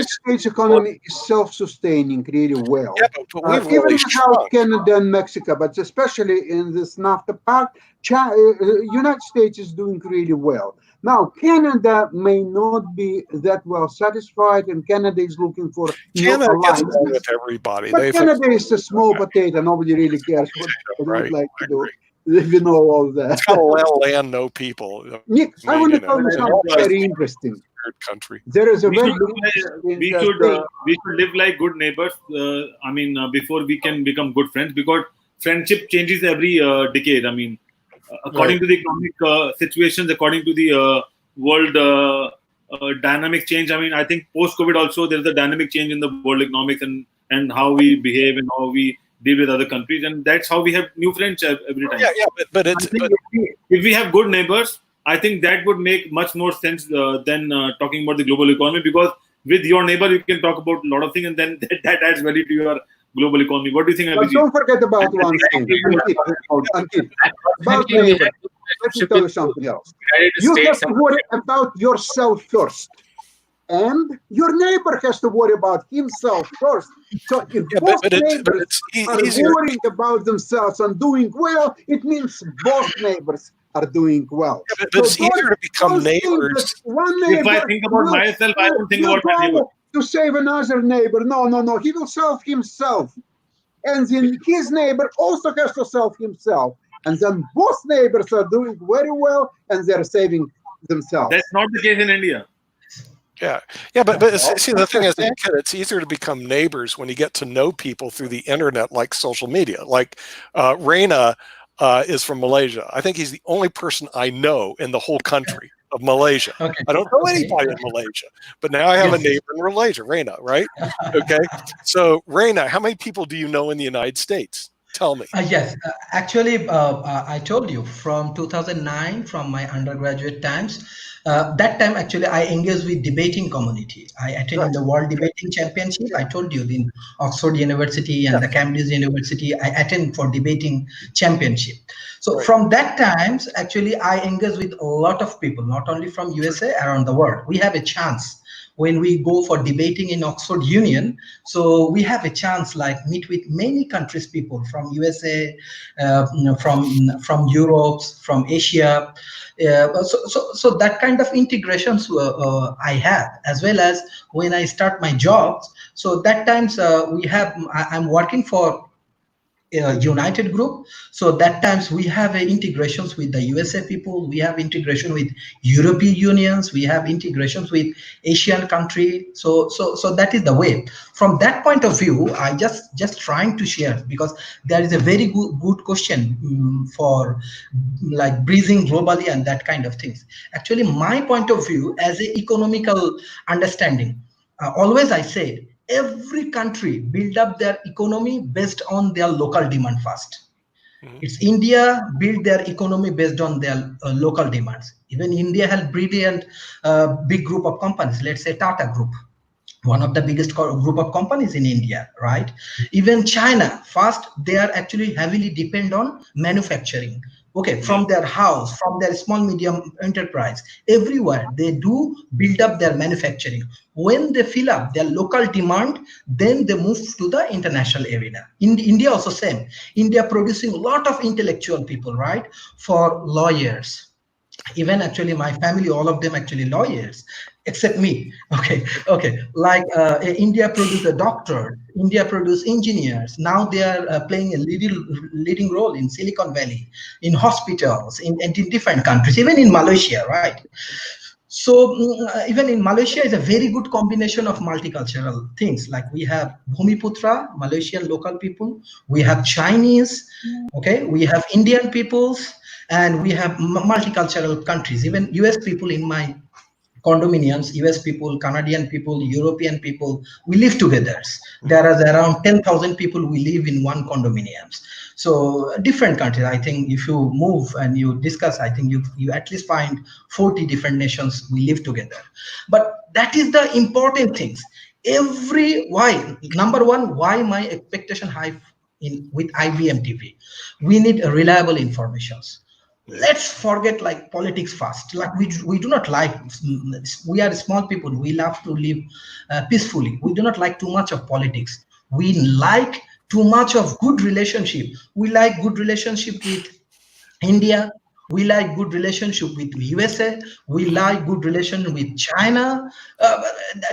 States economy is self-sustaining really well. Yeah, but we've even really without Canada and Mexico, but especially in this NAFTA part, United States is doing really well. Now, Canada may not be that well satisfied, and Canada is looking for Canada gets along with everybody. But Canada is a small potato. Nobody really cares what they would like to do. We know all that. It's got a lot of land, no people. Nick, I want to tell you something very interesting. Country. There is a very we should live like good neighbors. Before we can become good friends, because friendship changes every decade. According to the economic situations, according to the world dynamic change. I think post-COVID also there is a dynamic change in the world economics and how we behave and how we deal with other countries, and that's how we have new friends every time. But if we have good neighbors, I think that would make much more sense than talking about the global economy, because with your neighbor you can talk about a lot of things, and then that adds value to your global economy. What do you think, Abhijit? But don't forget about one thing. About neighbor. Let me tell you something else. You have to worry about yourself first. And your neighbor has to worry about himself first. So if both neighbors are worrying about themselves and doing well, it means both neighbors are doing well. Yeah, but it's easier to become neighbors. If I think about myself, I don't think about my neighbor. To save another neighbor. No. He will save himself. And then his neighbor also has to save himself. And then both neighbors are doing very well and they're saving themselves. That's not the case in India. Yeah, but see, the thing is, it's easier to become neighbors when you get to know people through the internet, like social media. Like Reina is from Malaysia. I think he's the only person I know in the whole country of Malaysia. Okay. I don't know anybody in Malaysia, but now I have a neighbor in Malaysia, Reina, right? Okay, so Reina, how many people do you know in the United States? Tell me. Yes, actually, I told you from 2009, from my undergraduate times, that time actually I engaged with debating community. I attended the World Debating Championship. I told you in Oxford University and the Cambridge University, I attend for debating championship. So from that times, actually I engaged with a lot of people, not only from USA, around the world. We have a chance when we go for debating in Oxford Union. So we have a chance like meet with many countries people from USA, from Europe, from Asia. So that kind of integrations I have, as well as when I start my jobs. So that times I'm working for United Group. So that times we have integrations with the USA people, we have integration with European Unions, we have integrations with Asian country. So that is the way. From that point of view, I just trying to share, because there is a very good question for like breathing globally and that kind of things. Actually, my point of view as a economical understanding, always I say, every country build up their economy based on their local demand first. It's India build their economy based on their local demands. Even India has brilliant big group of companies, let's say Tata Group, one of the biggest group of companies in India, right? Even China, first, they are actually heavily depend on manufacturing. Okay, from their house, from their small medium enterprise, everywhere they do build up their manufacturing. When they fill up their local demand, then they move to the international arena. In India also same. India producing a lot of intellectual people, right? For lawyers. Even actually my family, all of them actually lawyers, except me. Okay. Like India produced a doctor, India produced engineers. Now they are playing a leading role in Silicon Valley, in hospitals, and in different countries, even in Malaysia, right? So even in Malaysia is a very good combination of multicultural things. Like we have Bhumiputra, Malaysian local people, we have Chinese, okay, we have Indian peoples, and we have multicultural countries. Even US people in my condominiums, US people, Canadian people, European people, we live together. There are around 10,000 people we live in one condominiums. So different countries. I think if you move and you discuss, I think you at least find 40 different nations we live together. But that is the important things. Number one, why my expectation high with IBM TV? We need reliable informations. Let's forget like politics first. Like we do not like, we are small people, we love to live peacefully. We do not like too much of politics. We like too much of good relationship. We like good relationship with India. We like good relationship with USA. We like good relation with China.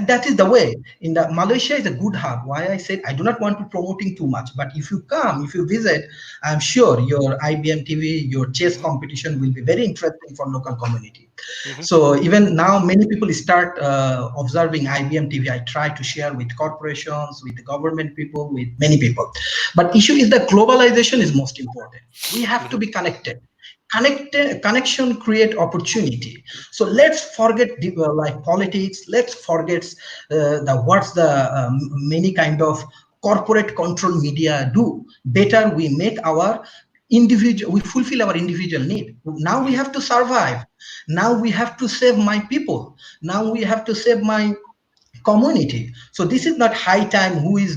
That is the way. In the Malaysia is a good hub. Why I said I do not want to promoting too much, but if you come, if you visit, I'm sure your IBM TV, your chess competition will be very interesting for local community. So even now, many people start observing IBM TV. I try to share with corporations, with the government people, with many people. But issue is that globalization is most important. We have to be connected. Connection create opportunity. So let's forget like politics. Let's forget many kind of corporate control media do. Better we make our we fulfill our individual need. Now we have to survive. Now we have to save my people. Now we have to save my community. So this is not high time who is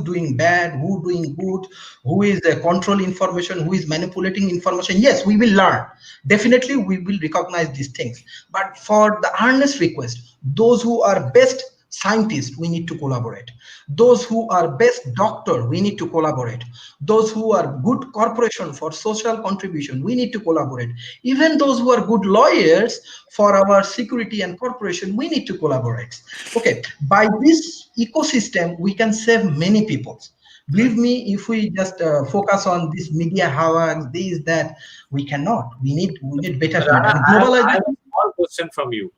doing bad, who doing good, who is control information, who is manipulating information. Yes, we will learn. Definitely we will recognize these things. But for the earnest request, those who are best scientists, we need to collaborate. Those who are best doctor, we need to collaborate. Those who are good corporation for social contribution, we need to collaborate. Even those who are good lawyers for our security and corporation, we need to collaborate. Okay, by this ecosystem, we can save many people. Believe me, if we just focus on this media hawks, this, that, we cannot. We need better. I have a small question from you.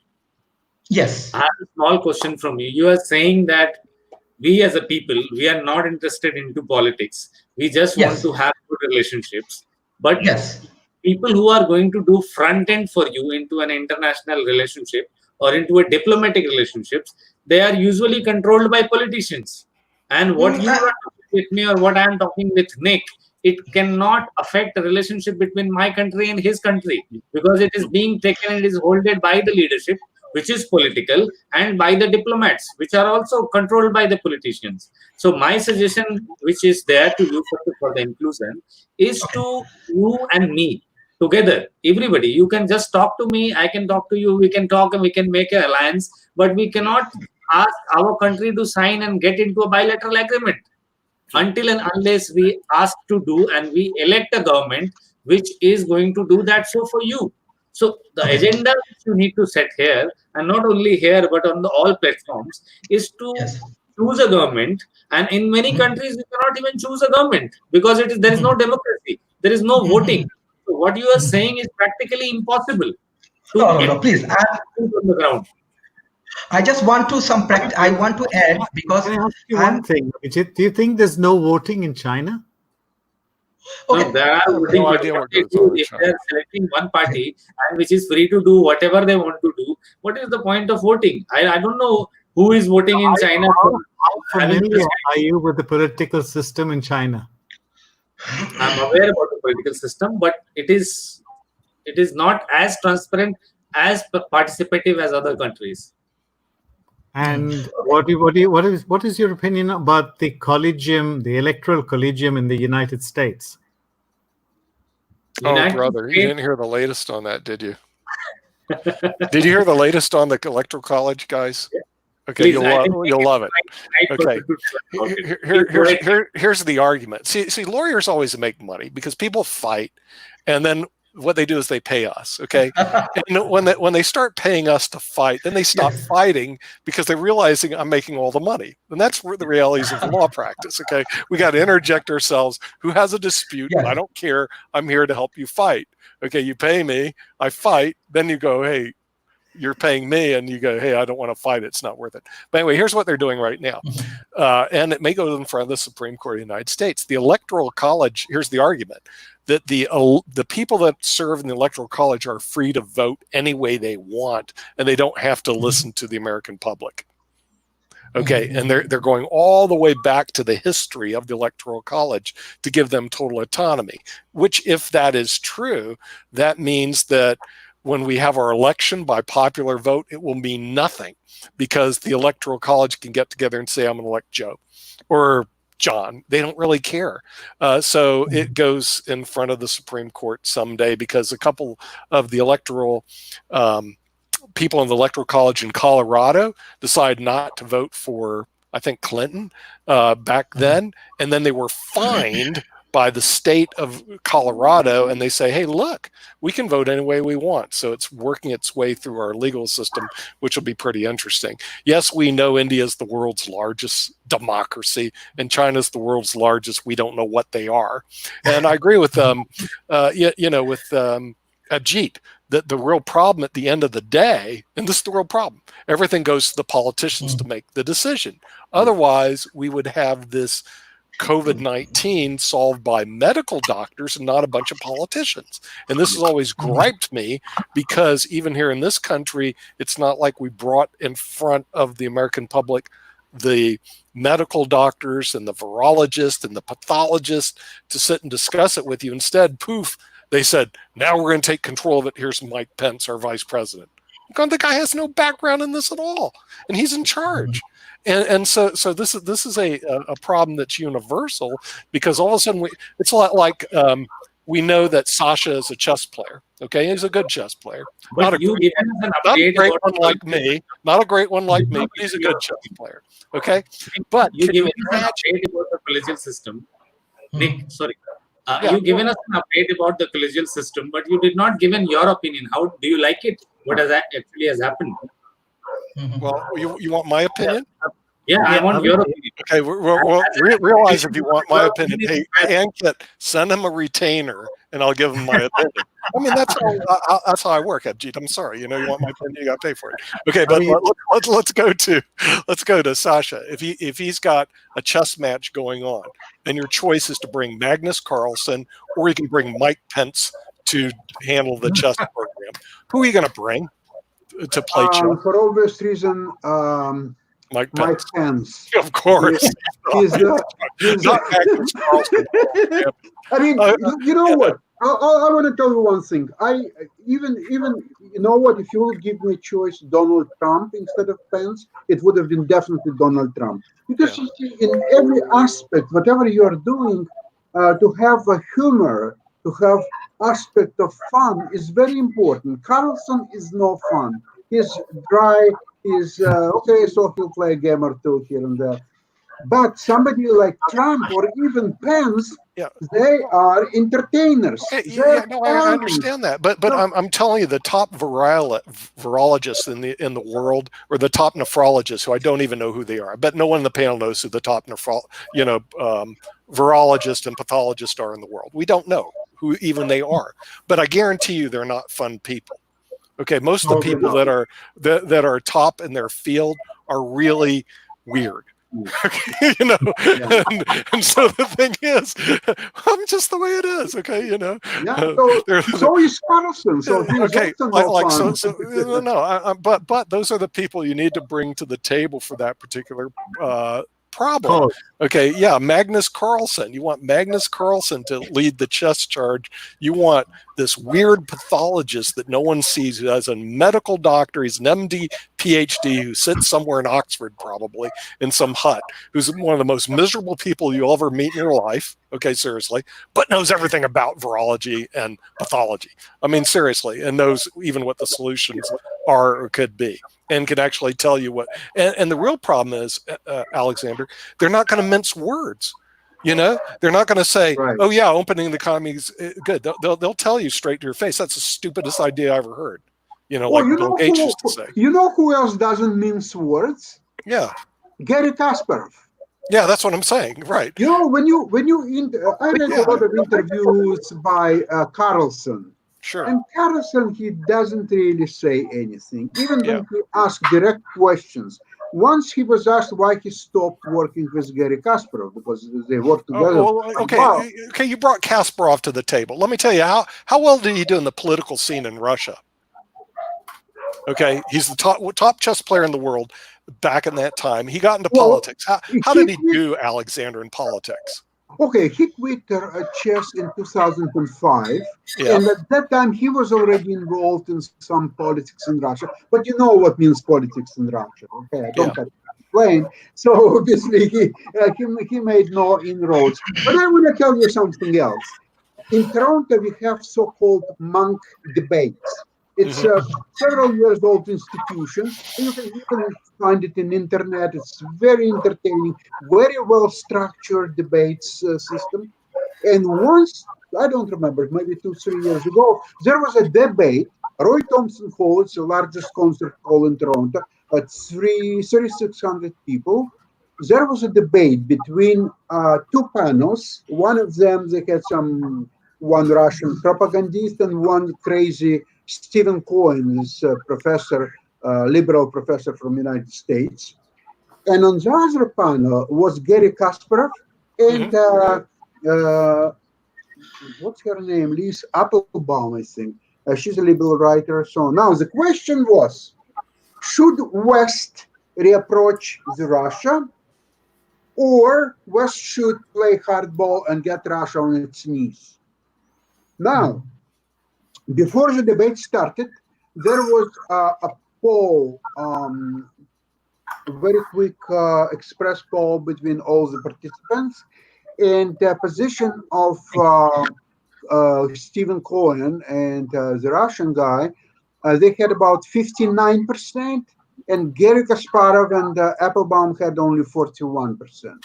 Yes. I have a small question from you. You are saying that we as a people, we are not interested into politics. We just want to have good relationships. But people who are going to do front end for you into an international relationship or into a diplomatic relationships, they are usually controlled by politicians. And what you are talking with me or what I am talking with Nick it cannot affect the relationship between my country and his country, because it is being taken and is holded by the leadership, which is political, and by the diplomats, which are also controlled by the politicians. So my suggestion, which is there to you for the inclusion, is to you and me together, everybody. You can just talk to me, I can talk to you, we can talk and we can make an alliance, but we cannot ask our country to sign and get into a bilateral agreement until and unless we ask to do and we elect a government which is going to do that so for you. So the agenda which you need to set here, and not only here but on all platforms, is to choose a government. And in many countries you cannot even choose a government because there is no democracy, there is no voting. So what you are saying is practically impossible. No, please. On the ground. I just want to I want to add, because can I ask you one thing, Vijit? Do you think there's no voting in China? Okay. No, there are voting, but if they are selecting one party and which is free to do whatever they want to do, what is the point of voting? I don't know who is voting in China. How familiar are you with the political system in China? I'm aware about the political system, but it is not as transparent, as participative as other countries. And what is your opinion about the collegium, the electoral collegium in the United States? Brother, you didn't hear the latest on that, did you? Did you hear the latest on the electoral college, guys? Okay, you'll love it. Okay, here's the argument. See, lawyers always make money because people fight, and then what they do is they pay us. Okay, and when they start paying us to fight, then they stop fighting because they're realizing I'm making all the money, and that's the realities of the law practice. Okay, we got to interject ourselves. Who has a dispute? I don't care. I'm here to help you fight. Okay, you pay me, I fight. Then you go, hey, you're paying me, and you go, hey, I don't want to fight. It's not worth it. But anyway, here's what they're doing right now. And it may go in front of the Supreme Court of the United States. The Electoral College, here's the argument, that the people that serve in the Electoral College are free to vote any way they want, and they don't have to listen to the American public. Okay, and they're going all the way back to the history of the Electoral College to give them total autonomy, which, if that is true, that means that when we have our election by popular vote, it will mean nothing because the Electoral College can get together and say, I'm going to elect Joe or John. They don't really care. So it goes in front of the Supreme Court someday because a couple of the electoral people in the Electoral College in Colorado decide not to vote for, I think, Clinton back then. And then they were fined by the state of Colorado, and they say, hey, look, we can vote any way we want. So it's working its way through our legal system, which will be pretty interesting. Yes, we know India is the world's largest democracy, and China's the world's largest. We don't know what they are. And I agree with Ajit, that the real problem at the end of the day, and this is the real problem, everything goes to the politicians to make the decision. Otherwise, we would have this COVID-19 solved by medical doctors and not a bunch of politicians. And this has always griped me because even here in this country, it's not like we brought in front of the American public the medical doctors and the virologists and the pathologists to sit and discuss it with you. Instead, poof, they said, now we're going to take control of it. Here's Mike Pence, our vice president. The guy has no background in this at all, and he's in charge. And so this is a problem that's universal because all of a sudden it's a lot like we know that Sasha is a chess player. Okay, he's a good chess player. Not a great one like me. Not a great one like me, but he's a good chess player. Okay, but you given us an update about the collegial system. Nick, sorry. You given us an update about the collegial system, but you did not given your opinion. How do you like it? What actually has happened? Well, you want my opinion? Yeah, I want your opinion. Okay, well, realize if you want my opinion, hey, Ankit, send him a retainer, and I'll give him my opinion. I mean, that's how I work, Ajit. I'm sorry, you want my opinion, you got to pay for it. Okay, but let's go to Sasha. If he's got a chess match going on, and your choice is to bring Magnus Carlsen, or you can bring Mike Pence to handle the chess program, who are you going to bring to play chess? For obvious reason, Mike Pence. Of course. He's not Magnus Carlsen. I mean, you know what? I want to tell you one thing. Even you know what? If you would give me a choice, Donald Trump instead of Pence, it would have been definitely Donald Trump. Because you see, in every aspect, whatever you are doing, to have a humor, to have aspect of fun is very important. Carlson is no fun. He's dry. He's okay, so he'll play a game or two here and there. But somebody like Trump or even Pence, they are entertainers. Okay, I understand that, but I'm telling you, the top virologists in the world, or the top nephrologists, who I don't even know who they are. I bet no one in the panel knows who the top virologists and pathologists are in the world. We don't know who even they are, but I guarantee you they're not fun people. Okay, most of the people that are top in their field are really weird. Okay, and so the thing is, I'm just the way it is. Okay, so is Carlson. So okay, but those are the people you need to bring to the table for that particular problem. Okay, Magnus Carlsen. You want Magnus Carlsen to lead the chess charge. You want this weird pathologist that no one sees, who has a medical doctor. He's an MD, PhD, who sits somewhere in Oxford, probably in some hut, who's one of the most miserable people you'll ever meet in your life. Okay, seriously, but knows everything about virology and pathology. I mean, seriously, and knows even what the solutions are or could be, and can actually tell you what. And the real problem is, Alexander, they're not going to mince words. They're not going to say, "Oh yeah, opening the economy is good." They'll tell you straight to your face, "That's the stupidest idea I ever heard." Like Bill Gates used to say. You know who else doesn't mince words? Yeah, Garry Kasparov. Yeah, that's what I'm saying. Right. I read a lot of interviews by Carlson. Sure. And Carlson, he doesn't really say anything, even when he asks direct questions. Once he was asked why he stopped working with Garry Kasparov, because they worked together. Okay, you brought Kasparov to the table. Let me tell you, how well did he do in the political scene in Russia? Okay, he's the top chess player in the world back in that time. He got into politics. How did he do, Alexander, in politics? Okay, he quit chess in 2005, and at that time he was already involved in some politics in Russia. But you know what means politics in Russia, okay? I don't have to explain. So obviously he made no inroads. But I want to tell you something else. In Toronto, we have so-called monk debates. It's a several years old institution. You can find it in internet. It's very entertaining, very well structured debates system. And once, I don't remember, maybe 2-3 years ago, there was a debate. Roy Thompson Hall, it's the largest concert hall in Toronto, at 3,600 people. There was a debate between two panels. One of them, they had one Russian propagandist and one crazy Stephen Cohen, this professor, liberal professor from the United States. And on the other panel was Garry Kasparov and what's her name? Lise Applebaum, I think. She's a liberal writer. So now the question was, should West reapproach the Russia, or West should play hardball and get Russia on its knees? Now, before the debate started, there was a poll, very quick express poll between all the participants, and the position of Stephen Cohen and the Russian guy, they had about 59%, and Garry Kasparov and Applebaum had only 41%.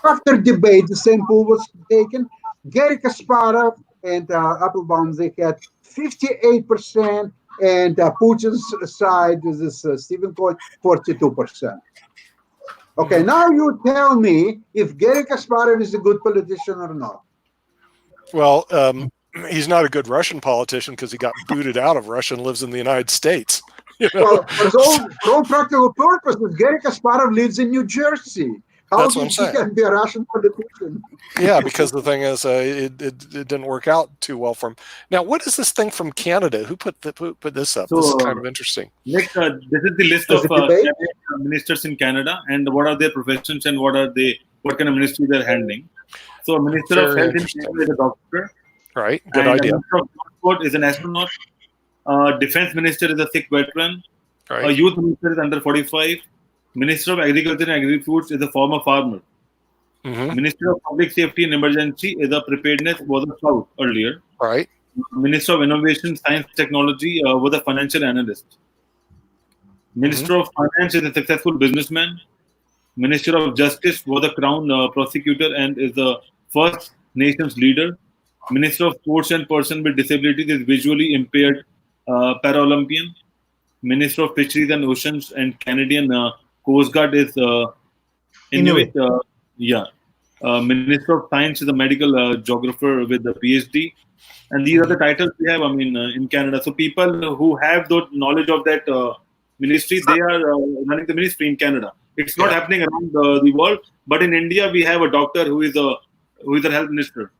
After debate, the same poll was taken. Garry Kasparov and Applebaum, they had 58%, and Putin's side, this Stephen Cohen, 42%. Okay, now you tell me if Garry Kasparov is a good politician or not. Well, he's not a good Russian politician because he got booted out of Russia and lives in the United States. Well, for all practical purposes, Garry Kasparov lives in New Jersey. How did he can be a Russian politician? Yeah, because the thing is, it didn't work out too well for him. Now, what is this thing from Canada? Who put this up? This is kind of interesting. This is the list of ministers in Canada, and what are their professions, and what kind of ministry they're handling. So Minister of Very Health in interesting. Canada is a doctor. Right. Good And idea. Minister of Transport is an astronaut. Defense Minister is a Sikh veteran. Right. Youth Minister is under 45. Minister of Agriculture and Agri-Foods is a former farmer. Hmm. Minister of Public Safety and Emergency is a preparedness, was a scout earlier. Right. Minister of Innovation, Science, Technology was a financial analyst. Minister of Finance is a successful businessman. Minister of Justice was a crown prosecutor and is the first nation's leader. Minister of Sports and Person with Disabilities is visually impaired Paralympian. Minister of Fisheries and Oceans and Canadian Coast Guard is Inuit. Minister of Science is a medical geographer with a PhD. And these are the titles we have, in Canada. So people who have the knowledge of that ministry, they are running the ministry in Canada. It's not happening around the world, but in India, we have a doctor who is a health minister.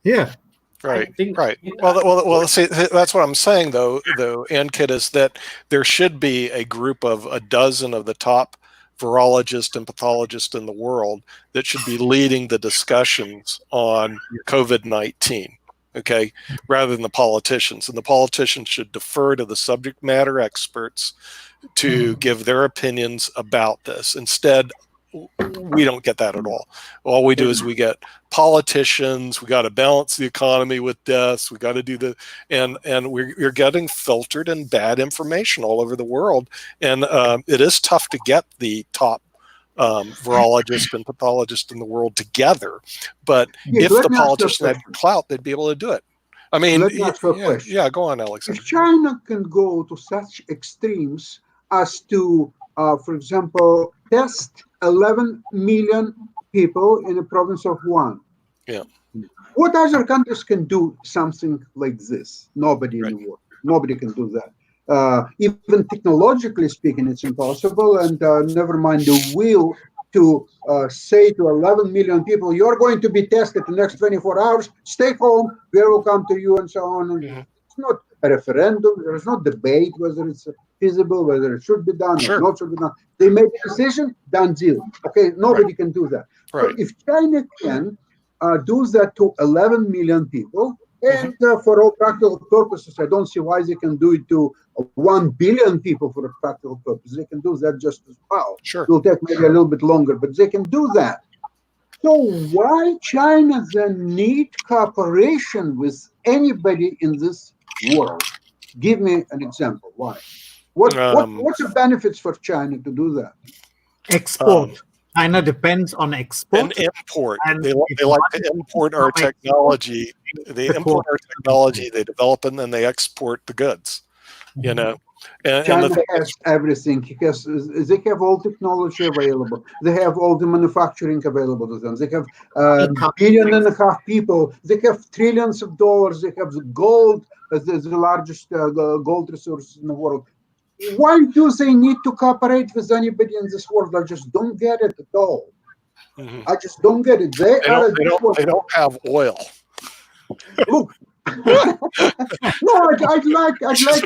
Yeah. Right. Right. Well. See, that's what I'm saying, though, Ankit, is that there should be a group of a dozen of the top virologists and pathologists in the world that should be leading the discussions on COVID-19. Okay, rather than the politicians, and the politicians should defer to the subject matter experts to give their opinions about this. Instead, we don't get that at all. All we do is we get politicians. We got to balance the economy with deaths. We got to do and you're getting filtered and bad information all over the world. And it is tough to get the top virologists and pathologists in the world together. But if the politicians had clout, they'd be able to do it. I mean, go on, Alex. If China can go to such extremes as to, for example, test 11 million people in the province of Wuhan. Yeah. What other countries can do something like this? Nobody in the world. Nobody can do that. Even technologically speaking, it's impossible. And never mind the will to say to 11 million people, you're going to be tested the next 24 hours. Stay home. We will come to you and so on. And it's not a referendum. There's no debate whether it's feasible, whether it should be done or not should be done. They make a decision, done deal. Okay, nobody can do that. Right. So if China can do that to 11 million people, and for all practical purposes, I don't see why they can do it to 1 billion people for a practical purpose. They can do that just as well. Sure. It will take maybe a little bit longer, but they can do that. So why China then need cooperation with anybody in this world? Give me an example. Why? What's the benefits for China to do that? Export. China depends on export and import. And they like to import our technology. They import our technology. They develop it, and then they export the goods. You know, and China has everything. They have all technology available. They have all the manufacturing available to them. They have 1.5 billion people. They have trillions of dollars. They have the gold as the largest gold resources in the world. Why do they need to cooperate with anybody in this world? I just don't get it at all. I just don't get it. They don't have oil. Look. No, I'd like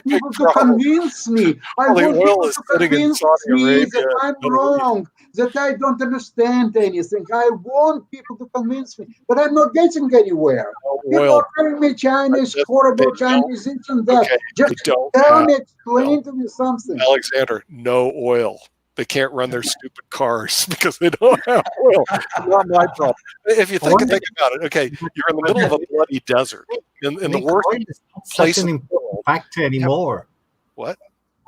people to convince me. I want people to convince me that I'm wrong, that I don't understand anything. I want people to convince me, but I'm not getting anywhere. People are telling me China is horrible, China is this and that. Okay, just tell me, explain to me something. Alexander, no oil. They can't run their stupid cars because they don't have oil. Not my problem. If you think about it, okay, you're in the middle of a bloody desert in the worst place an important factor anymore. What?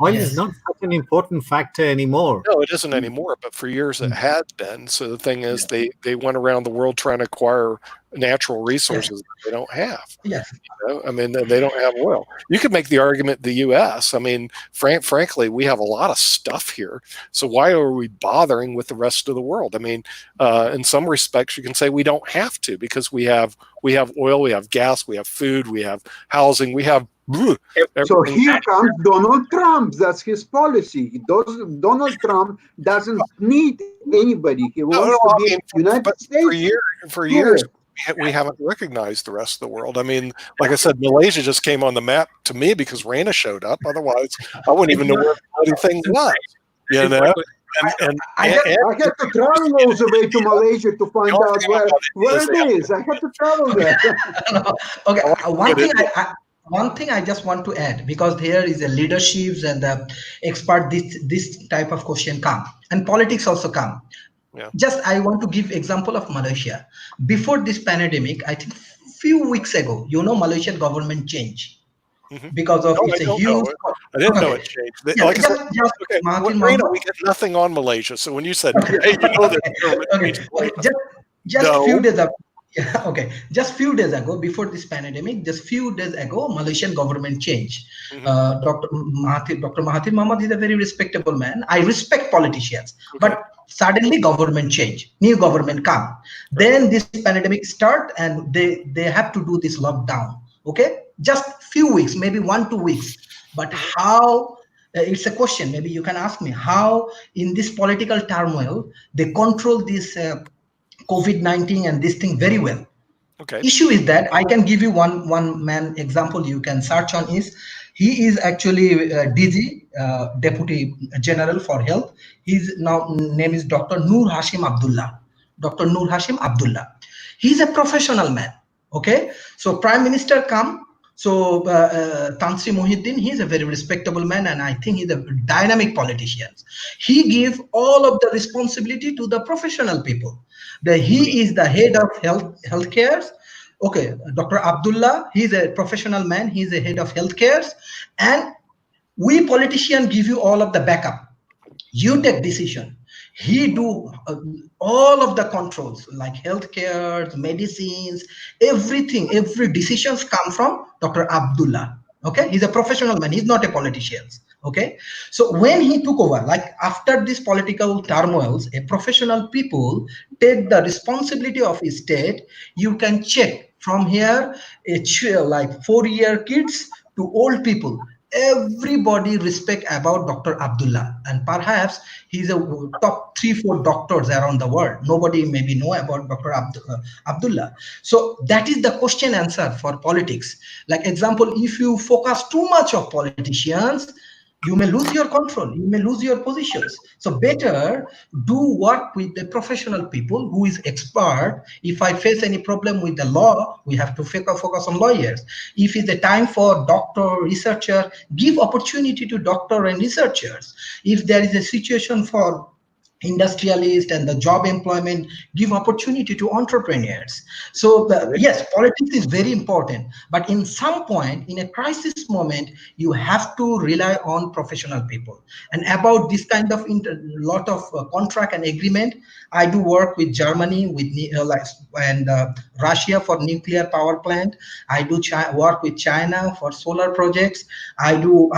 Oil is not such an important factor anymore. No, it isn't anymore, but for years it had been. So the thing is, they went around the world trying to acquire natural resources that they don't have. Yes. You know? I mean, they don't have oil. You could make the argument the U.S. I mean, frankly, we have a lot of stuff here. So why are we bothering with the rest of the world? I mean, in some respects, you can say we don't have to because we have oil, we have gas, we have food, we have housing, we have. So here comes Donald Trump. That's his policy. Donald Trump doesn't need anybody. He wants to be United States. For years, we haven't recognized the rest of the world. I mean, like I said, Malaysia just came on the map to me because Rana showed up. Otherwise, I wouldn't even know where anything was. You know, I had to travel all the way to Malaysia to find out where it is. I had to travel there. Okay, one thing I just want to add, because there is a leaderships and the expert, this type of question come, and politics also come. Yeah. Just I want to give example of Malaysia. Before this pandemic, I think few weeks ago, Malaysian government changed. Because of it's a huge. I didn't know it changed. Yeah, like I said, Reena, we get nothing on Malaysia. So when you said, hey, just few days ago. Yeah, okay. Just few days ago, before this pandemic, just few days ago, Malaysian government changed. Dr. Mahathir Mohamad is a very respectable man. I respect politicians, but suddenly government change, new government come. Then this pandemic start, and they have to do this lockdown. Okay, just few weeks, maybe 1-2 weeks. But how? It's a question. Maybe you can ask me how in this political turmoil they control this COVID-19 and this thing very well. Okay. Issue is that I can give you one man example you can search on. He is actually DG, Deputy General for Health. His name is Dr. Noor Hashim Abdullah. Dr. Noor Hashim Abdullah. He's a professional man. Okay, so Prime Minister come. So Tan Sri Muhyiddin, he's a very respectable man, and I think he's a dynamic politician. He gave all of the responsibility to the professional people. He is the head of healthcare. Okay, Dr. Abdullah, he's a professional man. He's the head of healthcare, and we politicians give you all of the backup. You take decision. He do all of the controls like healthcare, medicines, everything. Every decisions come from Dr. Abdullah. Okay, he's a professional man. He's not a politician. Okay, so when he took over, like after this political turmoils, a professional people take the responsibility of his state. You can check from here, like 4-year kids to old people. Everybody respect about Dr. Abdullah, and perhaps he's a top 3-4 doctors around the world. Nobody maybe know about Dr. Abdullah. So that is the question answer for politics. Like example, if you focus too much of politicians, you may lose your control, you may lose your positions. So better do work with the professional people who is expert. If I face any problem with the law, we have to focus on lawyers. If it's a time for doctor, researcher, give opportunity to doctor and researchers. If there is a situation for industrialist and the job employment, give opportunity to entrepreneurs. So yes, politics is very important, but in some point, in a crisis moment, you have to rely on professional people. And about this kind of lot of contract and agreement, I do work with Germany, with and Russia for nuclear power plant. I do work with China for solar projects. I do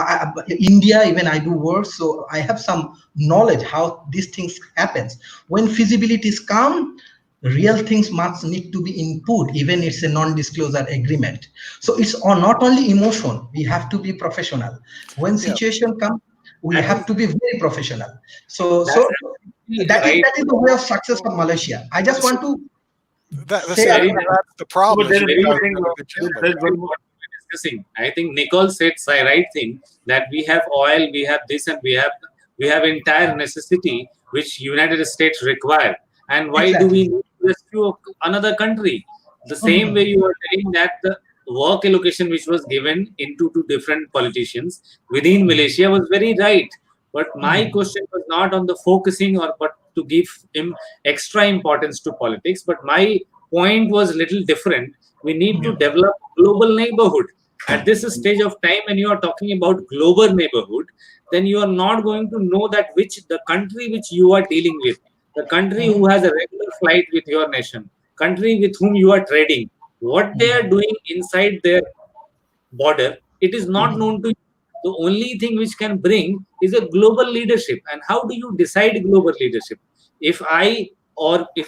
India, even I do work. So I have some knowledge how these things happens. When feasibilities come, real things must need to be input, even it's a non-disclosure agreement. So it's not only emotion, we have to be professional. When situation comes, we have to be very professional. So that is the way of success for Malaysia. I just want to that's the problem. Discussing. I think Nicole said the right thing, that we have oil, we have this, and we have entire necessity which United States require. And why do we need to rescue another country? The same way you are telling that the work allocation which was given into two different politicians within Malaysia was very right. But my question was not on the focusing but to give him extra importance to politics. But my point was little different. We need to develop global neighborhood. At this stage of time, when you are talking about global neighborhood, then you are not going to know that the country which you are dealing with, the country who has a regular flight with your nation, country with whom you are trading, what they are doing inside their border, it is not known to you. The only thing which can bring is a global leadership. And how do you decide global leadership? If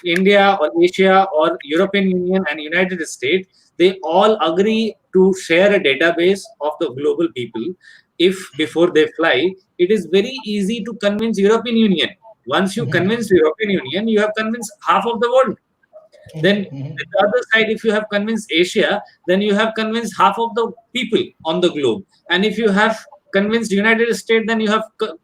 India or Asia or European Union and United States, they all agree to share a database of the global people. If before they fly, it is very easy to convince European Union. Once you convince European Union, you have convinced half of the world. Then the other side, if you have convinced Asia, then you have convinced half of the people on the globe. And if you have convinced United States, then you have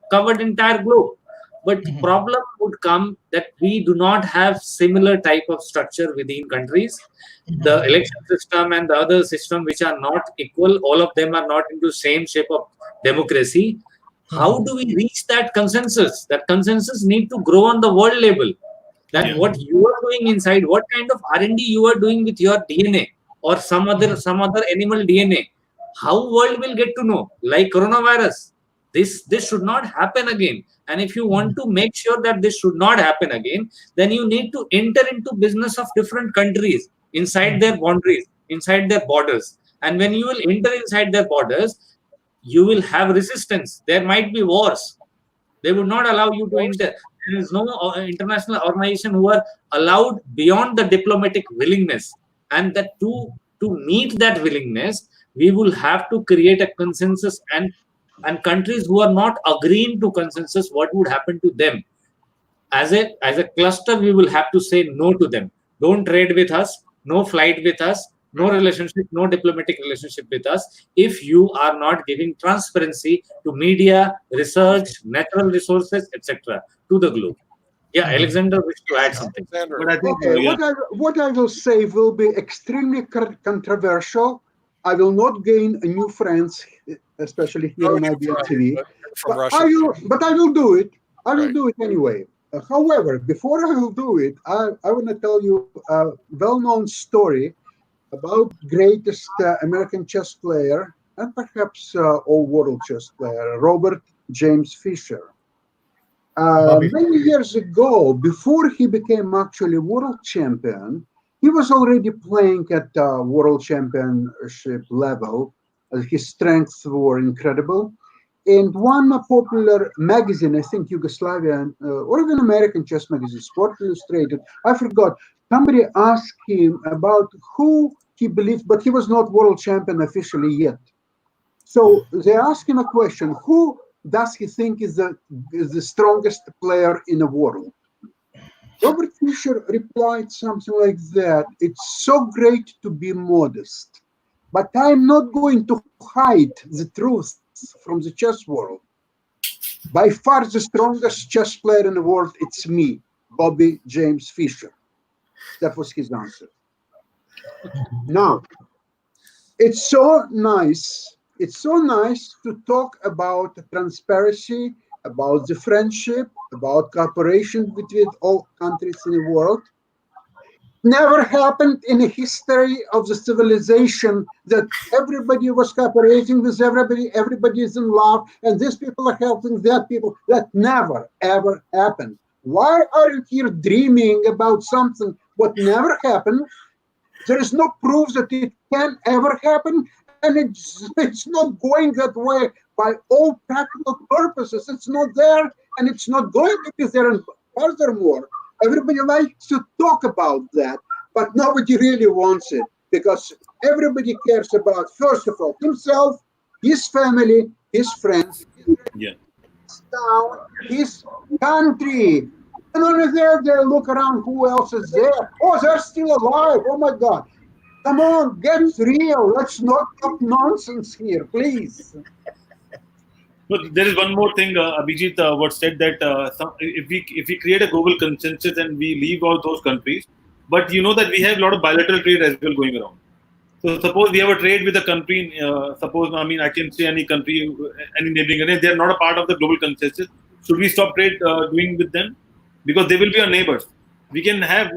covered entire globe. But problem would come that we do not have similar type of structure within countries. The election system and the other system which are not equal, all of them are not into same shape of democracy. How do we reach that consensus? That consensus need to grow on the world level. That what you are doing inside, what kind of R&D you are doing with your DNA or some other animal DNA, how world will get to know? Like coronavirus, this should not happen again. And if you want to make sure that this should not happen again, then you need to enter into business of different countries inside their boundaries, inside their borders. And when you will enter inside their borders, you will have resistance. There might be wars. They would not allow you to enter. There is no international organization who are allowed beyond the diplomatic willingness. And that to meet that willingness, we will have to create a consensus, and countries who are not agreeing to consensus, what would happen to them? As a cluster, we will have to say no to them. Don't trade with us, no flight with us, no relationship, no diplomatic relationship with us, if you are not giving transparency to media, research, natural resources, etc. to the globe. Yeah, Alexander wished to add something. But I think what I will say will be extremely controversial. I will not gain new friends, especially here on IBM TV. From But Russia. I will do it. I will do it anyway. However, before I will do it, I want to tell you a well-known story about greatest American chess player and perhaps all world chess player, Robert James Fischer. Many years ago, before he became actually world champion, he was already playing at world championship level. His strengths were incredible. And one popular magazine, I think Yugoslavian or even American chess magazine, Sport Illustrated, I forgot, somebody asked him about who he believed, but he was not world champion officially yet. So they asked him a question: who does he think is the strongest player in the world? Robert Fischer replied something like that: "It's so great to be modest, but I'm not going to hide the truth from the chess world. By far the strongest chess player in the world, it's me, Bobby James Fischer." That was his answer. Now, it's so nice to talk about transparency, about the friendship, about cooperation between all countries in the world. Never happened in the history of the civilization that everybody was cooperating with everybody is in love, and these people are helping that people. That never, ever happened. Why are you here dreaming about something what never happened? There is no proof that it can ever happen, and it's not going that way by all practical purposes. It's not there, and it's not going to be there. And furthermore, everybody likes to talk about that, but nobody really wants it, because everybody cares about, first of all, himself, his family, his friends, his town, his country. And only there, they look around, who else is there? Oh, they're still alive. Oh my God. Come on, get real. Let's not talk nonsense here, please. But there is one more thing, Abhijit, what said that if we create a global consensus and we leave out those countries, but you know that we have a lot of bilateral trade as well going around. So suppose we have a trade with a country, I can say any country, any neighboring country, they are not a part of the global consensus. Should we stop trade doing with them? Because they will be our neighbors. We can have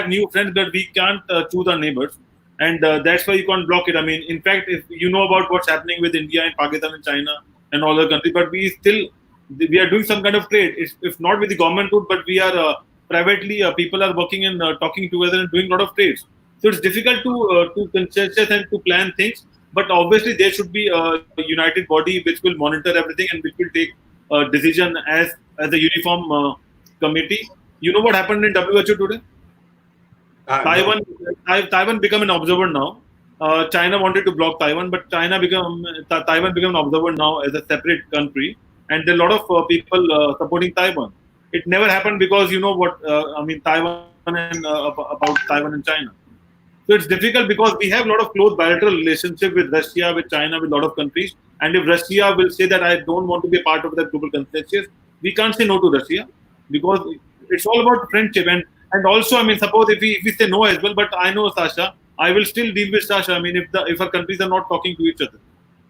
new friends, but we can't choose our neighbors, and that's why you can't block it. I mean, in fact, if you know about what's happening with India and Pakistan and China and all other countries, but we are doing some kind of trade. If not with the government route, but we are privately, people are working and talking together and doing a lot of trades. So it's difficult to consensus and to plan things, but obviously there should be a united body which will monitor everything and which will take a decision as a uniform committee. You know what happened in WHO today? Taiwan become an observer now. China wanted to block Taiwan, but Taiwan become an observer now as a separate country, and there are a lot of people supporting Taiwan. It never happened because you know what Taiwan and about Taiwan and China. So it's difficult because we have a lot of close bilateral relationship with Russia, with China, with a lot of countries. And if Russia will say that I don't want to be a part of that global consensus, we can't say no to Russia because it's all about friendship. And also, I mean, suppose if we say no as well, but I know Sasha, I will still deal with Sasha. I mean, if our countries are not talking to each other,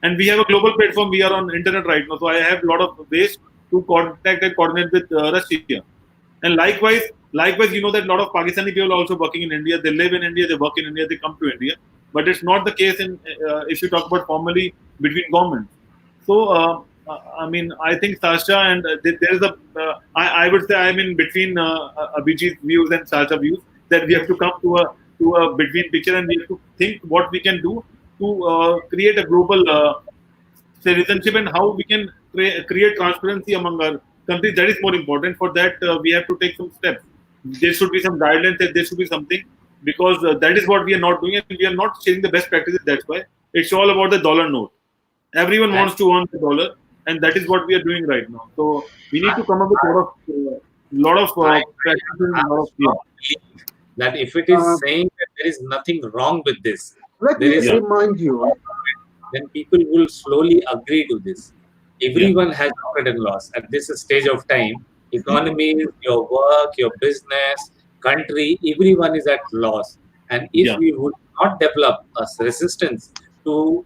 and we have a global platform, we are on internet right now, so I have a lot of ways to contact and coordinate with Russia. And likewise, you know that a lot of Pakistani people are also working in India. They live in India, they work in India, they come to India. But it's not the case in if you talk about formally between governments. So, I mean, I think Sasha and there is a, I would say I'm in between Abhijit's views and Sasha views, that we have to come to a between picture, and we have to think what we can do to create a global citizenship and how we can create transparency among our countries. That is more important. For that, we have to take some steps. There should be some guidelines, there should be something, because that is what we are not doing, and we are not sharing the best practices. That's why it's all about the dollar note. Everyone wants to earn the dollar, and that is what we are doing right now. So we need to come up with a lot of practices and a lot of that if it is saying that there is nothing wrong with this, let me remind you, then people will slowly agree to this. Everyone has profit and loss at this stage of time. Economy, your work, your business, country, everyone is at loss. And if we would not develop a resistance to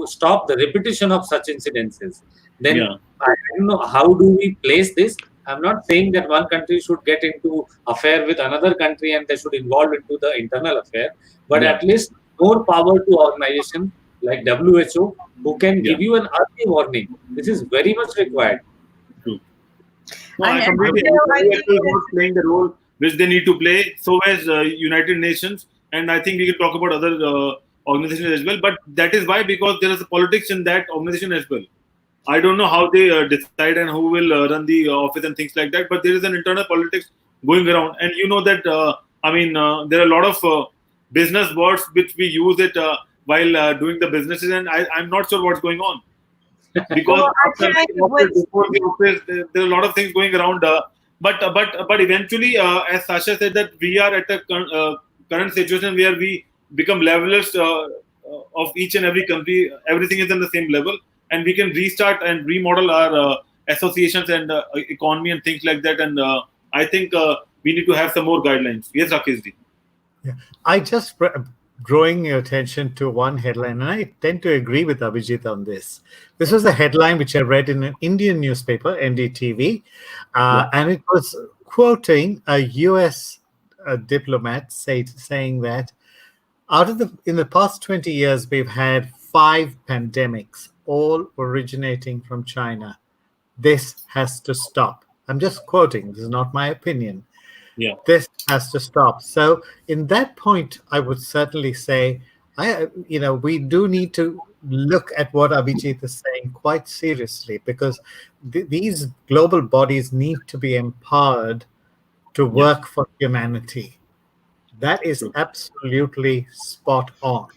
stop the repetition of such incidences, then I don't know how do we place this. I'm not saying that one country should get into affair with another country and they should involve into the internal affair, but at least more power to organization like WHO, who can give you an early warning. This is very much required. True. No, I completely agree. WHO is not playing the role which they need to play. So as United Nations, and I think we can talk about other organizations as well. But that is why, because there is a politics in that organization as well. I don't know how they decide and who will run the office and things like that. But there is an internal politics going around, and you know that I mean there are a lot of business words which we use it while doing the businesses, and I'm not sure what's going on, because there are a lot of things going around. But eventually, as Sasha said, that we are at a current situation where we become levelers of each and every country. Everything is on the same level, and we can restart and remodel our associations and economy and things like that. And I think we need to have some more guidelines. Yes, Rakeshji. Yeah, I just drawing your attention to one headline, and I tend to agree with Abhijit on this. This was a headline which I read in an Indian newspaper, NDTV, and it was quoting a US diplomat saying that in the past 20 years, we've had 5 pandemics, all originating from China. This has to stop. I'm just quoting. This is not my opinion. Yeah. This has to stop. So in that point, I would certainly say, we do need to look at what Abhijit is saying quite seriously, because these global bodies need to be empowered to work for humanity. That is absolutely spot on.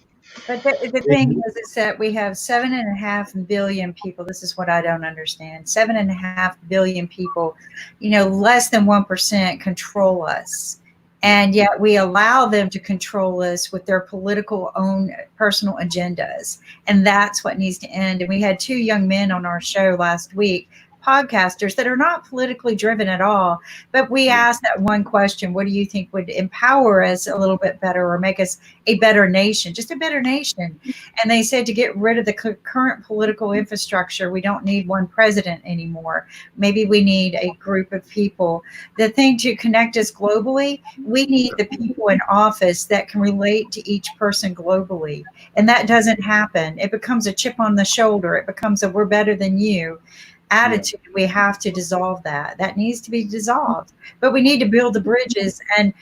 But the thing is that we have 7.5 billion people. This is what I don't understand. 7.5 billion people, less than 1% control us. And yet we allow them to control us with their political own personal agendas. And that's what needs to end. And we had 2 young men on our show last week, podcasters that are not politically driven at all, but we asked that one question: what do you think would empower us a little bit better or make us a better nation, just a better nation? And they said to get rid of the current political infrastructure, we don't need one president anymore. Maybe we need a group of people. The thing to connect us globally, we need the people in office that can relate to each person globally, and that doesn't happen. It becomes a chip on the shoulder. It becomes a we're better than you attitude. We have to dissolve that. That needs to be dissolved. But we need to build the bridges. And,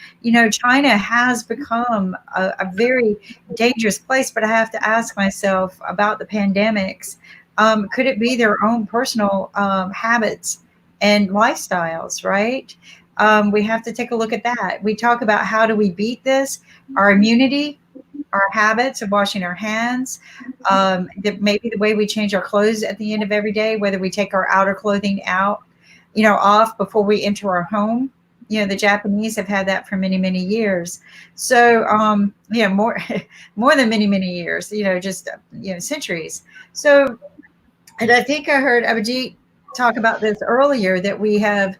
China has become a very dangerous place. But I have to ask myself about the pandemics. Could it be their own personal habits and lifestyles, right? We have to take a look at that. We talk about how do we beat this? Our immunity, our habits of washing our hands, maybe the way we change our clothes at the end of every day, whether we take our outer clothing off before we enter our home. The Japanese have had that for many, many years. So, more than many, many years, centuries. So, and I think I heard Abhijit talk about this earlier, that we have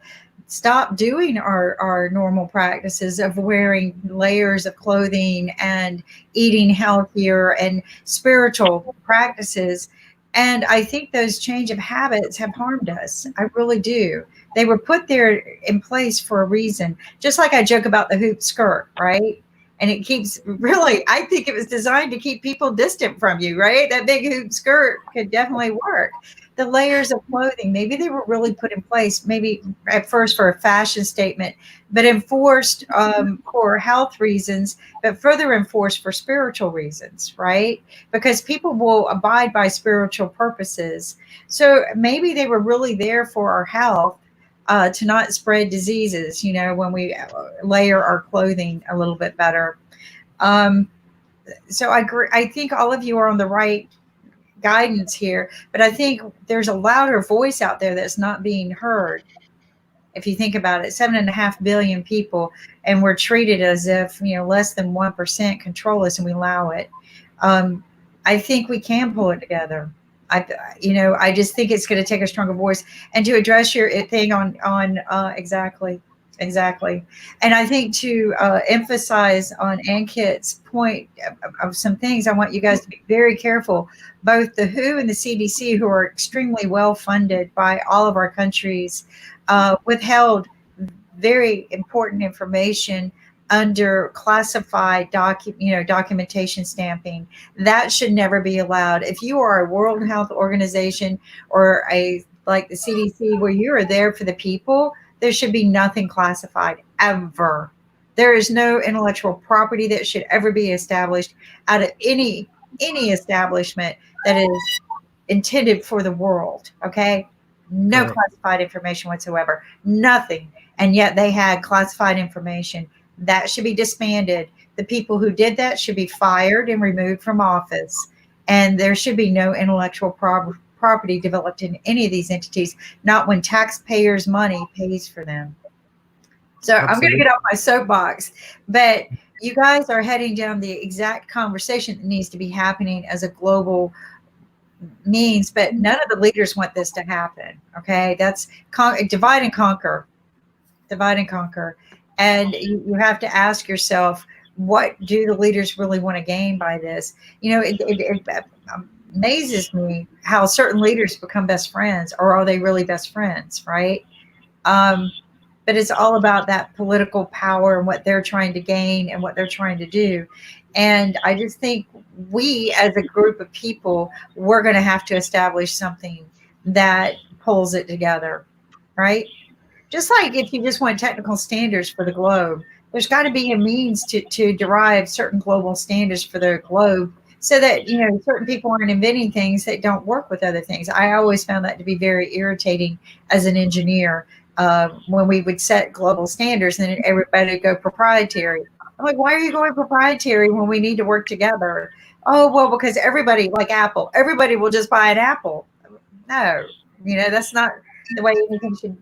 stopped doing our normal practices of wearing layers of clothing and eating healthier and spiritual practices. And I think those change of habits have harmed us. I really do. They were put there in place for a reason. Just like I joke about the hoop skirt, right? And it keeps really, I think it was designed to keep people distant from you, right? That big hoop skirt could definitely work. The layers of clothing, maybe they were really put in place, maybe at first for a fashion statement, but enforced for health reasons, but further enforced for spiritual reasons, right? Because people will abide by spiritual purposes. So maybe they were really there for our health, to not spread diseases, when we layer our clothing a little bit better. So I agree. I think all of you are on the right guidance here, but I think there's a louder voice out there that's not being heard. If you think about it, 7.5 billion people, and we're treated as if, less than 1% control us and we allow it. I think we can pull it together. I just think it's going to take a stronger voice. And to address your thing on exactly. And I think to emphasize on Ankit's point of some things, I want you guys to be very careful. Both the WHO and the CDC, who are extremely well funded by all of our countries, withheld very important information under classified documentation stamping. That should never be allowed. If you are a World Health Organization or like the CDC, where you are there for the people, there should be nothing classified ever. There is no intellectual property that should ever be established out of any establishment that is intended for the world. Okay, no classified information whatsoever, nothing. And yet they had classified information. That should be disbanded. The people who did that should be fired and removed from office. And there should be no intellectual property developed in any of these entities, not when taxpayers' money pays for them. So I'm going to get off my soapbox, but you guys are heading down the exact conversation that needs to be happening as a global means, but none of the leaders want this to happen. Okay, that's divide and conquer. And you have to ask yourself, what do the leaders really want to gain by this? It amazes me how certain leaders become best friends, or are they really best friends, right? But it's all about that political power and what they're trying to gain and what they're trying to do. And I just think we, as a group of people, we're going to have to establish something that pulls it together, right? Just like if you just want technical standards for the globe, there's got to be a means to derive certain global standards for the globe, so that certain people aren't inventing things that don't work with other things. I always found that to be very irritating as an engineer, when we would set global standards and then everybody would go proprietary. I'm like, why are you going proprietary when we need to work together? Oh, well, because everybody, like Apple, everybody will just buy an Apple. No, that's not the way anything should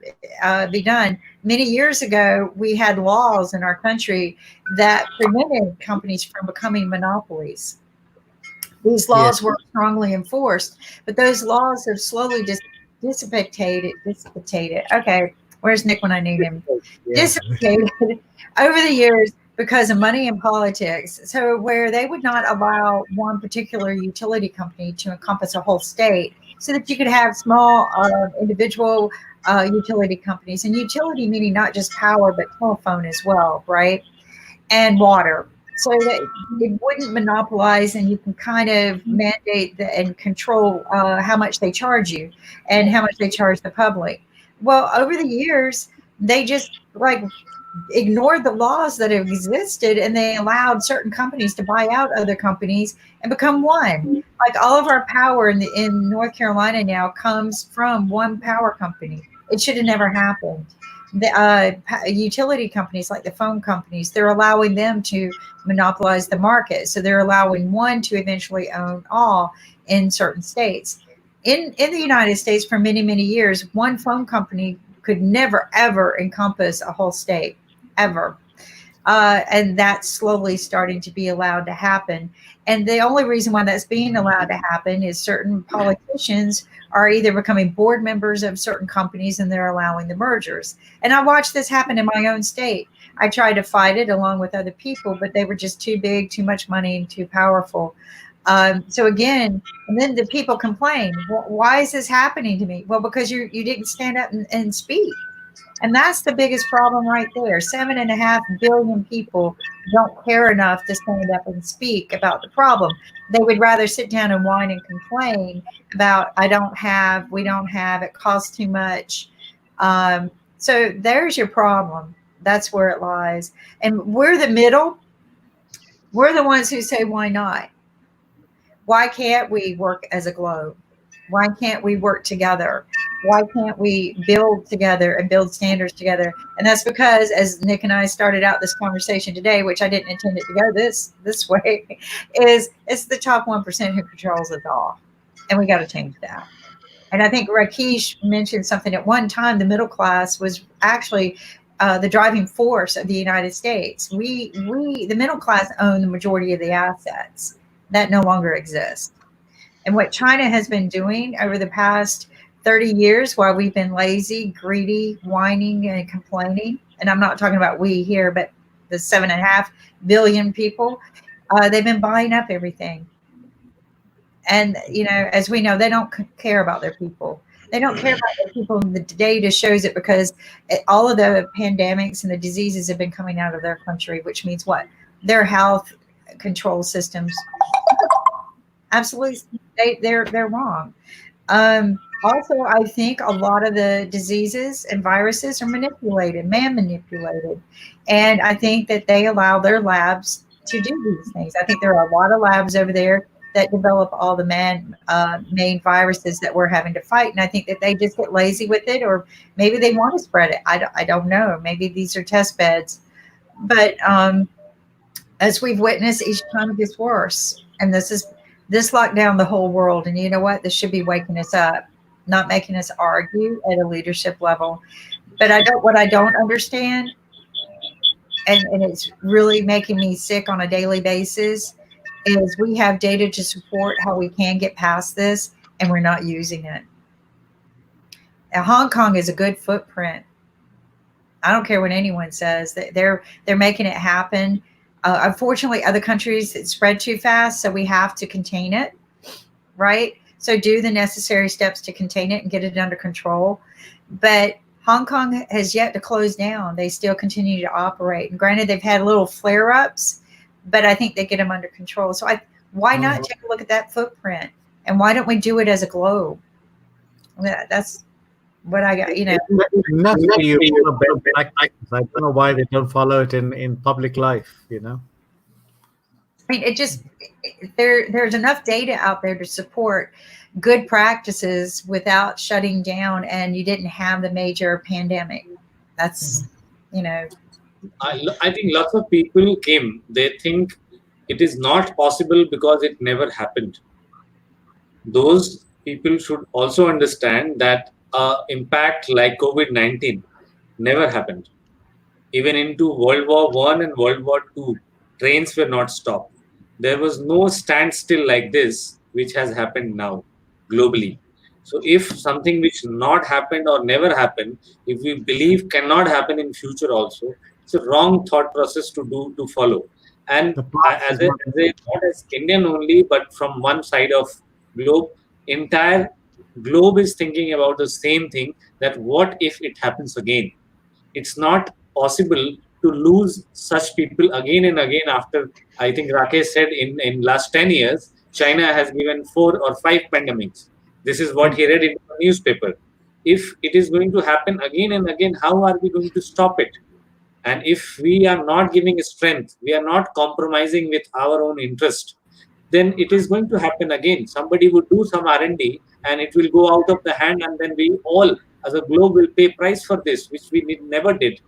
be done. Many years ago, we had laws in our country that prevented companies from becoming monopolies. These laws were strongly enforced, but those laws have slowly dissipated. Okay, where's Nick when I need him? Dissipated over the years because of money and politics. So where they would not allow one particular utility company to encompass a whole state, so that you could have small individual utility companies, and utility meaning not just power, but telephone as well, right? And water. So that it wouldn't monopolize, and you can kind of mandate and control how much they charge you and how much they charge the public. Well, over the years, they just ignored the laws that have existed, and they allowed certain companies to buy out other companies and become one. Like all of our power in North Carolina now comes from one power company. It should have never happened. The utility companies, like the phone companies, they're allowing them to monopolize the market. So they're allowing one to eventually own all in certain states. In the United States, for many, many years, one phone company could never, ever encompass a whole state, ever. And that's slowly starting to be allowed to happen. And the only reason why that's being allowed to happen is certain politicians are either becoming board members of certain companies and they're allowing the mergers. And I watched this happen in my own state. I tried to fight it along with other people, but they were just too big, too much money, and too powerful. So again, and then the people complain, why is this happening to me? Well, because you didn't stand up and speak. And that's the biggest problem right there. 7.5 billion people don't care enough to stand up and speak about the problem. They would rather sit down and whine and complain about, we don't have, it costs too much. So there's your problem. That's where it lies. And we're the middle. We're the ones who say, why not? Why can't we work as a globe? Why can't we work together? Why can't we build together and build standards together? And that's because, as Nick and I started out this conversation today, which I didn't intend it to go this way, is it's the top 1% who controls it all. And we got to change that. And I think Rakesh mentioned something at one time, the middle class was actually the driving force of the United States. The middle class own the majority of the assets. That no longer exists. And what China has been doing over the past 30 years while we've been lazy, greedy, whining, and complaining, and I'm not talking about we here, but the 7.5 billion people, they've been buying up everything. And, as we know, they don't care about their people. They don't care about their people. And the data shows it because all of the pandemics and the diseases have been coming out of their country, which means what? Their health control systems. Absolutely, they're wrong. Also, I think a lot of the diseases and viruses are man-manipulated. And I think that they allow their labs to do these things. I think there are a lot of labs over there that develop all the main viruses that we're having to fight. And I think that they just get lazy with it, or maybe they want to spread it. I don't know. Maybe these are test beds. But as we've witnessed, each time it gets worse. And this locked down the whole world. And you know what? This should be waking us up, not making us argue at a leadership level. But what I don't understand, and it's really making me sick on a daily basis, is we have data to support how we can get past this, and we're not using it. Now, Hong Kong is a good footprint. I don't care what anyone says. They're making it happen. Unfortunately, other countries, it spread too fast, so we have to contain it, right? So do the necessary steps to contain it and get it under control. But Hong Kong has yet to close down. They still continue to operate. And granted, they've had little flare-ups, but I think they get them under control. So why not take a look at that footprint? And why don't we do it as a globe? That's what I got, I don't know why they don't follow it in public life, I mean, there's enough data out there to support good practices without shutting down, and you didn't have the major pandemic. That's, I think lots of people they think it is not possible because it never happened. Those people should also understand that impact like COVID-19 never happened. Even into World War I and World War II, trains were not stopped. There was no standstill like this, which has happened now globally. So if something which not happened or never happened, if we believe cannot happen in future also, it's a wrong thought process to follow. And as not as Indian only, but from one side of globe, entire globe is thinking about the same thing, that what if it happens again? It's not possible to lose such people again and again. After, I think Rakesh said in last 10 years, China has given 4 or 5 pandemics. This is what he read in the newspaper. If it is going to happen again and again, how are we going to stop it? And if we are not giving strength, we are not compromising with our own interest, then it is going to happen again. Somebody would do some R&D and it will go out of the hand, and then we all as a globe will pay price for this, which we never did.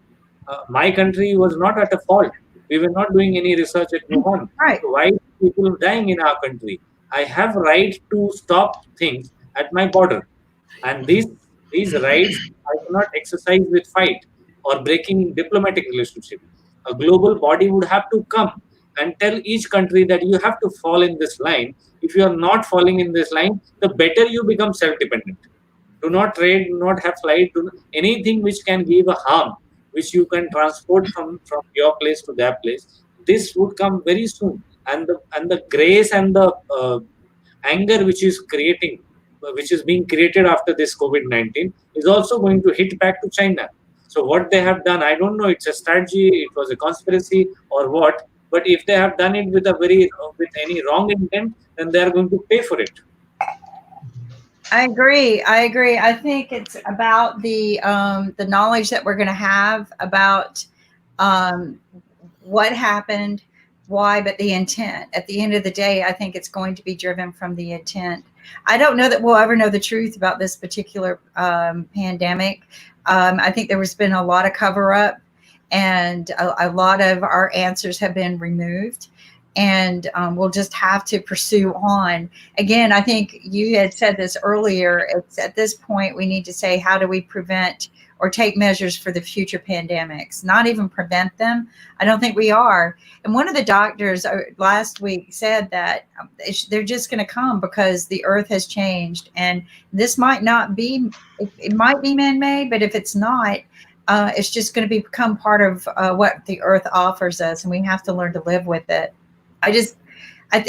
My country was not at a fault. We were not doing any research at Wuhan. Right. So why are people dying in our country? I have right to stop things at my border. And these rights I cannot exercise with fight or breaking diplomatic relationship. a global body would have to come and tell each country that you have to fall in this line. If you are not falling in this line, the better you become self-dependent. Do not trade, do not have flight, anything which can give a harm, which you can transport from your place to their place. This would come very soon, and the grace and the anger which is being created after this COVID-19 is also going to hit back to China. So what they have done, I don't know, it's a strategy, it was a conspiracy or what, but if they have done it with any wrong intent, then they are going to pay for it. I agree. I think it's about the knowledge that we're going to have about what happened, why, but the intent. At the end of the day, I think it's going to be driven from the intent. I don't know that we'll ever know the truth about this particular pandemic. I think there has been a lot of cover up, and a lot of our answers have been removed. And we'll just have to pursue on. Again, I think you had said this earlier. It's at this point we need to say, how do we prevent or take measures for the future pandemics? Not even prevent them. I don't think we are. And one of the doctors last week said that they're just going to come because the earth has changed. And this might not be, it might be man-made, but if it's not, it's just going to become part of what the earth offers us. And we have to learn to live with it.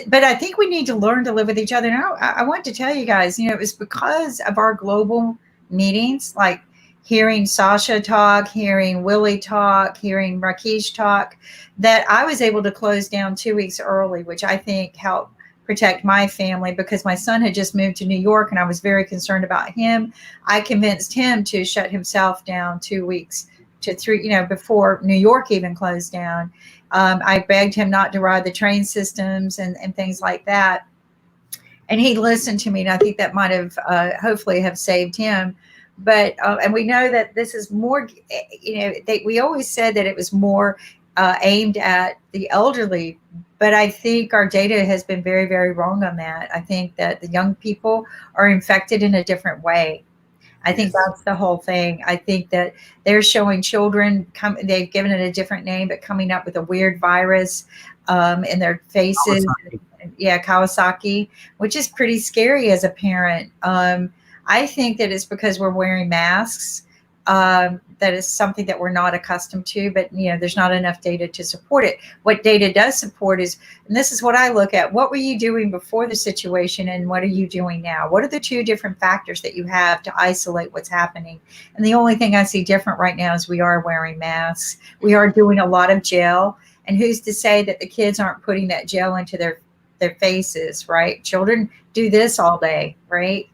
But I think we need to learn to live with each other. Now, I want to tell you guys, it was because of our global meetings, like hearing Sasha talk, hearing Willie talk, hearing Rakesh talk, that I was able to close down 2 weeks early, which I think helped protect my family, because my son had just moved to New York and I was very concerned about him. I convinced him to shut himself down 2 weeks to 3, before New York even closed down. I begged him not to ride the train systems and things like that. And he listened to me, and I think that might have hopefully have saved him. But, and we know that this is more, we always said that it was more aimed at the elderly, but I think our data has been very, very wrong on that. I think that the young people are infected in a different way. I think that's the whole thing. I think that they're showing children, they've given it a different name, but coming up with a weird virus in their faces. Kawasaki, which is pretty scary as a parent. I think that it's because we're wearing masks. That is something that we're not accustomed to, but there's not enough data to support it. What data does support is, and this is what I look at, what were you doing before the situation and what are you doing now? What are the two different factors that you have to isolate what's happening? And the only thing I see different right now is we are wearing masks. We are doing a lot of gel. And who's to say that the kids aren't putting that gel into their faces, right? Children do this all day, right?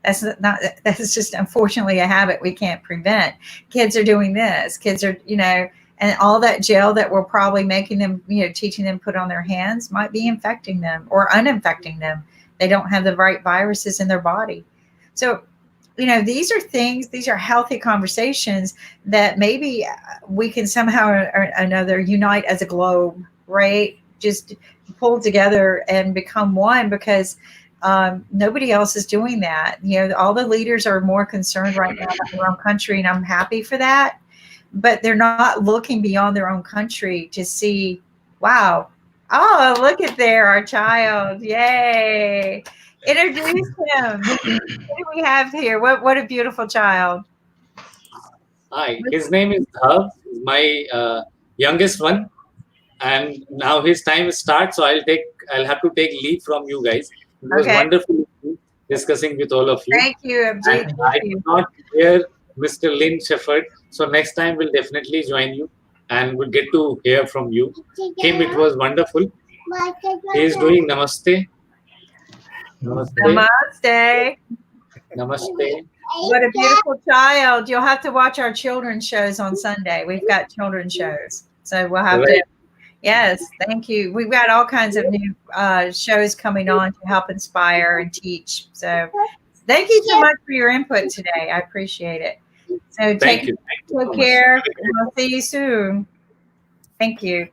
That's just unfortunately a habit we can't prevent. Kids are doing this. Kids are, and all that gel that we're probably making them, teaching them put on their hands might be infecting them or uninfecting them. They don't have the right viruses in their body. So, these are healthy conversations that maybe we can somehow or another unite as a globe, right? Just pull together and become one, because nobody else is doing that. All the leaders are more concerned right now about their own country, and I'm happy for that. But they're not looking beyond their own country to see, wow, oh, look at there, our child. Yay. Introduce him. What do we have here? What a beautiful child. Hi, his name is Dhav, my youngest one. And now his time starts, so I'll have to take leave from you guys. It was wonderful discussing with all of you. Thank you, Abjeet. I did not hear Mr. Lynn Shepherd, so next time we'll definitely join you and we'll get to hear from you. Kim, it was wonderful. He is doing namaste. Namaste. Namaste. What a beautiful child. You'll have to watch our children's shows on Sunday. We've got children's shows. So we'll have to. Yes, thank you. We've got all kinds of new shows coming on to help inspire and teach. So thank you so much for your input today. I appreciate it. So take care. We'll see you soon. Thank you.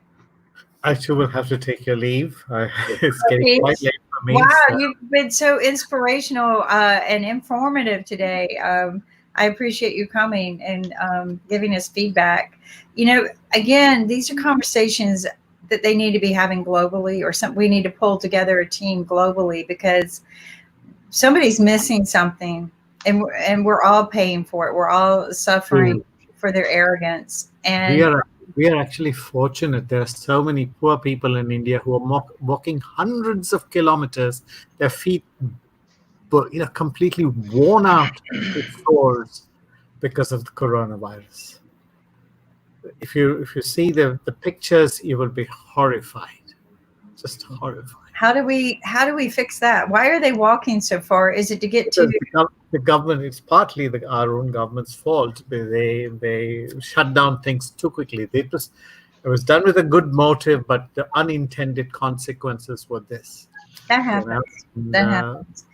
I too will have to take your leave. It's getting quite late for me. Wow, you've been so inspirational and informative today. I appreciate you coming and giving us feedback. You know, again, these are conversations that they need to be having globally, or we need to pull together a team globally, because somebody's missing something, and we're all paying for it. We're all suffering for their arrogance. And we are actually fortunate. There are so many poor people in India who are walking hundreds of kilometers, their feet completely worn out with sores because of the coronavirus. If you see the pictures, you will be horrified, just horrified. How do we fix that? Why are they walking so far? Is it to get to the government? It's partly our own government's fault. They shut down things too quickly. It was done with a good motive, but the unintended consequences were this. That happens. That happens.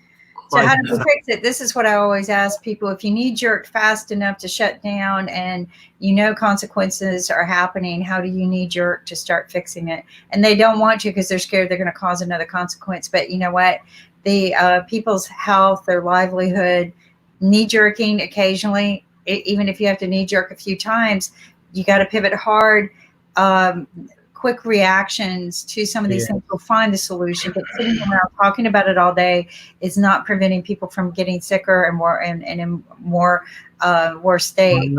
So how do we fix it? This is what I always ask people. If you knee-jerk fast enough to shut down and you know consequences are happening, how do you knee-jerk to start fixing it? And they don't want to because they're scared they're going to cause another consequence. But you know what? The people's health, their livelihood, knee-jerking occasionally, even if you have to knee-jerk a few times, you got to pivot hard. Quick reactions to some of these things will find the solution, but sitting around talking about it all day is not preventing people from getting sicker and more and in more worse state.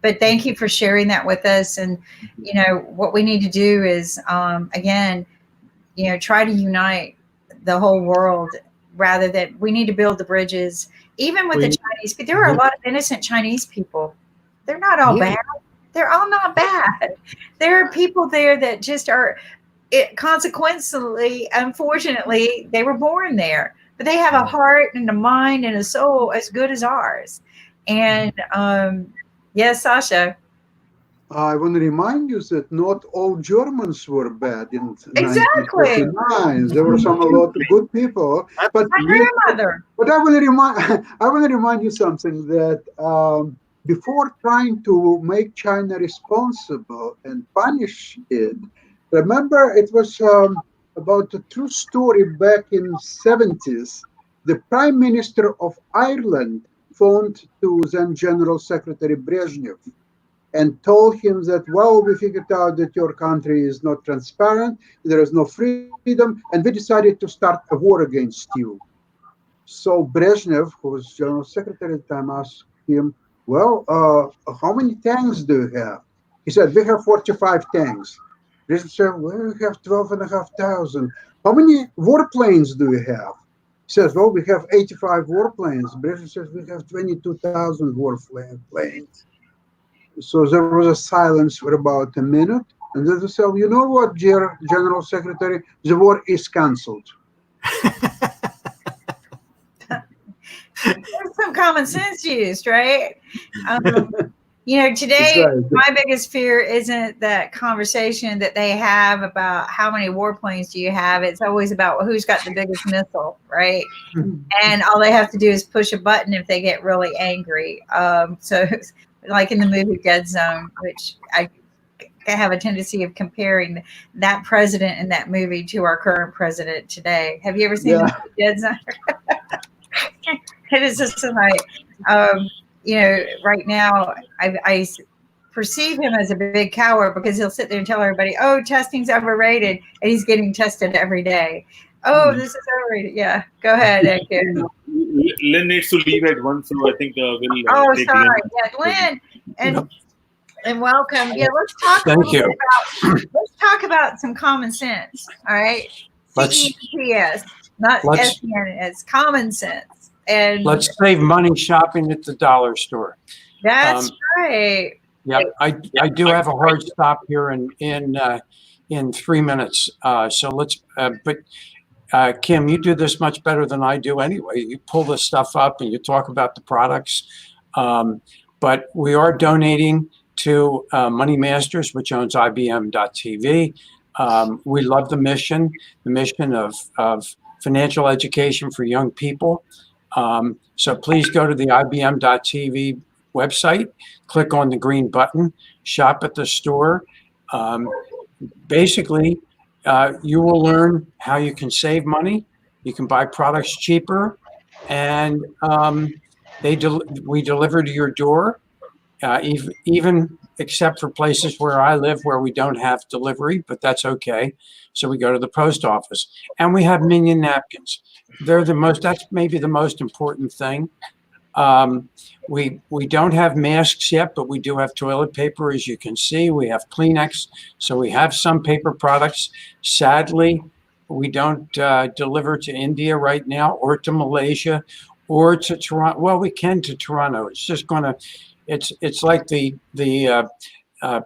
But thank you for sharing that with us. And you know what we need to do is again, you know, try to unite the whole world rather than we need to build the bridges. Even with the Chinese, there are a lot of innocent Chinese people. They're not all bad. They're all not bad. There are people there that just are, consequently, unfortunately, they were born there. But they have a heart and a mind and a soul as good as ours. And yes, Sasha. I want to remind you that not all Germans were bad in exactly. 1949. There were a lot of good people. But my grandmother. But I want to remind you something that. Before trying to make China responsible and punish it, remember it was about a true story back in the 70s. The Prime Minister of Ireland phoned to then General Secretary Brezhnev and told him that, well, we figured out that your country is not transparent, there is no freedom, and we decided to start a war against you. So Brezhnev, who was General Secretary at the time, asked him, well, how many tanks do you have? He said, we have 45 tanks. Brezhnev said, well, we have 12,500. How many warplanes do you have? He says, well, we have 85 warplanes. Brezhnev says, we have 22,000 warplanes. So there was a silence for about a minute. And then they said, you know what, General Secretary, the war is canceled. There's some common sense used, right? You know, today, my biggest fear isn't that conversation that they have about how many warplanes do you have. It's always about who's got the biggest missile, right? And all they have to do is push a button if they get really angry. So like in the movie Dead Zone, which I have a tendency of comparing that president in that movie to our current president today. Have you ever seen the movie Dead Zone? It is just like, you know, right now I perceive him as a big coward because he'll sit there and tell everybody, oh, testing's overrated. And he's getting tested every day. Oh, this is overrated. Yeah, go ahead, Ed. Lynn needs to leave at 1, so I think we'll take sorry. Lynn. Yeah, Lynn, and welcome. Yeah, let's talk let's talk about some common sense. All right. CEPS, not SENS, common sense. And let's save money shopping at the dollar store. That's right. Yeah, I do have a hard stop here in 3 minutes. So let's. But Kim, you do this much better than I do anyway. You pull this stuff up and you talk about the products. But we are donating to Money Masters, which owns IBM.TV. We love the mission of financial education for young people. So please go to the IBM.TV website, click on the green button, shop at the store. Basically, you will learn how you can save money. You can buy products cheaper, and We deliver to your door, even except for places where I live where we don't have delivery, but that's okay. So we go to the post office, and we have Minion napkins. That's maybe the most important thing. We don't have masks yet, but we do have toilet paper, as you can see. We have Kleenex, so we have some paper products. Sadly, we don't deliver to India right now, or to Malaysia, or to Toronto. Well, we can to Toronto. It's just it's like the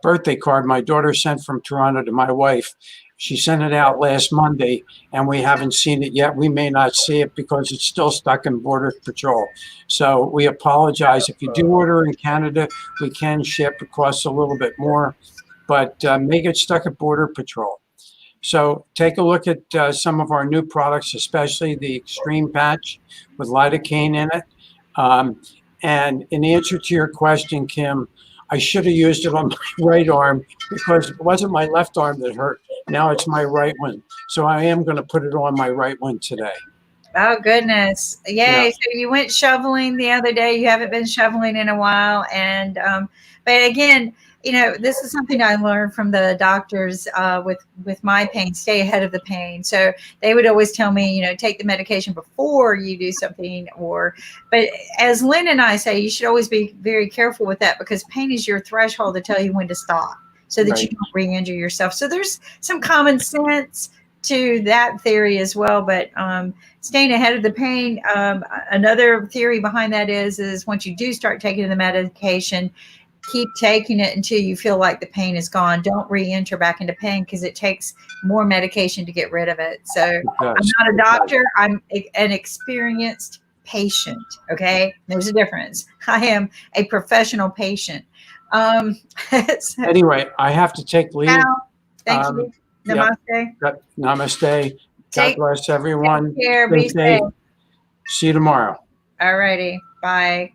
birthday card my daughter sent from Toronto to my wife. She sent it out last Monday, and we haven't seen it yet. We may not see it because it's still stuck in Border Patrol. So we apologize. If you do order in Canada, we can ship. It costs a little bit more, but may get stuck at Border Patrol. So take a look at some of our new products, especially the Extreme Patch with lidocaine in it. And in answer to your question, Kim, I should have used it on my right arm because it wasn't my left arm that hurt. Now it's my right one. So I am going to put it on my right one today. Oh, goodness. Yay. Yeah. So you went shoveling the other day. You haven't been shoveling in a while. And, but again, this is something I learned from the doctors with my pain, stay ahead of the pain. So they would always tell me, take the medication before you do something, but as Lynn and I say, you should always be very careful with that because pain is your threshold to tell you when to stop so that you don't re-injure yourself. So there's some common sense to that theory as well, but staying ahead of the pain, another theory behind that is once you do start taking the medication, keep taking it until you feel like the pain is gone. Don't re-enter back into pain because it takes more medication to get rid of it. So I'm not a doctor. I'm an experienced patient. Okay. There's a difference. I am a professional patient. Anyway, I have to take leave. Thank you. Namaste. Yep. Namaste. God bless everyone. Take care. Be safe. See you tomorrow. All righty. Bye.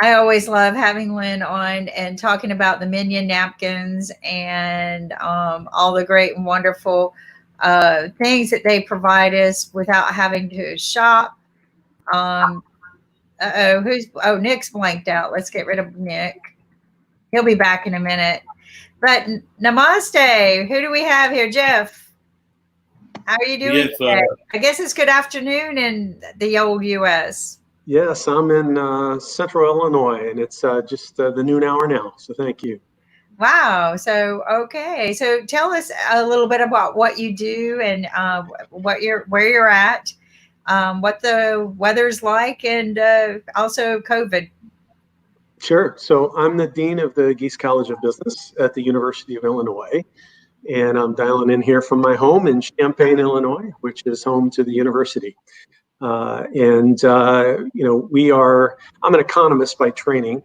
I always love having Lynn on and talking about the Minion napkins and all the great and wonderful things that they provide us without having to shop. Nick's blanked out. Let's get rid of Nick. He'll be back in a minute. But namaste. Who do we have here? Jeff. How are you doing today? I guess it's good afternoon in the old U.S. Yes, I'm in central Illinois, and it's just the noon hour now. So thank you. Wow. So, okay. So tell us a little bit about what you do and where you're at, what the weather's like, and also COVID. Sure. So I'm the Dean of the Gies College of Business at the University of Illinois, and I'm dialing in here from my home in Champaign, Illinois, which is home to the university. I'm an economist by training,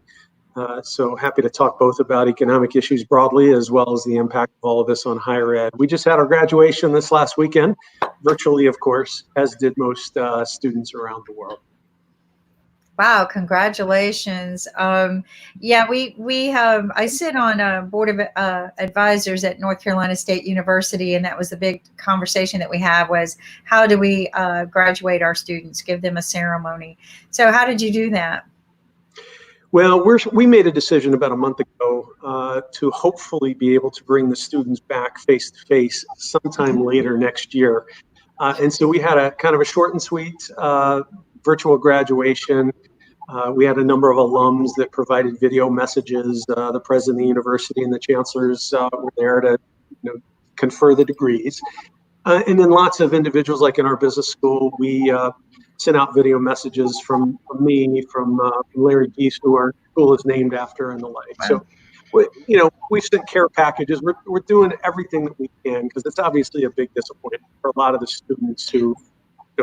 so happy to talk both about economic issues broadly as well as the impact of all of this on higher ed. We just had our graduation this last weekend, virtually, of course, as did most students around the world. Wow, congratulations. I sit on a board of advisors at North Carolina State University, and that was the big conversation that we had was how do we graduate our students, give them a ceremony. So how did you do that? Well, we made a decision about a month ago to hopefully be able to bring the students back face to face sometime later next year. And so we had a kind of a short and sweet virtual graduation. We had a number of alums that provided video messages. The president of the university and the chancellors were there to confer the degrees. And then lots of individuals, like in our business school, we sent out video messages from me, from Larry Gies, who our school is named after, and the like. Wow. So, we sent care packages. We're doing everything that we can because it's obviously a big disappointment for a lot of the students who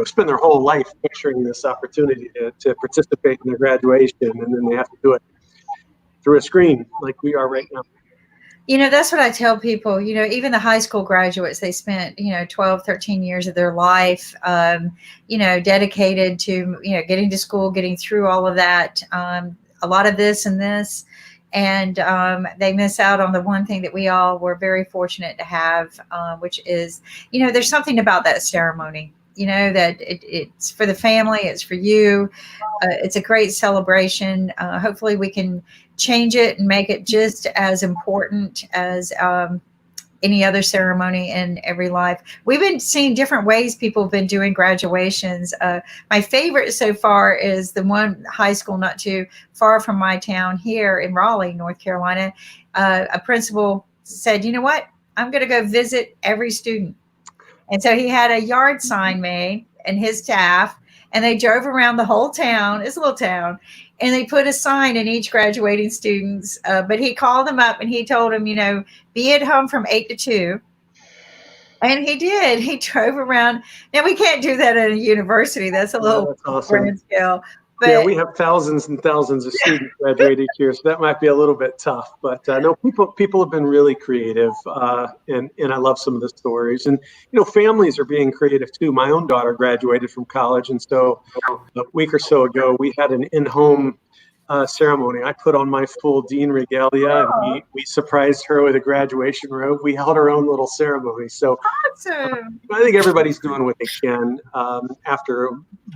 spend their whole life picturing this opportunity to participate in their graduation, and then they have to do it through a screen like we are right now. That's what I tell people, even the high school graduates, they spent, 12, 13 years of their life, dedicated to, getting to school, getting through all of that, a lot of this and this. And they miss out on the one thing that we all were very fortunate to have, which is, there's something about that ceremony. you know, that it's for the family, it's for you. It's a great celebration. Hopefully we can change it and make it just as important as any other ceremony in every life. We've been seeing different ways people have been doing graduations. My favorite so far is the one high school not too far from my town here in Raleigh, North Carolina. A principal said, you know what? I'm going to go visit every student. And so he had a yard sign made and his staff, and they drove around the whole town. It's a little town. And they put a sign in each graduating student's, but he called them up and he told them, you know, be at home from 8 to 2. And he did. He drove around. Now, we can't do that at a university. That's a little grand scale. But yeah, we have thousands and thousands of students graduate each year, so that might be a little bit tough. But no, people have been really creative, and I love some of the stories. And you know, families are being creative too. My own daughter graduated from college, and so a week or so ago, we had an in-home ceremony. I put on my full dean regalia, and we surprised her with a graduation robe. We held our own little ceremony. So awesome. I think everybody's doing what they can after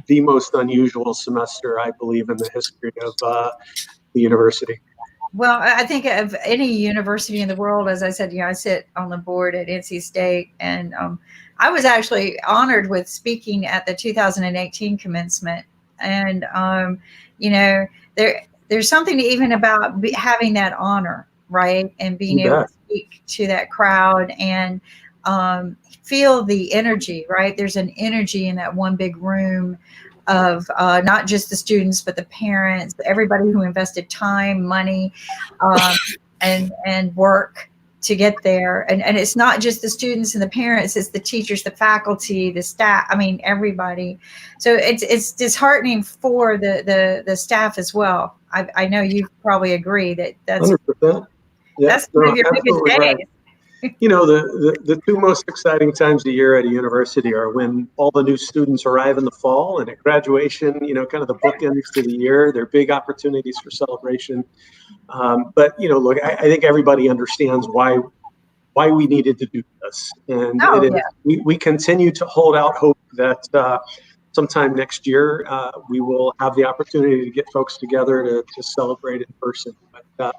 the most unusual semester, I believe, in the history of the university. Well, I think of any university in the world, as I said, you know, I sit on the board at NC State, and I was actually honored with speaking at the 2018 commencement. And, you know, there's something even about having that honor, right? And being able to speak to that crowd and feel the energy, right? There's an energy in that one big room of not just the students, but the parents, everybody who invested time, money, and work to get there. And it's not just the students and the parents, it's the teachers, the faculty, the staff, I mean, everybody. So it's disheartening for the staff as well. I know you probably agree that's 100%. Yeah, that's one of your biggest days. Right. You know, the two most exciting times of year at a university are when all the new students arrive in the fall, and at graduation, you know, kind of the bookends to the year. They're big opportunities for celebration. But, you know, look, I think everybody understands why we needed to do this. And we continue to hold out hope that sometime next year, we will have the opportunity to get folks together to celebrate in person. But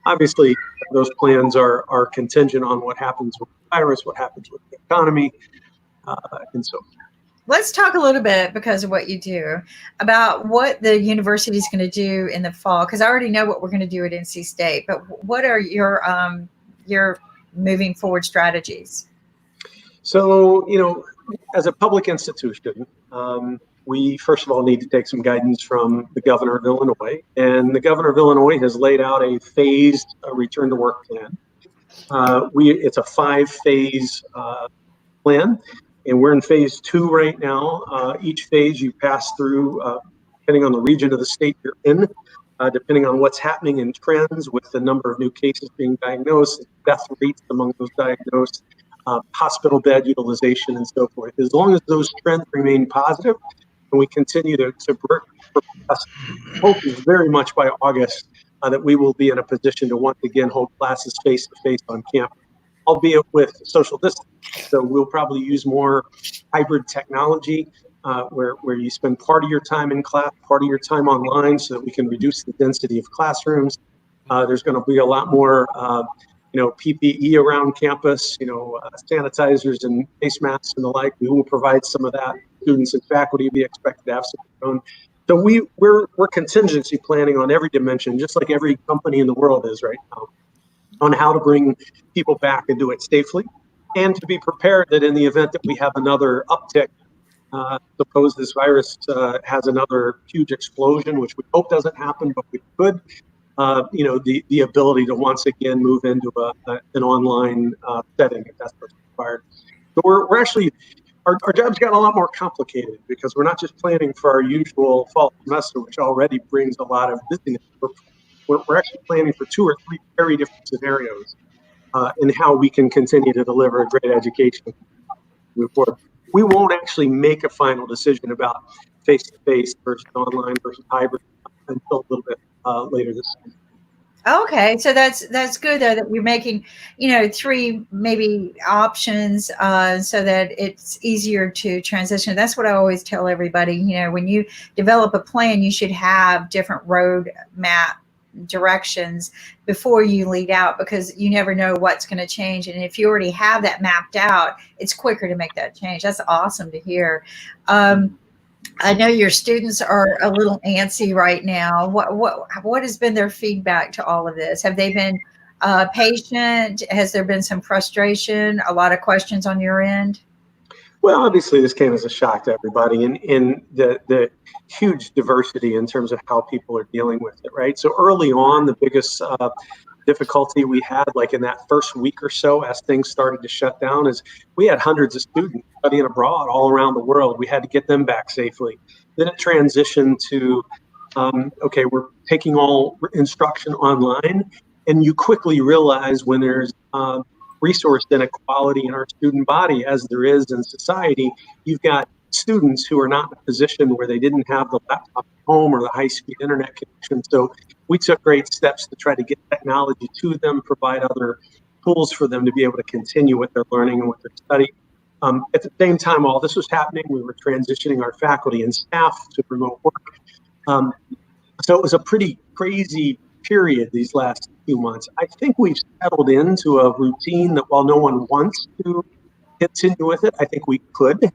obviously, those plans are contingent on what happens with the virus, what happens with the economy, and so. Let's talk a little bit, because of what you do, about what the university is going to do in the fall. Because I already know what we're going to do at NC State, but what are your moving forward strategies? So, you know, as a public institution, we first of all need to take some guidance from the governor of Illinois, and the governor of Illinois has laid out a phased return to work plan. It's a 5-phase plan, and we're in phase 2 right now. Each phase you pass through, depending on the region of the state you're in, depending on what's happening in trends with the number of new cases being diagnosed, death rates among those diagnosed, hospital bed utilization, and so forth. As long as those trends remain positive, and we continue to progress, hope is very much by August that we will be in a position to once again hold classes face-to-face on campus, albeit with social distancing. So we'll probably use more hybrid technology where you spend part of your time in class, part of your time online, so that we can reduce the density of classrooms. There's going to be a lot more PPE around campus, sanitizers and face masks and the like. We will provide some of that. Students and faculty be expected to have some of their own. So we're contingency planning on every dimension, just like every company in the world is right now, on how to bring people back and do it safely, and to be prepared that in the event that we have another uptick, suppose this virus has another huge explosion, which we hope doesn't happen, but we could. The ability to once again move into an online setting if that's what's required. So we're actually, our job's gotten a lot more complicated, because we're not just planning for our usual fall semester, which already brings a lot of busyness. We're actually planning for 2 or 3 very different scenarios in how we can continue to deliver a great education. We won't actually make a final decision about face-to-face versus online versus hybrid until a little bit later this season. Okay, so that's good though that you're making, three maybe options so that it's easier to transition. That's what I always tell everybody. When you develop a plan, you should have different road map directions before you lead out, because you never know what's going to change. And if you already have that mapped out, it's quicker to make that change. That's awesome to hear. I know your students are a little antsy right now. What has been their feedback to all of this? Have they been patient? Has there been some frustration? A lot of questions on your end? Well, obviously, this came as a shock to everybody, and in the huge diversity in terms of how people are dealing with it, right? So early on, the biggest difficulty we had, like in that first week or so, as things started to shut down, is we had hundreds of students studying abroad all around the world. We had to get them back safely. Then it transitioned to, okay, we're taking all instruction online, and you quickly realize when there's resource inequality in our student body, as there is in society, you've got students who are not in a position where they didn't have the laptop at home or the high-speed internet connection. So we took great steps to try to get technology to them, provide other tools for them to be able to continue with their learning and with their study. At the same time, all this was happening, we were transitioning our faculty and staff to remote work. So it was a pretty crazy period these last few months. I think we've settled into a routine that, while no one wants to continue with it, I think we could.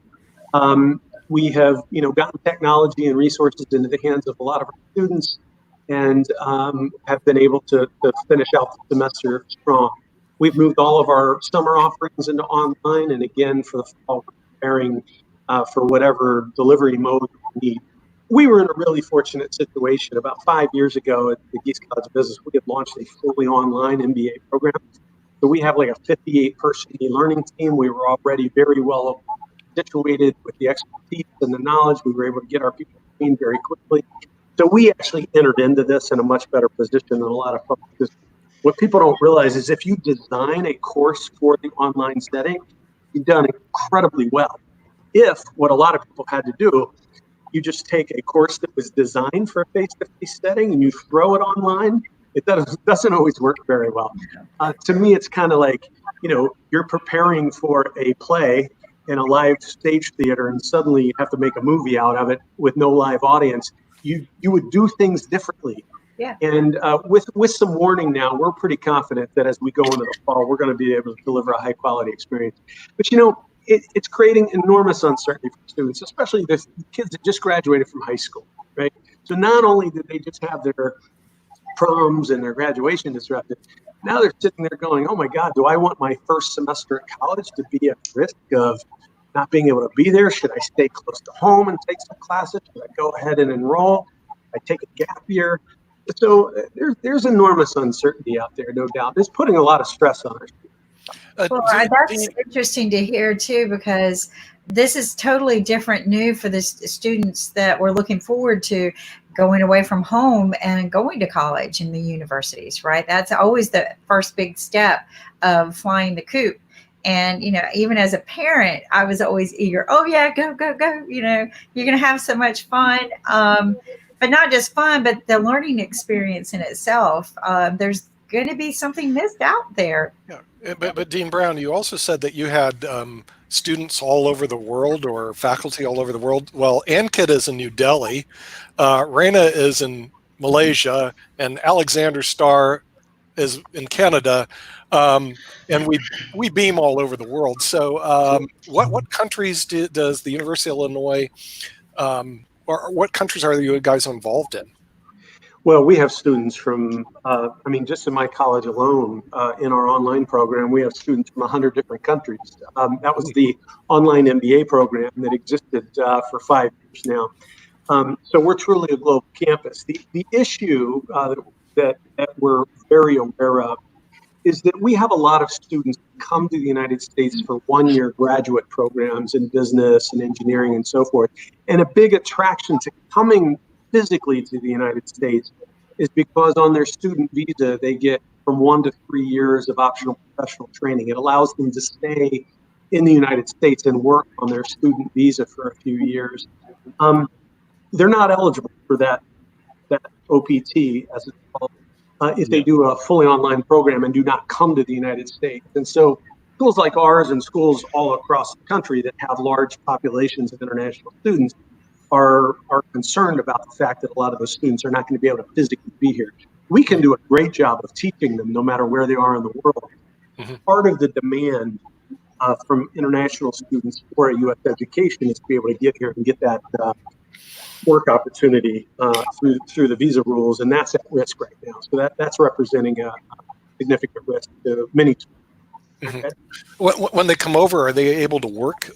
We have, gotten technology and resources into the hands of a lot of our students, and have been able to finish out the semester strong. We've moved all of our summer offerings into online, and again, for the fall, we're preparing for whatever delivery mode we need. We were in a really fortunate situation. About 5 years ago at the Geese College of Business, we had launched a fully online MBA program. So we have like a 58-person e-learning team. We were already very well situated with the expertise and the knowledge. We were able to get our people trained very quickly. So we actually entered into this in a much better position than a lot of folks. Because what people don't realize is if you design a course for the online setting, you've done incredibly well. If what a lot of people had to do, you just take a course that was designed for a face-to-face setting and you throw it online, it doesn't always work very well. To me, it's kind of like, you're preparing for a play in a live stage theater, and suddenly you have to make a movie out of it with no live audience. You would do things differently. Yeah. And with some warning now, we're pretty confident that as we go into the fall, we're going to be able to deliver a high quality experience. But it's creating enormous uncertainty for students, especially the kids that just graduated from high school, right? So not only did they just have their proms and their graduation disrupted, now they're sitting there going, oh my God, do I want my first semester at college to be at risk of not being able to be there? Should I stay close to home and take some classes? Should I go ahead and enroll? I take a gap year? So there's enormous uncertainty out there, no doubt. It's putting a lot of stress on our students. Well, that's interesting to hear too, because this is totally different, new for the students that we're looking forward to going away from home and going to college and the universities, right? That's always the first big step of flying the coop. And, even as a parent, I was always eager. Oh yeah, go, go, go. You're going to have so much fun. But not just fun, but the learning experience in itself. There's going to be something missed out there. Yeah, but Dean Brown, you also said that you had students all over the world, or faculty all over the world. Well, Ankit is in New Delhi, Reina is in Malaysia, and Alexander Starr is in Canada, and we beam all over the world. So, what countries does the University of Illinois, or what countries are you guys involved in? Well, we have students from, just in my college alone, in our online program, we have students from 100 different countries. That was the online MBA program that existed for 5 years now. So we're truly a global campus. The issue that we're very aware of is that we have a lot of students come to the United States for one-year graduate programs in business and engineering and so forth. And a big attraction to coming physically to the United States is because on their student visa, they get from 1 to 3 years of optional professional training. It allows them to stay in the United States and work on their student visa for a few years. They're not eligible for that OPT, as it's called, if they do a fully online program and do not come to the United States. And so schools like ours and schools all across the country that have large populations of international students are concerned about the fact that a lot of those students are not going to be able to physically be here. We can do a great job of teaching them no matter where they are in the world. Mm-hmm. Part of the demand from international students for a U.S. education is to be able to get here and get that work opportunity through the visa rules, and that's at risk right now. So that's representing a significant risk to many students. Mm-hmm. When they come over, are they able to work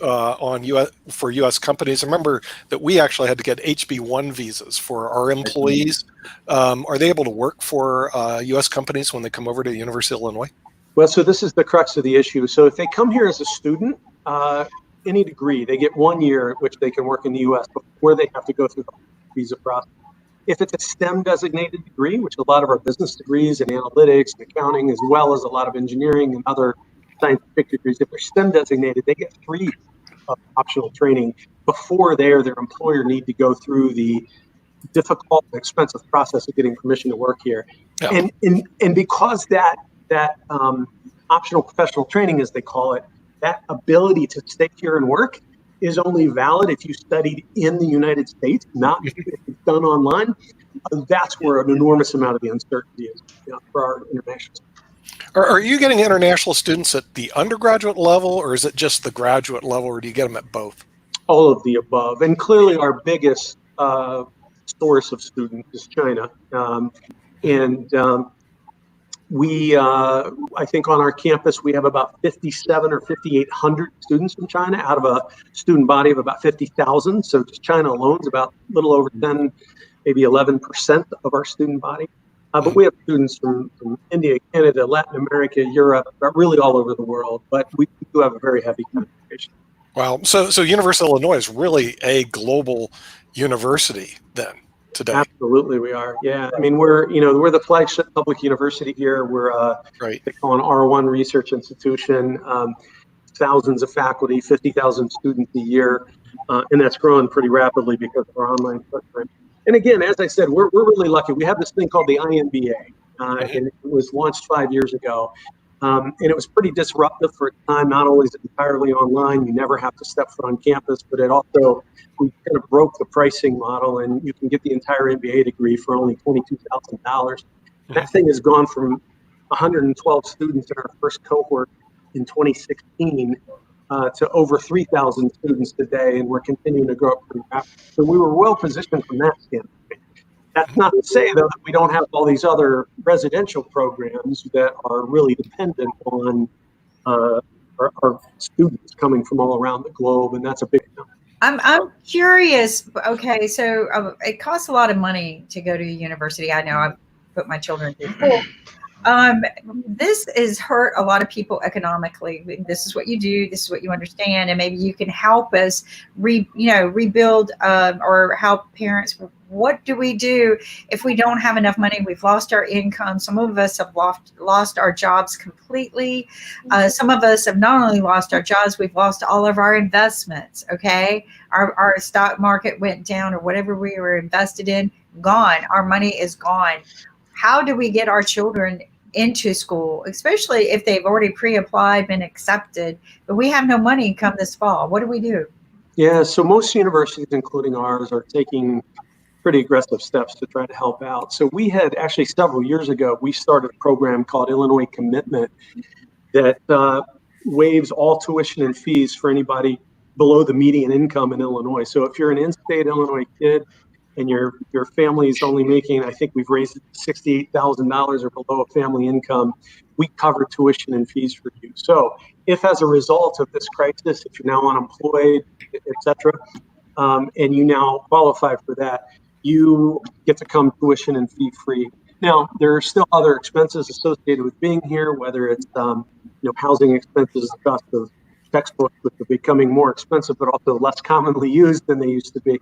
for U.S. companies? I remember that we actually had to get HB1 visas for our employees. Are they able to work for U.S. companies when they come over to the University of Illinois? Well, so this is the crux of the issue. So if they come here as a student, any degree, they get 1 year at which they can work in the U.S. before they have to go through the visa process. If it's a STEM designated degree, which a lot of our business degrees and analytics and accounting, as well as a lot of engineering and other scientific degrees, if they're STEM designated, they get 3 optional training before their employer need to go through the difficult and expensive process of getting permission to work here. Yeah. And because that optional professional training, as they call it, that ability to stay here and work is only valid if you studied in the United States, not if it's done online. That's where an enormous amount of the uncertainty is for our international students. Are you getting international students at the undergraduate level, or is it just the graduate level, or do you get them at both? All of the above. And clearly our biggest source of students is China. We, I think on our campus, we have about 57 or 5,800 students from China out of a student body of about 50,000. So just China alone is about a little over 10, maybe 11% of our student body. But we have students from India, Canada, Latin America, Europe, really all over the world. But we do have a very heavy concentration. Wow. So University of Illinois is really a global university then today. Absolutely, we are. Yeah. I mean, we're the flagship public university here. We're right. They call an R1 research institution. Thousands of faculty, 50,000 students a year, and that's growing pretty rapidly because of our online footprint. And again, as I said, we're really lucky. We have this thing called the IMBA, and it was launched 5 years ago. And it was pretty disruptive for a time. Not only is it entirely online, you never have to step foot on campus, but it also, we kind of broke the pricing model, and you can get the entire MBA degree for only $22,000. That thing has gone from 112 students in our first cohort in 2016 to over 3,000 students today, and we're continuing to grow up pretty rapidly. So we were well positioned from that standpoint. That's not to say, though, that we don't have all these other residential programs that are really dependent on our students coming from all around the globe, and that's a big number. I'm curious. Okay, so it costs a lot of money to go to a university. I know I've put my children through school. This has hurt a lot of people economically. This is what you do. This is what you understand, and maybe you can help us rebuild or help parents. What do we do if we don't have enough money? We've lost our income. Some of us have lost our jobs completely. Some of us have not only lost our jobs, we've lost all of our investments. Okay, our stock market went down, or whatever we were invested in, gone. Our money is gone. How do we get our children into school, especially if they've already pre-applied, been accepted, but we have no money come this fall? What do we do? Yeah, so most universities, including ours, are taking pretty aggressive steps to try to help out. So we had actually several years ago, we started a program called Illinois Commitment that waives all tuition and fees for anybody below the median income in Illinois. So if you're an in-state Illinois kid and your family's only making, I think we've raised $68,000 or below a family income, we cover tuition and fees for you. So if as a result of this crisis, if you're now unemployed, et cetera, and you now qualify for that, you get to come tuition and fee free. Now, there are still other expenses associated with being here, whether it's housing expenses, the cost of textbooks, which are becoming more expensive, but also less commonly used than they used to be.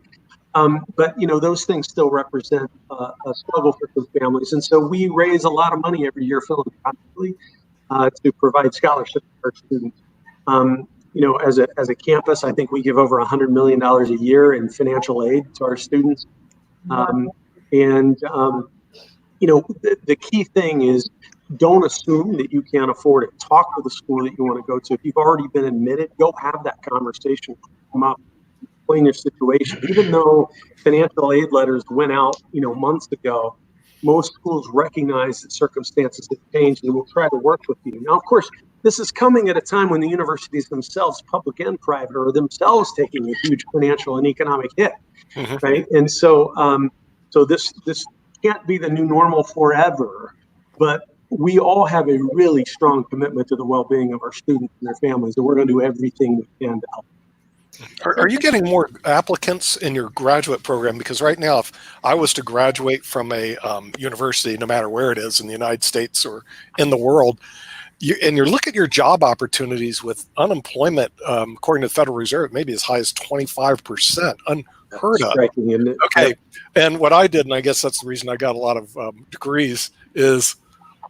But those things still represent a struggle for those families, and so we raise a lot of money every year philanthropically to provide scholarships for our students. As a campus, I think we give over $100 million a year in financial aid to our students. the key thing is don't assume that you can't afford it. Talk to the school that you want to go to. If you've already been admitted, go have that conversation. Come up, explain your situation. Even though financial aid letters went out, months ago, most schools recognize that circumstances have changed and will try to work with you. Now, of course, this is coming at a time when the universities themselves, public and private, are themselves taking a huge financial and economic hit, right? And so, so this can't be the new normal forever, but we all have a really strong commitment to the well-being of our students and their families, and we're going to do everything we can to help. Are you getting more applicants in your graduate program? Because right now, if I was to graduate from a university, no matter where it is in the United States or in the world, and you look at your job opportunities with unemployment, according to the Federal Reserve, maybe as high as 25%, unheard of. Striking, isn't it? Okay, and what I did, and I guess that's the reason I got a lot of degrees, is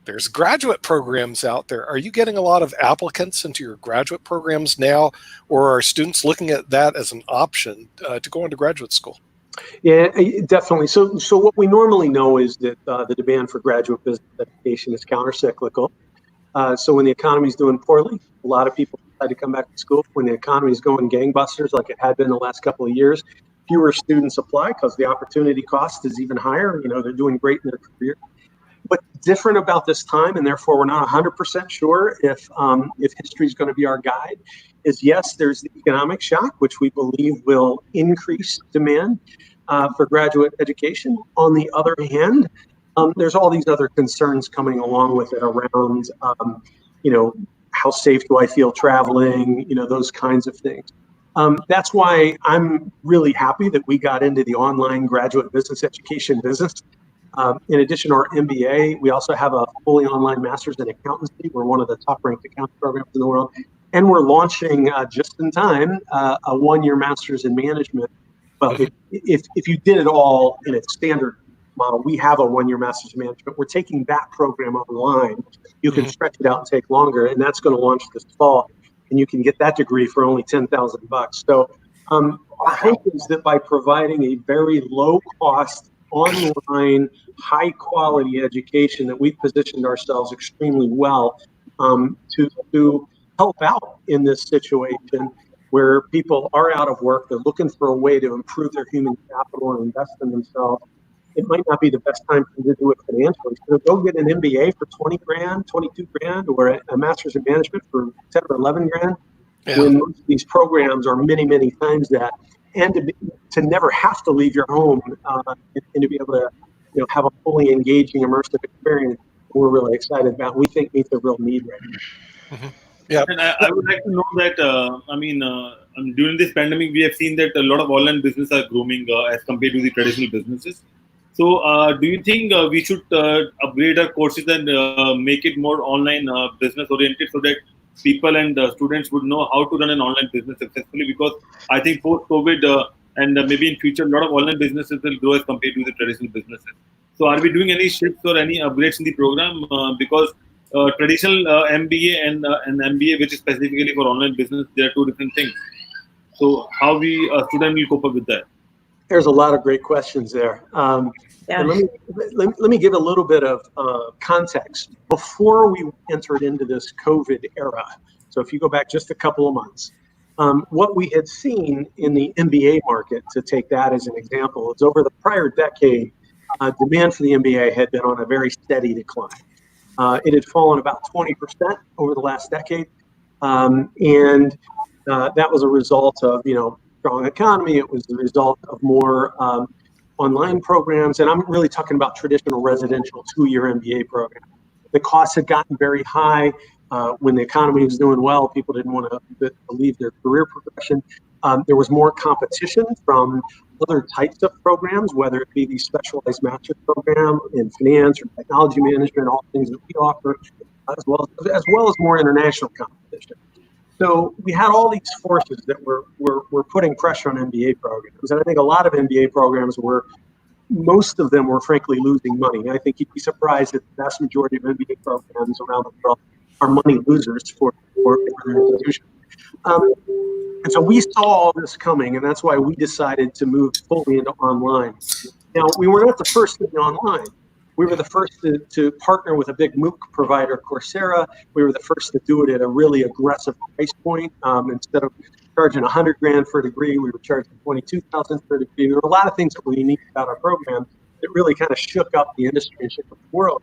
there's graduate programs out there. Are you getting a lot of applicants into your graduate programs now, or are students looking at that as an option to go into graduate school? Yeah, definitely. So what we normally know is that the demand for graduate business education is countercyclical. So when the economy is doing poorly, a lot of people decide to come back to school. When the economy is going gangbusters, like it had been the last couple of years, fewer students apply because the opportunity cost is even higher. They're doing great in their career. What's different about this time, and therefore we're not 100% sure if history is going to be our guide, is yes, there's the economic shock, which we believe will increase demand for graduate education. On the other hand, there's all these other concerns coming along with it around, how safe do I feel traveling, those kinds of things. That's why I'm really happy that we got into the online graduate business education business. In addition to our MBA, we also have a fully online master's in accountancy. We're one of the top-ranked accounting programs in the world. And we're launching just in time a one-year master's in management. But if you did it all in its standard model, we have a one-year master's in management. We're taking that program online. You can stretch it out and take longer, and that's going to launch this fall. And you can get that degree for only $10,000. So our hope is that by providing a very low-cost, online, high-quality education, that we've positioned ourselves extremely well to help out in this situation where people are out of work. They're looking for a way to improve their human capital and invest in themselves. It might not be the best time for you to do it financially. So go get an MBA for 20 grand, 22 grand, or a master's in management for 10 or 11 grand. Yeah. When most of these programs are many, many times that. And to never have to leave your home and to be able to have a fully engaging, immersive experience, we're really excited about. We think meets a real need right now. Mm-hmm. Yeah. And I would like to know that, during this pandemic, we have seen that a lot of online businesses are growing as compared to the traditional businesses. So do you think we should upgrade our courses and make it more online business oriented so that people and students would know how to run an online business successfully? Because I think post-COVID and maybe in future, a lot of online businesses will grow as compared to the traditional businesses. So are we doing any shifts or any upgrades in the program? Because traditional MBA and MBA, which is specifically for online business, they are two different things. So how a student will cope up with that? There's a lot of great questions there. And let me give a little bit of context. Before we entered into this COVID era, so if you go back just a couple of months, what we had seen in the MBA market, to take that as an example, is over the prior decade, demand for the MBA had been on a very steady decline. It had fallen about 20% over the last decade. And that was a result of, strong economy. It was the result of more online programs. And I'm really talking about traditional residential 2-year MBA programs. The costs had gotten very high. When the economy was doing well, people didn't want to leave their career progression. There was more competition from other types of programs, whether it be the specialized master's program in finance or technology management, all things that we offer, as well as more international competition. So we had all these forces that were putting pressure on MBA programs. And I think a lot of MBA programs most of them were frankly losing money. I think you'd be surprised that the vast majority of MBA programs around the world are money losers for their institutions. And so we saw all this coming, and that's why we decided to move fully into online. Now, we were not the first to be online. We were the first to partner with a big MOOC provider, Coursera. We were the first to do it at a really aggressive price point. Instead of charging $100,000 for a degree, we were charging $22,000 for a degree. There were a lot of things that were unique about our program that really kind of shook up the industry and shook up the world.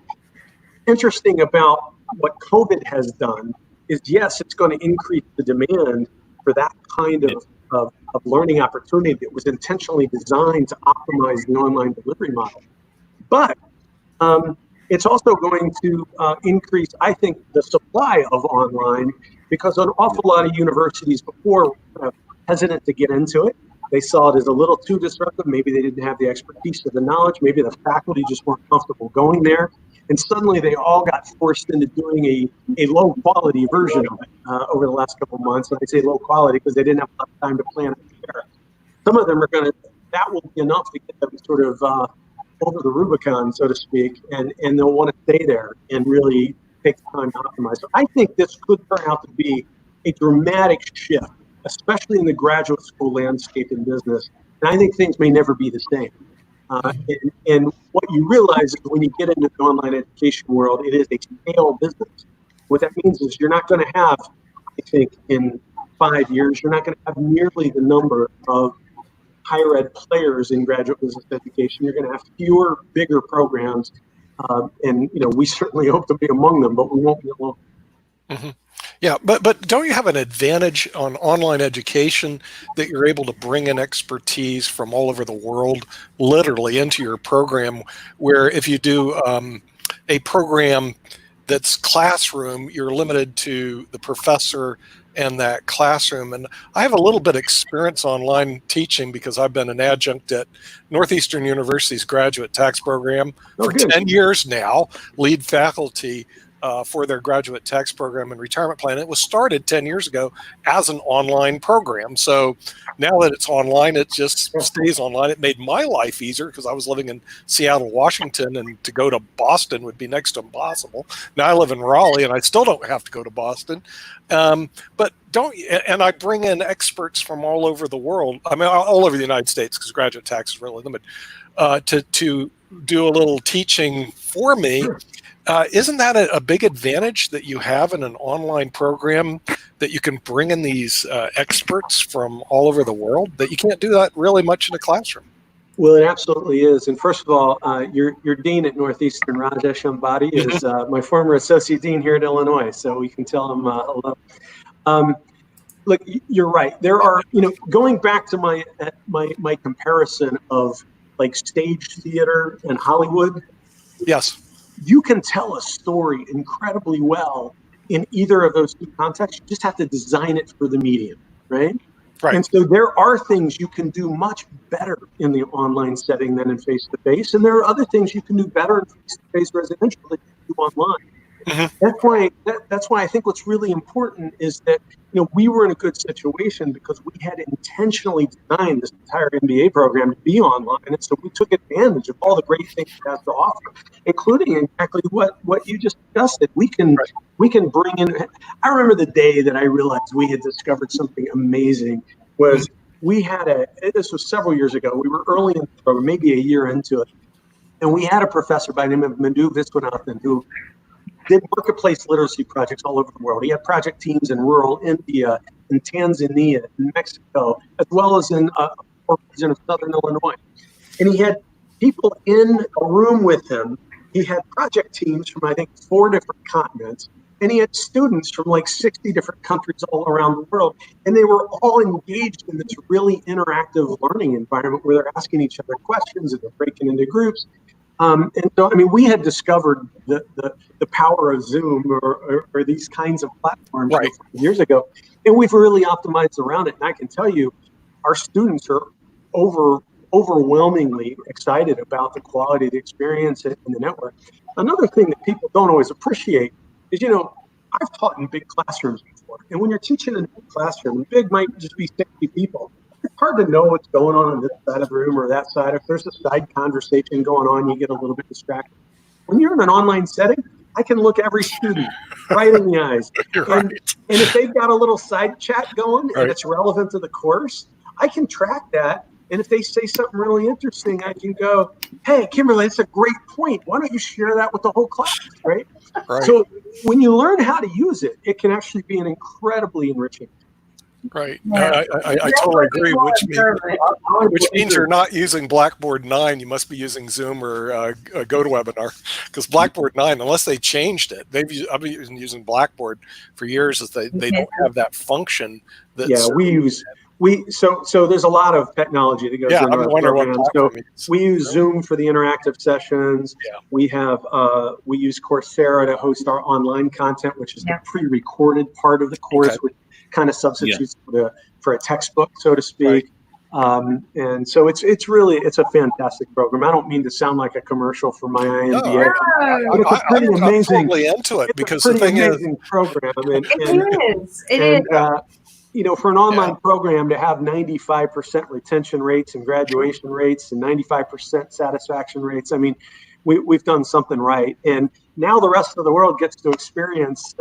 Interesting about what COVID has done is, yes, it's going to increase the demand for that kind of learning opportunity that was intentionally designed to optimize the online delivery model. But it's also going to increase, I think, the supply of online, because an awful lot of universities before were hesitant to get into it. They saw it as a little too disruptive. Maybe they didn't have the expertise or the knowledge. Maybe the faculty just weren't comfortable going there. And suddenly they all got forced into doing a low quality version of it over the last couple of months. And I say low quality because they didn't have enough time to plan it there. Some of them are going to, that will be enough to get them sort of over the Rubicon, so to speak, and they'll want to stay there and really take time to optimize. So I think this could turn out to be a dramatic shift, especially in the graduate school landscape in business. And I think things may never be the same. And what you realize is when you get into the online education world, it is a scale business. What that means is you're not going to have, I think, in 5 years, you're not going to have nearly the number of higher ed players in graduate business education. You're going to have fewer, bigger programs. And, we certainly hope to be among them, but we won't be alone. Mm-hmm. Yeah, but don't you have an advantage on online education that you're able to bring in expertise from all over the world, literally into your program, where if you do a program that's classroom, you're limited to the professor and that classroom. And I have a little bit of experience online teaching because I've been an adjunct at Northeastern University's graduate tax program for 10 years now, lead faculty for their graduate tax program and retirement plan. It was started 10 years ago as an online program. So now that it's online, it just stays online. It made my life easier because I was living in Seattle, Washington, and to go to Boston would be next to impossible. Now I live in Raleigh and I still don't have to go to Boston. But and I bring in experts from all over the world. I mean, all over the United States, because graduate tax is really limited, to do a little teaching for me. Isn't that a big advantage that you have in an online program, that you can bring in these experts from all over the world, that you can't do that really much in a classroom? Well, it absolutely is. And first of all, your dean at Northeastern, Rajesh Ambati, is my former associate dean here at Illinois, so we can tell him hello. Look, you're right. There are, going back to my comparison of like stage theater and Hollywood. Yes. You can tell a story incredibly well in either of those two contexts. You just have to design it for the medium, right? Right. And so there are things you can do much better in the online setting than in face-to-face. And there are other things you can do better in face-to-face residential that you do online. Mm-hmm. That's why I think what's really important is that we were in a good situation because we had intentionally designed this entire MBA program to be online, and so we took advantage of all the great things it has to offer, including exactly what you just discussed. We can bring in. I remember the day that I realized we had discovered something amazing. Was we had this was several years ago. We were early in the program, maybe a year into it, and we had a professor by the name of Madhu Viswanathan who did marketplace literacy projects all over the world. He had project teams in rural India, in Tanzania, in Mexico, as well as in a region of Southern Illinois. And he had people in a room with him. He had project teams from, I think, 4 different continents. And he had students from like 60 different countries all around the world. And they were all engaged in this really interactive learning environment where they're asking each other questions and they're breaking into groups. And so, I mean, we had discovered the power of Zoom or these kinds of platforms years ago, and we've really optimized around it. And I can tell you, our students are overwhelmingly excited about the quality of the experience in the network. Another thing that people don't always appreciate is, I've taught in big classrooms before, and when you're teaching in a big classroom, big might just be 60 people. It's hard to know what's going on this side of the room or that side. If there's a side conversation going on, you get a little bit distracted. When you're in an online setting, I can look every student right in the eyes. And if they've got a little side chat going and it's relevant to the course, I can track that And if they say something really interesting, I can go, hey, Kimberly, that's a great point. Why don't you share that with the whole class, right? Right. So when you learn how to use it, it can actually be an incredibly enriching. Right. Yeah. I totally agree. Which means you're not using Blackboard 9. You must be using Zoom or GoToWebinar, because Blackboard 9, unless they changed it, I've been using Blackboard for years. Is they don't have that function. So there's a lot of technology that goes into our program. So we use Zoom for the interactive sessions. Yeah. We use Coursera to host our online content, which is the pre-recorded part of the course, which kind of substitutes for a textbook, so to speak. Right. And so it's a fantastic program. I don't mean to sound like a commercial for my IMBA. I'm totally into it, because the thing is, program. It is. You know, for an online program to have 95% retention rates and graduation rates and 95% satisfaction rates, I mean, we've done something right. And now the rest of the world gets to experience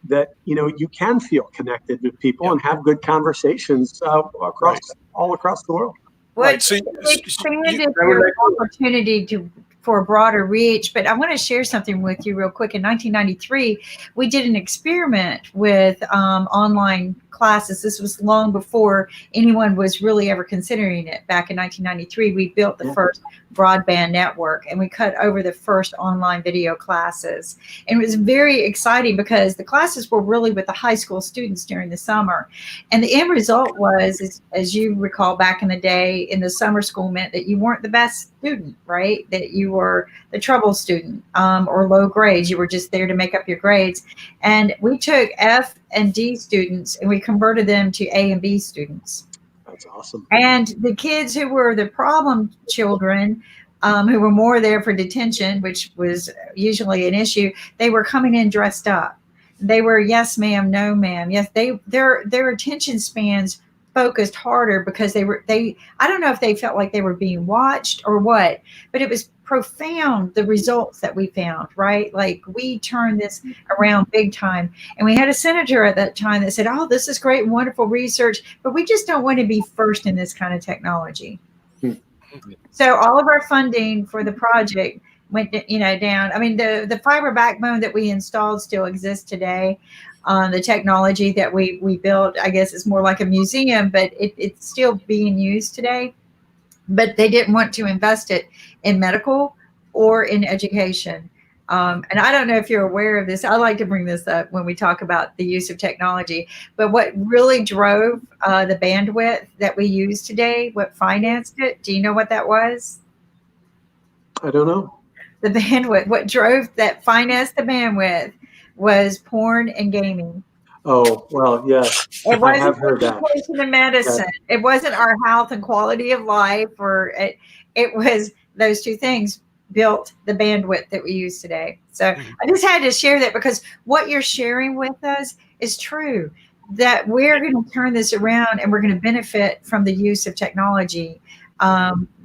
that, you know, you can feel connected with people and have good conversations all across the world. Well, right. So expanded your opportunity for a broader reach. But I want to share something with you real quick. In 1993, we did an experiment with online classes. This was long before anyone was really ever considering it. Back in 1993, we built the first broadband network, and we cut over the first online video classes. And it was very exciting because the classes were really with the high school students during the summer. And the end result was, as you recall, back in the day, in the summer school meant that you weren't the best student, right? That you were the trouble student, or low grades. You were just there to make up your grades. And we took F and D students and we converted them to A and B students. That's awesome. And the kids who were the problem children, who were more there for detention, which was usually an issue, they were coming in dressed up. They were yes ma'am, no ma'am. Yes, their attention spans focused harder because I don't know if they felt like they were being watched or what, but it was profound, the results that we found, right? Like, we turned this around big time. And we had a senator at that time that said, oh, this is great and wonderful research, but we just don't want to be first in this kind of technology. So all of our funding for the project went, down. I mean, the fiber backbone that we installed still exists today. The technology that we built, I guess, is more like a museum, but it's still being used today. But they didn't want to invest it in medical or in education. And I don't know if you're aware of this. I like to bring this up when we talk about the use of technology. But what really drove the bandwidth that we use today, what financed it, do you know what that was? I don't know. The bandwidth, what drove that, financed the bandwidth, was porn and gaming. Oh, well, yes. It wasn't I have heard that. Education and medicine. Yeah. It wasn't our health and quality of life, or it was those two things built the bandwidth that we use today. So I just had to share that, because what you're sharing with us is true, that we're going to turn this around and we're going to benefit from the use of technology,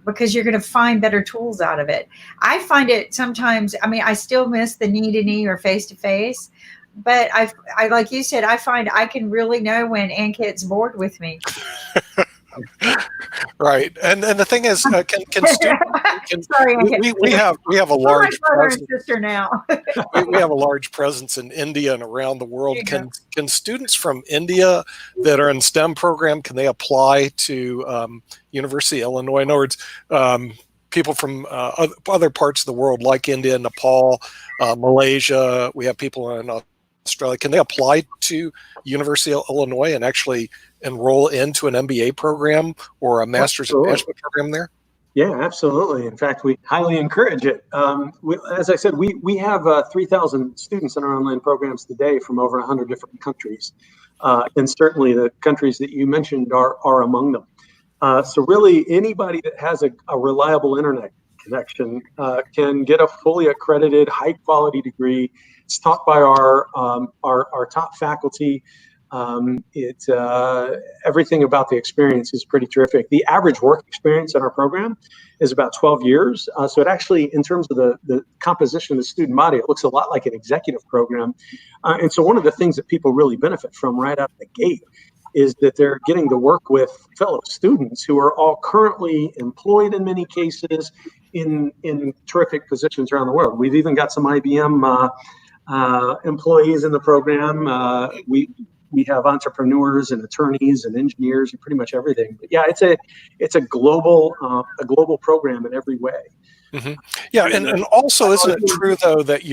because you're going to find better tools out of it. I find it sometimes, I mean, I still miss the knee-to-knee or face-to-face, but I like you said, I find I can really know when Ankit's bored with me. Right, and the thing is, we have a large presence. Sister now. we have a large presence in India and around the world. Can students from India that are in STEM program, can they apply to University of Illinois? In other words, people from other parts of the world, like India, Nepal, Malaysia. We have people in Australia. Can they apply to University of Illinois and actually enroll into an MBA program or a master's in management program there? Yeah, absolutely. In fact, we highly encourage it. As I said, we have 3,000 students in our online programs today from over 100 different countries. And certainly the countries that you mentioned are among them. So really, anybody that has a reliable internet connection can get a fully accredited, high-quality degree. It's taught by our top faculty. Everything about the experience is pretty terrific. The average work experience in our program is about 12 years. So it actually, in terms of the composition of the student body, it looks a lot like an executive program. And so one of the things that people really benefit from right out of the gate is that they're getting to work with fellow students who are all currently employed in many cases in terrific positions around the world. We've even got some IBM employees in the program. We have entrepreneurs and attorneys and engineers and pretty much everything. But yeah, it's a global program in every way. Mm-hmm. Yeah, and also, isn't it true though that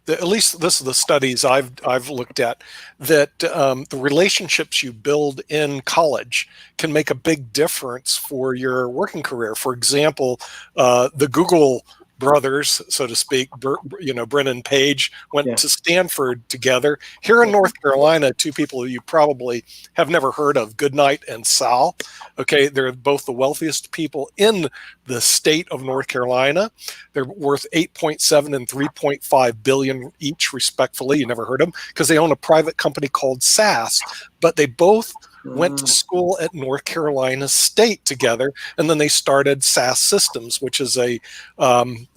at least this is the studies I've looked at, that the relationships you build in college can make a big difference for your working career. For example, the Google brothers, so to speak, Brennan Page went to Stanford together. Here in North Carolina, two people who you probably have never heard of, Goodnight and Sal. Okay, they're both the wealthiest people in the state of North Carolina. They're worth 8.7 and 3.5 billion each, respectively. You never heard of them because they own a private company called SAS, but they both went to school at North Carolina State together, and then they started SAS Systems, which is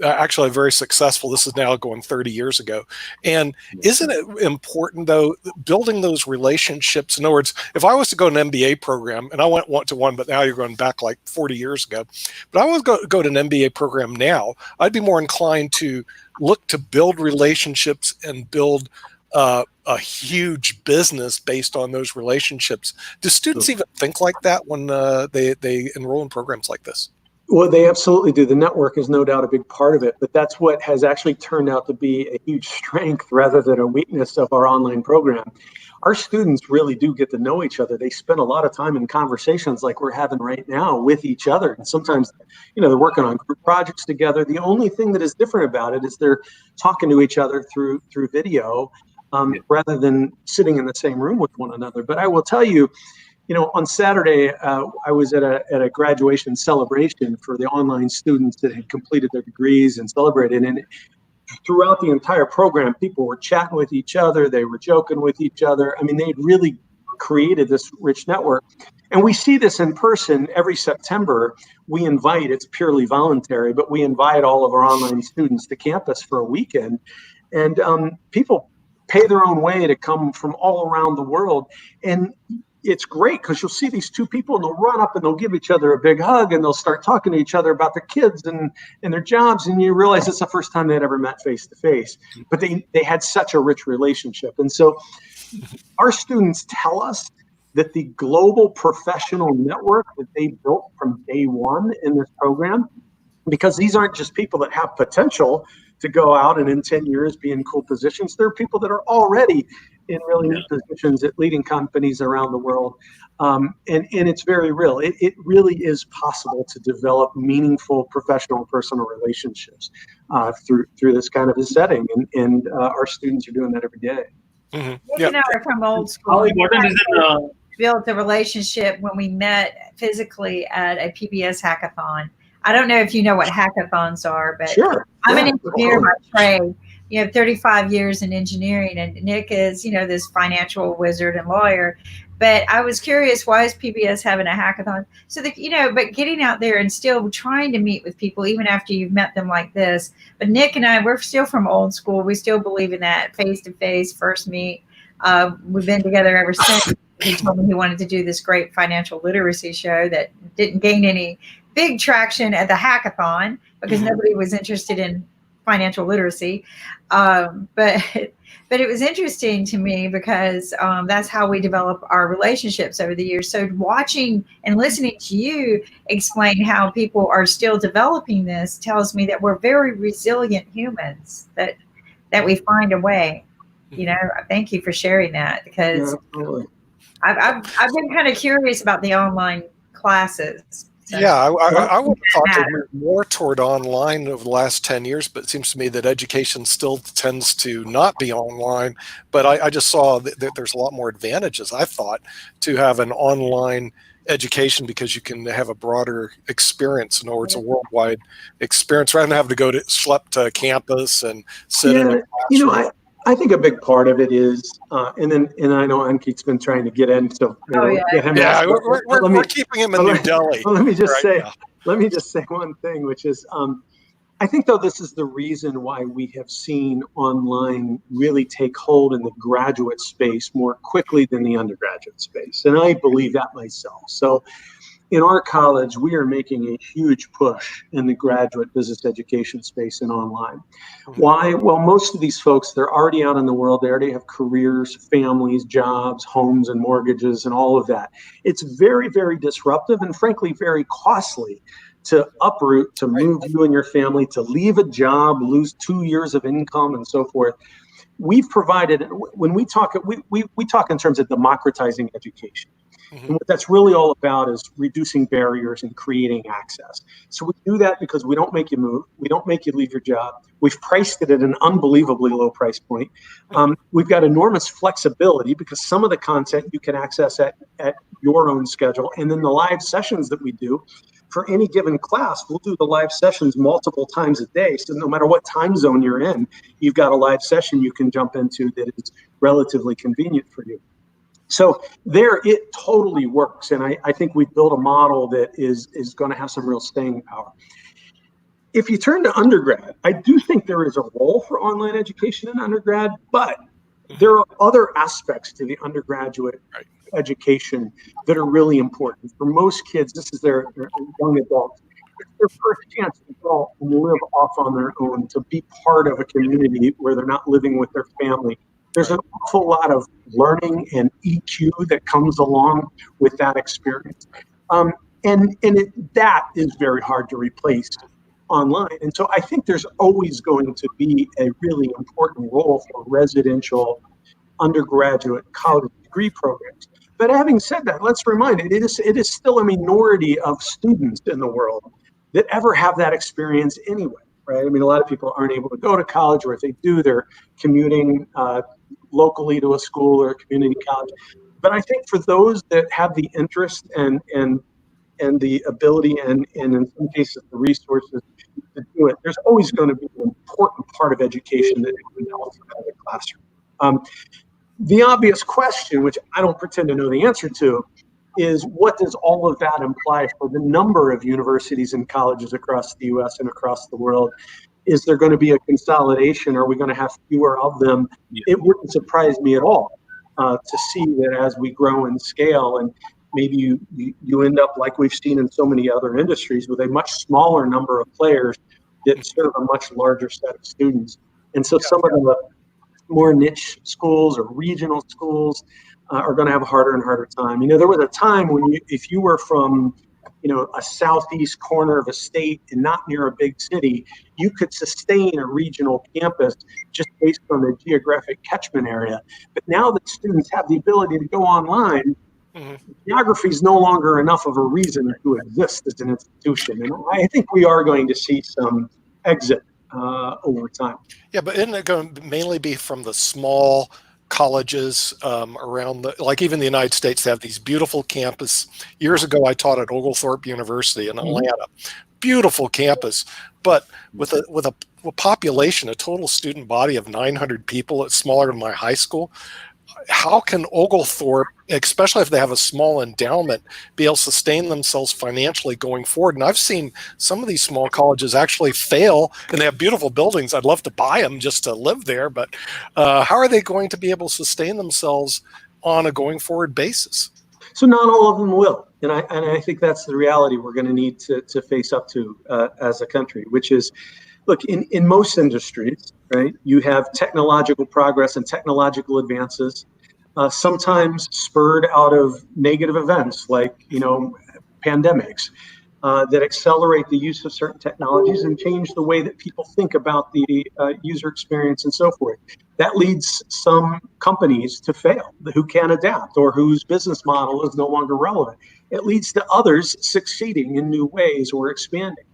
actually very successful. This is now going 30 years ago. And isn't it important, though, building those relationships? In other words, if I was to go to an MBA program, and I went to one, but now you're going back like 40 years ago, but I would go to an MBA program now, I'd be more inclined to look to build relationships and build a huge business based on those relationships. Do students even think like that when they enroll in programs like this? Well, they absolutely do. The network is no doubt a big part of it, but that's what has actually turned out to be a huge strength rather than a weakness of our online program. Our students really do get to know each other. They spend a lot of time in conversations like we're having right now with each other. And sometimes, they're working on group projects together. The only thing that is different about it is they're talking to each other through video, rather than sitting in the same room with one another. But I will tell you, on Saturday, I was at a graduation celebration for the online students that had completed their degrees and celebrated. And throughout the entire program, people were chatting with each other. They were joking with each other. I mean, they'd really created this rich network. And we see this in person every September. We invite, it's purely voluntary, but we invite all of our online students to campus for a weekend. And people pay their own way to come from all around the world. And it's great because you'll see these two people and they'll run up and they'll give each other a big hug and they'll start talking to each other about their kids and their jobs. And you realize it's the first time they'd ever met face to face, but they had such a rich relationship. And so our students tell us that the global professional network that they built from day one in this program, because these aren't just people that have potential to go out and in 10 years be in cool positions. There are people that are already in really neat positions at leading companies around the world. And it's very real. It really is possible to develop meaningful professional personal relationships through this kind of a setting. And our students are doing that every day. Mm-hmm. You know, we're from old school. Built a relationship when we met physically at a PBS hackathon. I don't know if you know what hackathons are, but sure. I'm an engineer by trade. 35 years in engineering, and Nick is, this financial wizard and lawyer. But I was curious, why is PBS having a hackathon? So that, but getting out there and still trying to meet with people, even after you've met them like this. But Nick and I, we're still from old school. We still believe in that face-to-face first meet. We've been together ever since. He told me he wanted to do this great financial literacy show that didn't gain any big traction at the hackathon because nobody was interested in financial literacy. But it was interesting to me because that's how we develop our relationships over the years. So watching and listening to you explain how people are still developing this tells me that we're very resilient humans, that we find a way. Thank you for sharing that, because I've been kind of curious about the online classes. So. Yeah, I would have thought to move more toward online over the last 10 years, but it seems to me that education still tends to not be online. But I just saw that there's a lot more advantages, I thought, to have an online education because you can have a broader experience. In other words, a worldwide experience rather than having to go to schlep to campus and sit in a classroom. I think a big part of it is, and I know Ankit's been trying to get in, so get him. Yeah, we're keeping him in New Delhi. Let me just say one thing, which is, I think, though, this is the reason why we have seen online really take hold in the graduate space more quickly than the undergraduate space. And I believe that myself. So in our college, we are making a huge push in the graduate business education space and online. Why? Well, most of these folks, they're already out in the world. They already have careers, families, jobs, homes, and mortgages, and all of that. It's very, very disruptive and frankly, very costly to uproot, to move you and your family, to leave a job, lose 2 years of income, and so forth. We've provided, when we talk, we talk in terms of democratizing education. And what that's really all about is reducing barriers and creating access. So we do that because we don't make you move. We don't make you leave your job. We've priced it at an unbelievably low price point. We've got enormous flexibility because some of the content you can access at your own schedule. And then the live sessions that we do for any given class, we'll do the live sessions multiple times a day. So no matter what time zone you're in, you've got a live session you can jump into that is relatively convenient for you. So there, it totally works. And I think we've built a model that is going to have some real staying power. If you turn to undergrad, I do think there is a role for online education in undergrad, but there are other aspects to the undergraduate education that are really important. For most kids, this is their young adults. It's their first chance to go and live off on their own, to be part of a community where they're not living with their family. There's an awful lot of learning and EQ that comes along with that experience. That is very hard to replace online. And so I think there's always going to be a really important role for residential undergraduate college degree programs. But having said that, let's remind it is still a minority of students in the world that ever have that experience anyway, right? I mean, a lot of people aren't able to go to college, or if they do, they're commuting locally to a school or a community college. But I think for those that have the interest and the ability and in some cases the resources to do it, there's always going to be an important part of education that happens outside of the classroom. The obvious question, which I don't pretend to know the answer to, is what does all of that imply for the number of universities and colleges across the U.S. and across the world? Is there going to be a consolidation? Are we going to have fewer of them? It wouldn't surprise me at all to see that as we grow and scale, and maybe you end up like we've seen in so many other industries with a much smaller number of players that serve a much larger set of students. And so some of the more niche schools or regional schools are going to have a harder and harder time. You know, there was a time when if you were from, a southeast corner of a state and not near a big city, you could sustain a regional campus just based on the geographic catchment area. But now that students have the ability to go online, geography is no longer enough of a reason to exist as an institution. And I think we are going to see some exit over time. Yeah, but isn't it going to mainly be from the small colleges around like even the United States have these beautiful campus. Years ago, I taught at Oglethorpe University in Atlanta. Beautiful campus, but with a population, a total student body of 900 people, it's smaller than my high school. How can Oglethorpe, especially if they have a small endowment, be able to sustain themselves financially going forward? And I've seen some of these small colleges actually fail, and they have beautiful buildings. I'd love to buy them just to live there, but how are they going to be able to sustain themselves on a going forward basis? So not all of them will. And I think that's the reality we're going to need to face up to as a country, which is, look, in most industries, right, you have technological progress and technological advances, sometimes spurred out of negative events like, pandemics that accelerate the use of certain technologies and change the way that people think about the user experience and so forth. That leads some companies to fail, who can't adapt or whose business model is no longer relevant. It leads to others succeeding in new ways or expanding.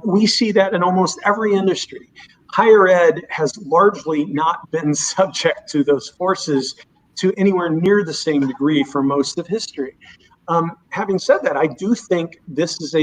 We see that in almost every industry. Higher ed has largely not been subject to those forces to anywhere near the same degree for most of history. Having said that, I do think this is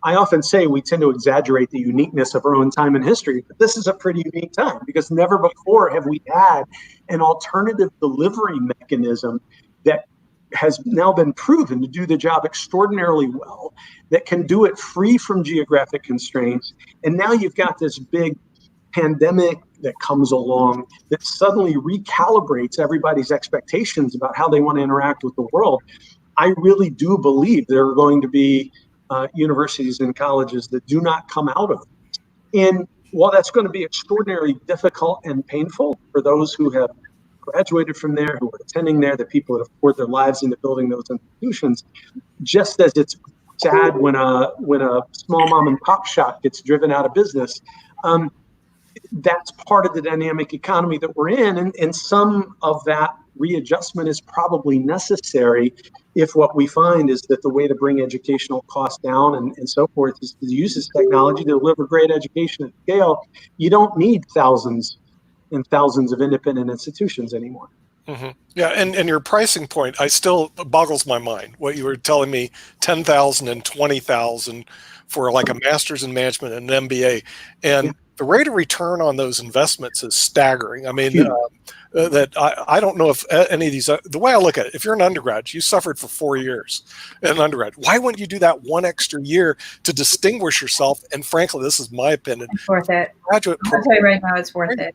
I often say we tend to exaggerate the uniqueness of our own time in history, but this is a pretty unique time because never before have we had an alternative delivery mechanism that has now been proven to do the job extraordinarily well, that can do it free from geographic constraints. And now you've got this big pandemic that comes along that suddenly recalibrates everybody's expectations about how they want to interact with the world. I really do believe there are going to be universities and colleges that do not come out of it. And while that's going to be extraordinarily difficult and painful for those who have graduated from there, who are attending there, the people that have poured their lives into building those institutions, just as it's sad when a small mom and pop shop gets driven out of business, that's part of the dynamic economy that we're in, and some of that readjustment is probably necessary if what we find is that the way to bring educational costs down and so forth is to use this technology to deliver great education at scale. You don't need thousands and thousands of independent institutions anymore. Mm-hmm. Yeah, and your pricing point, I still boggles my mind. What you were telling me, 10,000 and 20,000 for like a master's in management and an MBA, and the rate of return on those investments is staggering. I mean, that I don't know if any of these, the way I look at it, if you're an undergrad, you suffered for 4 years in an undergrad. Why wouldn't you do that one extra year to distinguish yourself? And frankly, this is my opinion. It's worth it. Graduate I'll tell you right now, it's worth it.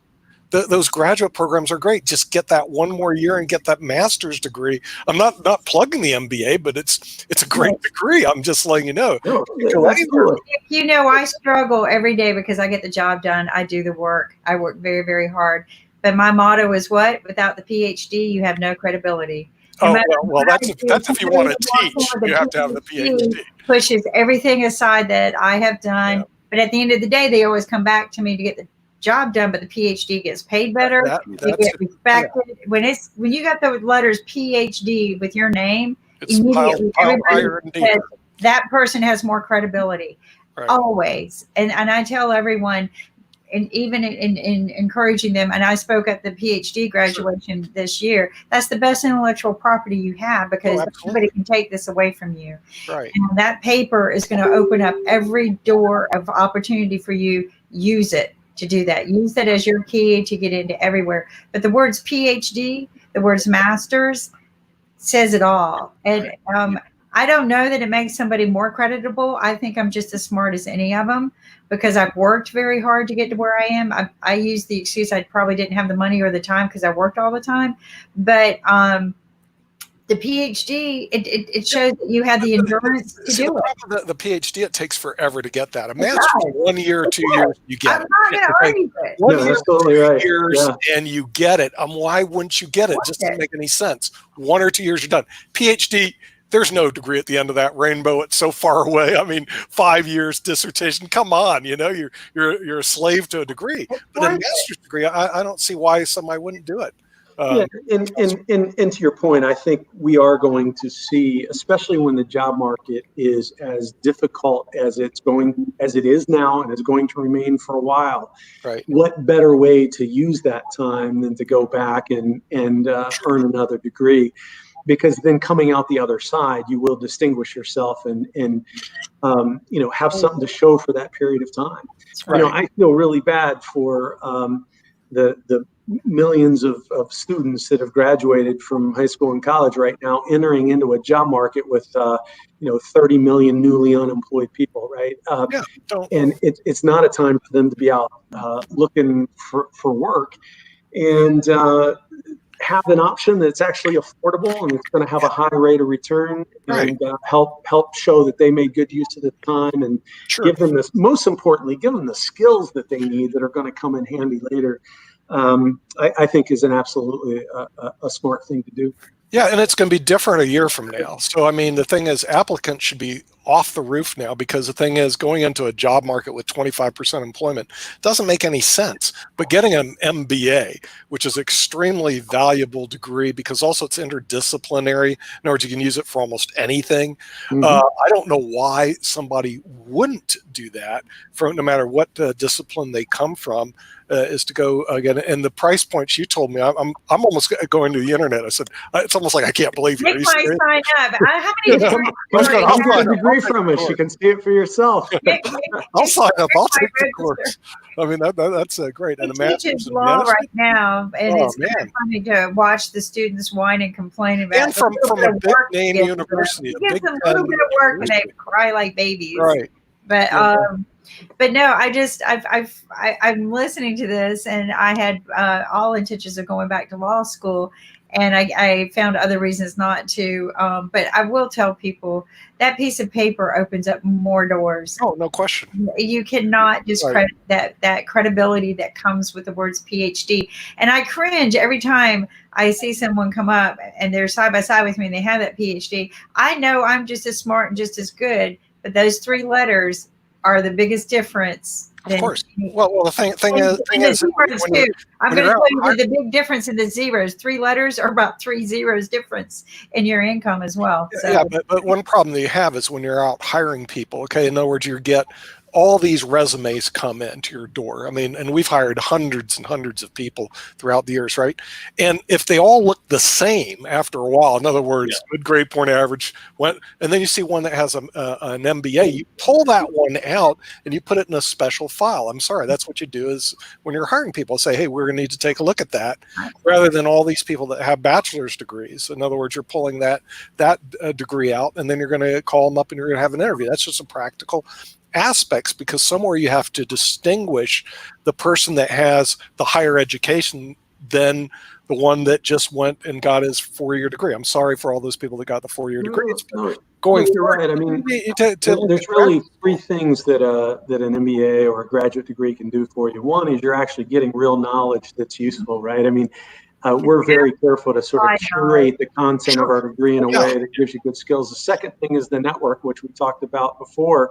Those graduate programs are great. Just get that one more year and get that master's degree. I'm not plugging the MBA, but it's a great degree. I'm just letting you know. You know, I struggle every day because I get the job done. I do the work. I work very, very hard. But my motto is what? Without the PhD, you have no credibility. Oh, well, that's if you want to teach, you have to have the PhD. Pushes everything aside that I have done. Yeah. But at the end of the day, they always come back to me to get the job done, but the PhD gets paid better. You get respected. Yeah. When you got the letters PhD with your name, it's immediately everybody says that person has more credibility. Right. Always. And I tell everyone, and even in encouraging them, and I spoke at the PhD graduation this year, that's the best intellectual property you have, because nobody can take this away from you. Right. And that paper is going to open up every door of opportunity for you. Use it to do that. Use that as your key to get into everywhere. But the words PhD, the words masters, says it all. And I don't know that it makes somebody more creditable. I think I'm just as smart as any of them, because I've worked very hard to get to where I am. I use the excuse I probably didn't have the money or the time because I worked all the time. But the PhD, it shows that you have the endurance to do it. The PhD, it takes forever to get that. A master's, 1 year, 2 years, you get it. I'm not going to argue it. 1 year, totally right. Years, and you get it. Why wouldn't you get it? Just doesn't make any sense. 1 or 2 years, you're done. PhD, there's no degree at the end of that rainbow. It's so far away. I mean, 5 years dissertation. Come on, you're a slave to a degree. But a master's degree, I don't see why somebody wouldn't do it. And to your point, I think we are going to see, especially when the job market is as difficult as it is now and is going to remain for a while. Right. What better way to use that time than to go back and earn another degree? Because then coming out the other side, you will distinguish yourself and have something to show for that period of time. Right. I feel really bad for the millions of students that have graduated from high school and college right now, entering into a job market with 30 million newly unemployed people, right? And it's not a time for them to be out looking for work, and have an option that's actually affordable and it's going to have a high rate of return, and help show that they made good use of the time, and give them this. Most importantly, give them the skills that they need that are going to come in handy later. I think is an absolutely a smart thing to do. Yeah, and it's going to be different a year from now. So, I mean, the thing is, applicants should be off the roof now, because the thing is, going into a job market with 25% employment doesn't make any sense. But getting an MBA, which is an extremely valuable degree, because also it's interdisciplinary. In other words, you can use it for almost anything. Mm-hmm. I don't know why somebody wouldn't do that, no matter what discipline they come from. Is to go again, and the price points you told me, I'm almost going to the internet. I said, it's almost like I can't believe you. Nick might sign up. How many I'll get a degree from it. You can see it for yourself. I'll sign up. I'll take the course. I mean, that's great. And a He teaches master's in law management? right now, and Oh, it's kind man. of funny to watch the students whine and complain about And from the little a bit of big work he name gets. university, He a gets Big a little Ten bit of work and they university. cry like babies. Right. But Yeah. but no, I'm listening to this, and I had all intentions of going back to law school, and I found other reasons not to. But I will tell people that piece of paper opens up more doors. Oh, no question. You cannot discredit that credibility that comes with the words PhD. And I cringe every time I see someone come up and they're side by side with me and they have that PhD. I know I'm just as smart and just as good, but those 3 letters are the biggest difference. Of course. Well, the thing is, I'm going to tell you the big difference in the zeros. 3 letters are about 3 zeros difference in your income as well. So. Yeah, but one problem that you have is when you're out hiring people. Okay, in other words, you get all these resumes come into your door. I mean, and we've hired hundreds and hundreds of people throughout the years, right? And if they all look the same after a while, in other words, good grade point average, and then you see one that has an MBA, you pull that one out and you put it in a special file. I'm sorry, that's what you do is when you're hiring people, say, hey, we're going to need to take a look at that, rather than all these people that have bachelor's degrees. In other words, you're pulling that degree out, and then you're going to call them up and you're going to have an interview. That's just a practical aspects, because somewhere you have to distinguish the person that has the higher education than the one that just went and got his 4-year degree. I'm sorry for all those people that got the 4-year degrees. Going you're right. I mean, there's really 3 things that an MBA or a graduate degree can do for you. One is you're actually getting real knowledge that's useful, right? I mean, we're very careful to sort of curate the content of our degree in a way that gives you good skills. The second thing is the network, which we talked about before.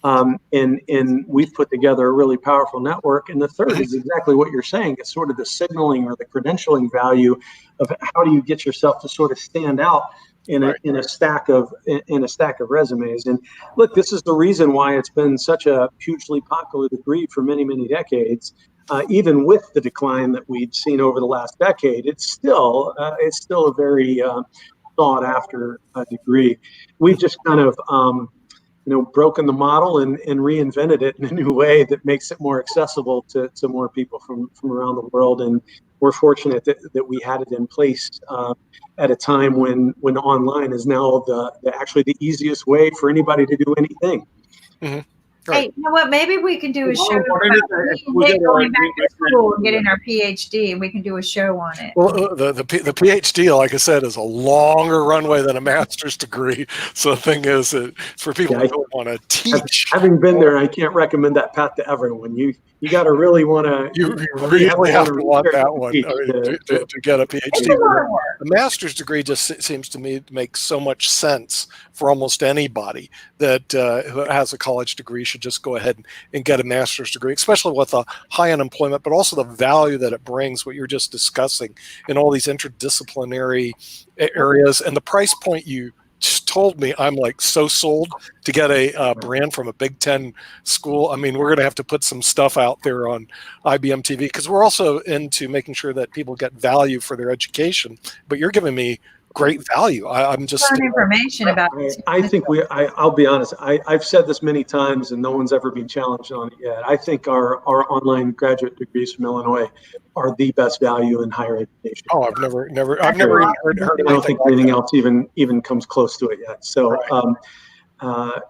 And we've put together a really powerful network. And the third is exactly what you're saying. It's sort of the signaling or the credentialing value of how do you get yourself to sort of stand out in a stack of resumes. And look, this is the reason why it's been such a hugely popular degree for many, many decades. Even with the decline that we've seen over the last decade, it's still a very sought after degree. We've just kind of broken the model and reinvented it in a new way that makes it more accessible to more people from around the world. And we're fortunate that we had it in place at a time when online is now actually the easiest way for anybody to do anything. Mm-hmm. Hey, you know what? Maybe we can do a show about going back to school and getting our PhD, and we can do a show on it. Well, the PhD, like I said, is a longer runway than a master's degree. So the thing is, that for people who don't want to teach, having been there, I can't recommend that path to everyone. You got to really want to. You really have to want that one to get a PhD. A master's degree just seems to me to make so much sense for almost anybody that who has a college degree should just go ahead and get a master's degree, especially with a high unemployment, but also the value that it brings, what you're just discussing in all these interdisciplinary areas. And the price point you just told me, I'm like so sold to get a brand from a Big Ten school. I mean, we're going to have to put some stuff out there on IBM TV, because we're also into making sure that people get value for their education. But you're giving me great value. I'm just information about it. I think I'll be honest. I've said this many times, and no one's ever been challenged on it yet. I think our online graduate degrees from Illinois are the best value in higher education. Oh, I've never even heard I don't think anything else even comes close to it yet. So,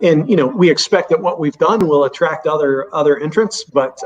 and we expect that what we've done will attract other entrants, but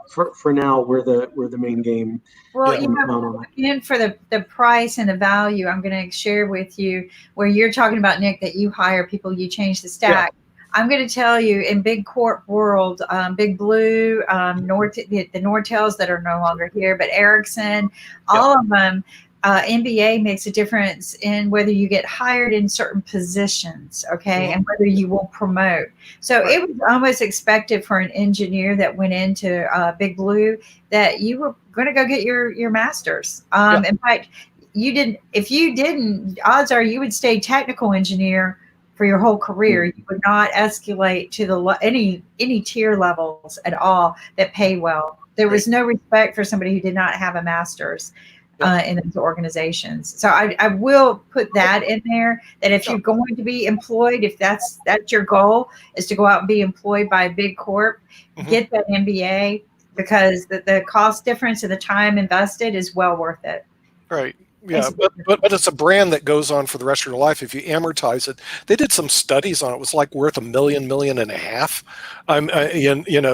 for now we're the main game. Well, again, for the price and the value, I'm going to share with you where you're talking about, Nick, that you hire people, you change the stack. Yeah. I'm going to tell you, in big corp world, Big Blue, the Nortels that are no longer here, but Ericsson, all of them. MBA makes a difference in whether you get hired in certain positions, and whether you will promote. So it was almost expected for an engineer that went into Big Blue that you were going to go get your master's. In fact, you didn't. If you didn't, odds are you would stay technical engineer for your whole career. You would not escalate to any tier levels at all that pay well. There was no respect for somebody who did not have a master's. In those organizations. So I will put that in there, that if you're going to be employed, if that's your goal, is to go out and be employed by a big corp, get that MBA, because the cost difference and the time invested is well worth it. Right. Yeah, but it's a brand that goes on for the rest of your life if you amortize it. They did some studies on it. It was like worth $1.5 million.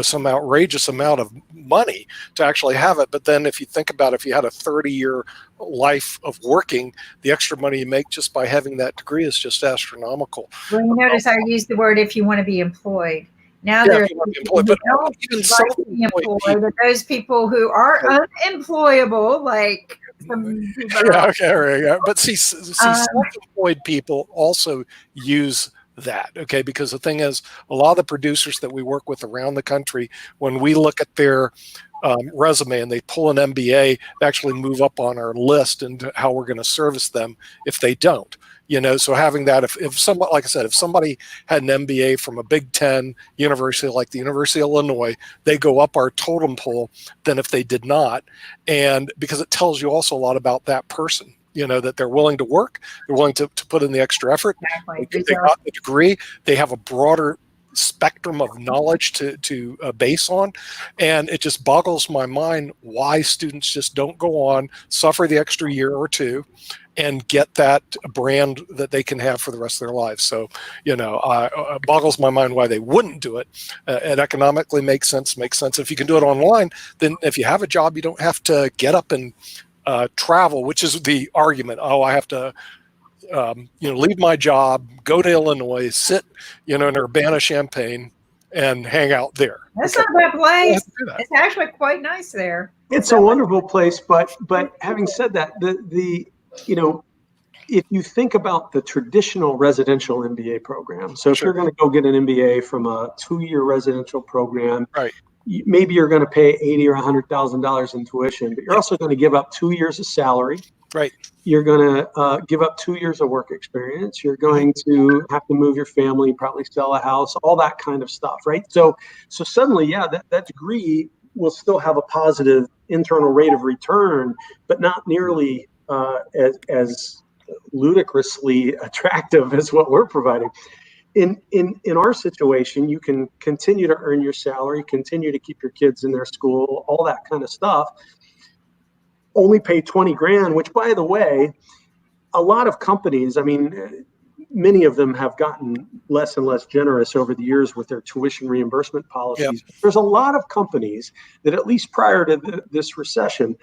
Some outrageous amount of money to actually have it. But then if you think about it, if you had a 30-year life of working, the extra money you make just by having that degree is just astronomical. Well, you notice I used the word if you want to be employed. Now Yeah, there if you want to be employed, but even employed, but those people who are unemployable, like some people yeah, okay, right. But see, self-employed people also use that, okay? Because the thing is, a lot of the producers that we work with around the country, when we look at their resume and they pull an MBA, they actually move up on our list and how we're going to service them if they don't. So having that, if somebody, like I said, if somebody had an MBA from a Big Ten university like the University of Illinois, they go up our totem pole than if they did not. And because it tells you also a lot about that person, that they're willing to work, they're willing to put in the extra effort. Exactly. They got the degree, they have a broader spectrum of knowledge to base on, and it just boggles my mind why students just don't go on, suffer the extra year or two, and get that brand that they can have for the rest of their lives. So, it boggles my mind why they wouldn't do it. It economically makes sense. If you can do it online, then if you have a job, you don't have to get up and travel, which is the argument. Oh, I have to leave my job, go to Illinois, sit, in Urbana-Champaign and hang out there. That's not that place. It's actually quite nice there. It's a wonderful place, but having said that, if you think about the traditional residential MBA program, so if you're going to go get an MBA from a 2-year residential program, right, maybe you're going to pay $80,000 or $100,000 in tuition, but you're also going to give up 2 years of salary. Right. You're going to give up 2 years of work experience. You're going to have to move your family, probably sell a house, all that kind of stuff, right? So suddenly, that degree will still have a positive internal rate of return, but not nearly as ludicrously attractive as what we're providing. In our situation, you can continue to earn your salary, continue to keep your kids in their school, all that kind of stuff. Only pay $20,000, which, by the way, a lot of companies, many of them have gotten less and less generous over the years with their tuition reimbursement policies. Yep. There's a lot of companies that, at least prior to this recession,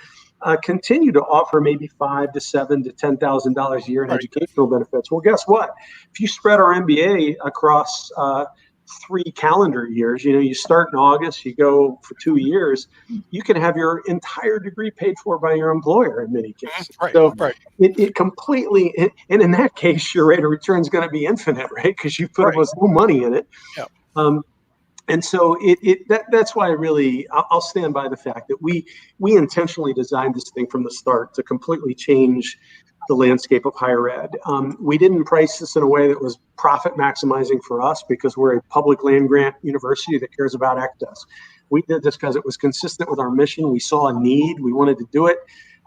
continue to offer maybe $5,000 to $7,000 to $10,000 a year in educational benefits. Well, guess what? If you spread our MBA across 3 calendar years, you start in August, you go for 2 years, you can have your entire degree paid for by your employer in many cases. It completely, and in that case, your rate of return is going to be infinite, right? Because you put almost no money in it. Yeah. And so that's why I'll stand by the fact that we intentionally designed this thing from the start to completely change the landscape of higher ed. We didn't price this in a way that was profit maximizing for us because we're a public land grant university that cares about access. We did this because it was consistent with our mission. We saw a need, we wanted to do it,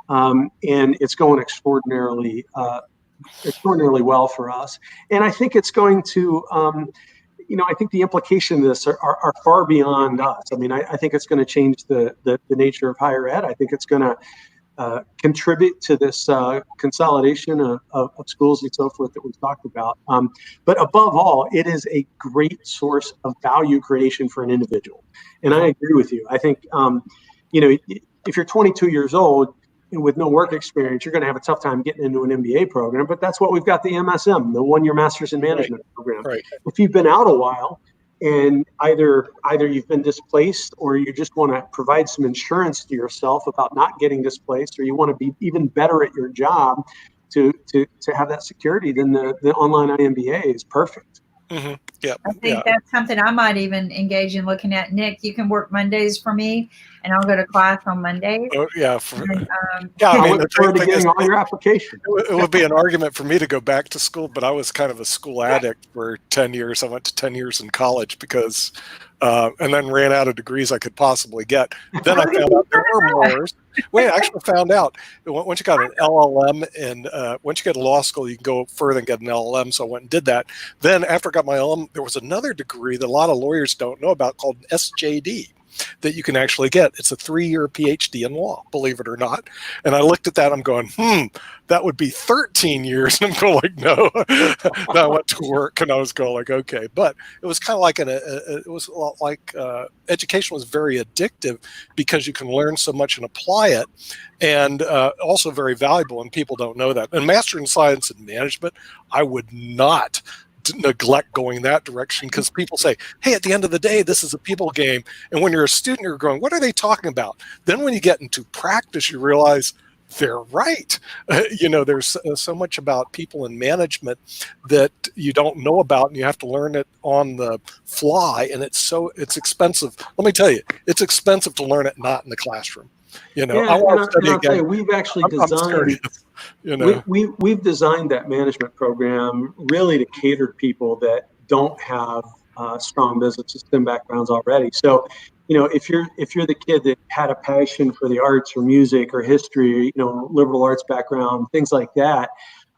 and it's going extraordinarily well for us. And I think it's going to, I think the implications of this are far beyond us. I think it's going to change the nature of higher ed. I think it's going to contribute to this consolidation of schools and so forth that we've talked about. But above all, it is a great source of value creation for an individual. And I agree with you. I think, if you're 22 years old and with no work experience, you're going to have a tough time getting into an MBA program. But that's what we've got, the MSM, the 1-year Master's in Management program. Right. If you've been out a while, and either you've been displaced or you just want to provide some insurance to yourself about not getting displaced, or you want to be even better at your job to have that security, then the online IMBA is perfect. Mm-hmm. Yeah, I think that's something I might even engage in looking at. Nick, you can work Mondays for me, and I'll go to class on Mondays. Oh, yeah. I look forward to getting all your application. It would be an argument for me to go back to school, but I was kind of a school addict for 10 years. I went to 10 years in college because, and then ran out of degrees I could possibly get. Then I found out there were more. Wait, I actually found out once you got an LLM and once you get to law school, you can go further and get an LLM. So I went and did that. Then after I got my LLM, there was another degree that a lot of lawyers don't know about called an SJD. that you can actually get. It's a 3-year PhD in law, believe it or not. And I looked at that, I'm going, that would be 13 years. And I'm going like, no. And I went to work and I was going like, okay. But it was kind of like it was a lot like education was very addictive because you can learn so much and apply it, and also very valuable, and people don't know that. And Master in Science and Management, I would not neglect going that direction, because people say, hey, at the end of the day, this is a people game. And when you're a student, you're going, what are they talking about? Then when you get into practice, you realize they're right. There's so much about people and management that you don't know about, and you have to learn it on the fly. And it's expensive. Let me tell you, it's expensive to learn it not in the classroom. I want to study again. We've actually designed. We've designed that management program really to cater to people that don't have strong business system backgrounds already. So, if you're the kid that had a passion for the arts or music or history, liberal arts background, things like that,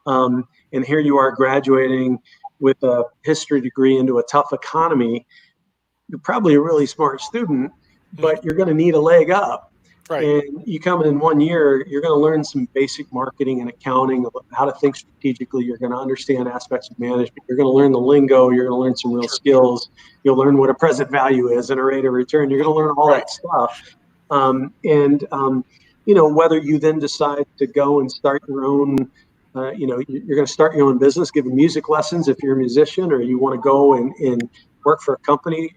and here you are graduating with a history degree into a tough economy, you're probably a really smart student, but you're going to need a leg up. Right. And you come in 1 year, you're going to learn some basic marketing and accounting, how to think strategically. You're going to understand aspects of management. You're going to learn the lingo. You're going to learn some real skills. You'll learn what a present value is and a rate of return. You're going to learn all that stuff. Whether you then decide to go and start your own, you're going to start your own business, giving music lessons if you're a musician, or you want to go and work for a company,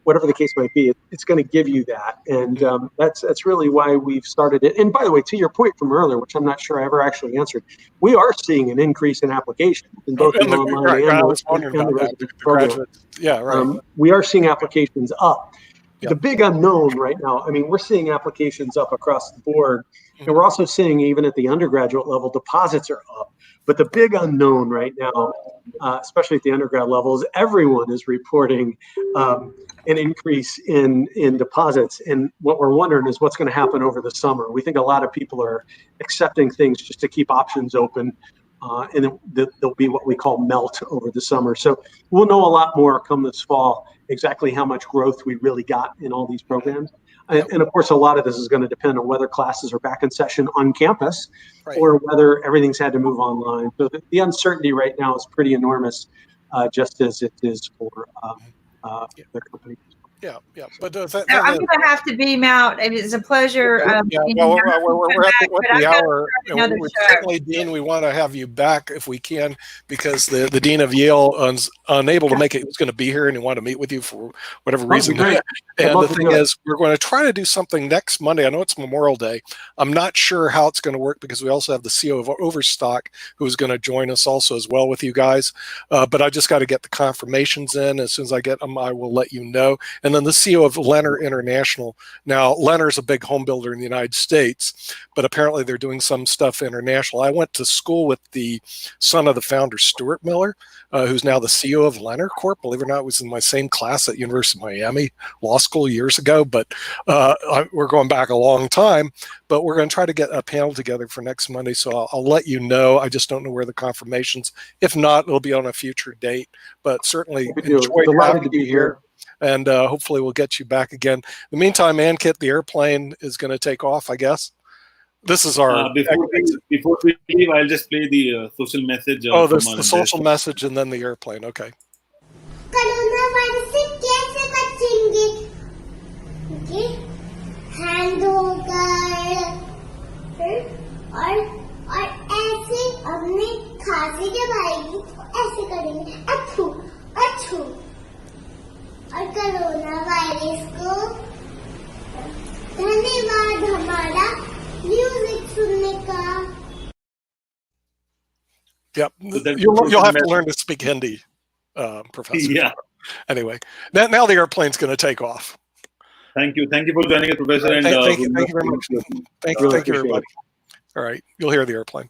whatever the case might be, it's going to give you that. And that's really why we've started it. And by the way, to your point from earlier, which I'm not sure I ever actually answered, we are seeing an increase in applications in both the online and the resident program. Yeah, right. We are seeing applications up. Yep. The big unknown right now, we're seeing applications up across the board. And we're also seeing, even at the undergraduate level, deposits are up. But the big unknown right now, especially at the undergrad level, is everyone is reporting an increase in deposits. And what we're wondering is what's going to happen over the summer. We think a lot of people are accepting things just to keep options open. And there'll be what we call melt over the summer. So we'll know a lot more come this fall, exactly how much growth we really got in all these programs. And of course, a lot of this is going to depend on whether classes are back in session on campus, or whether everything's had to move online. So the uncertainty right now is pretty enormous, just as it is for the company. Yeah. But I'm going to have to beam out. It is a pleasure. We're at the hour. Certainly, Dean, we want to have you back if we can, because the Dean of Yale is unable to make it. He was going to be here and he wanted to meet with you for whatever reason. And the thing is, we're going to try to do something next Monday. I know it's Memorial Day. I'm not sure how it's going to work, because we also have the CEO of Overstock who is going to join us also as well with you guys. But I just got to get the confirmations in. As soon as I get them, I will let you know. And then the CEO of Lenner International. Now, Lenner's a big home builder in the United States, but apparently they're doing some stuff international. I went to school with the son of the founder, Stuart Miller, who's now the CEO of Lenner Corp. Believe it or not, was in my same class at University of Miami Law School years ago, but we're going back a long time. But we're going to try to get a panel together for next Monday, so I'll let you know. I just don't know where the confirmations. If not, it'll be on a future date. But certainly enjoy having you here. And hopefully we'll get you back again. In the meantime, Ankit, the airplane is going to take off, I guess. This is our... Before we leave, I'll just play the social message. The social message and then the airplane. Okay. Coronavirus से कैसे बचेंगे? Okay. Hand होकर और ऐसे अपने खांसी जब आएगी तो ऐसे करेंगे अथू अथू और कोरोना वायरस को धन्यवाद हमारा म्यूजिक सुनने का. Yep, you'll have to learn to speak Hindi, Professor. Yeah. Anyway, now the airplane's going to take off. Thank you for joining us, Professor. Thank you very much. Thank you, everybody. All right, you'll hear the airplane.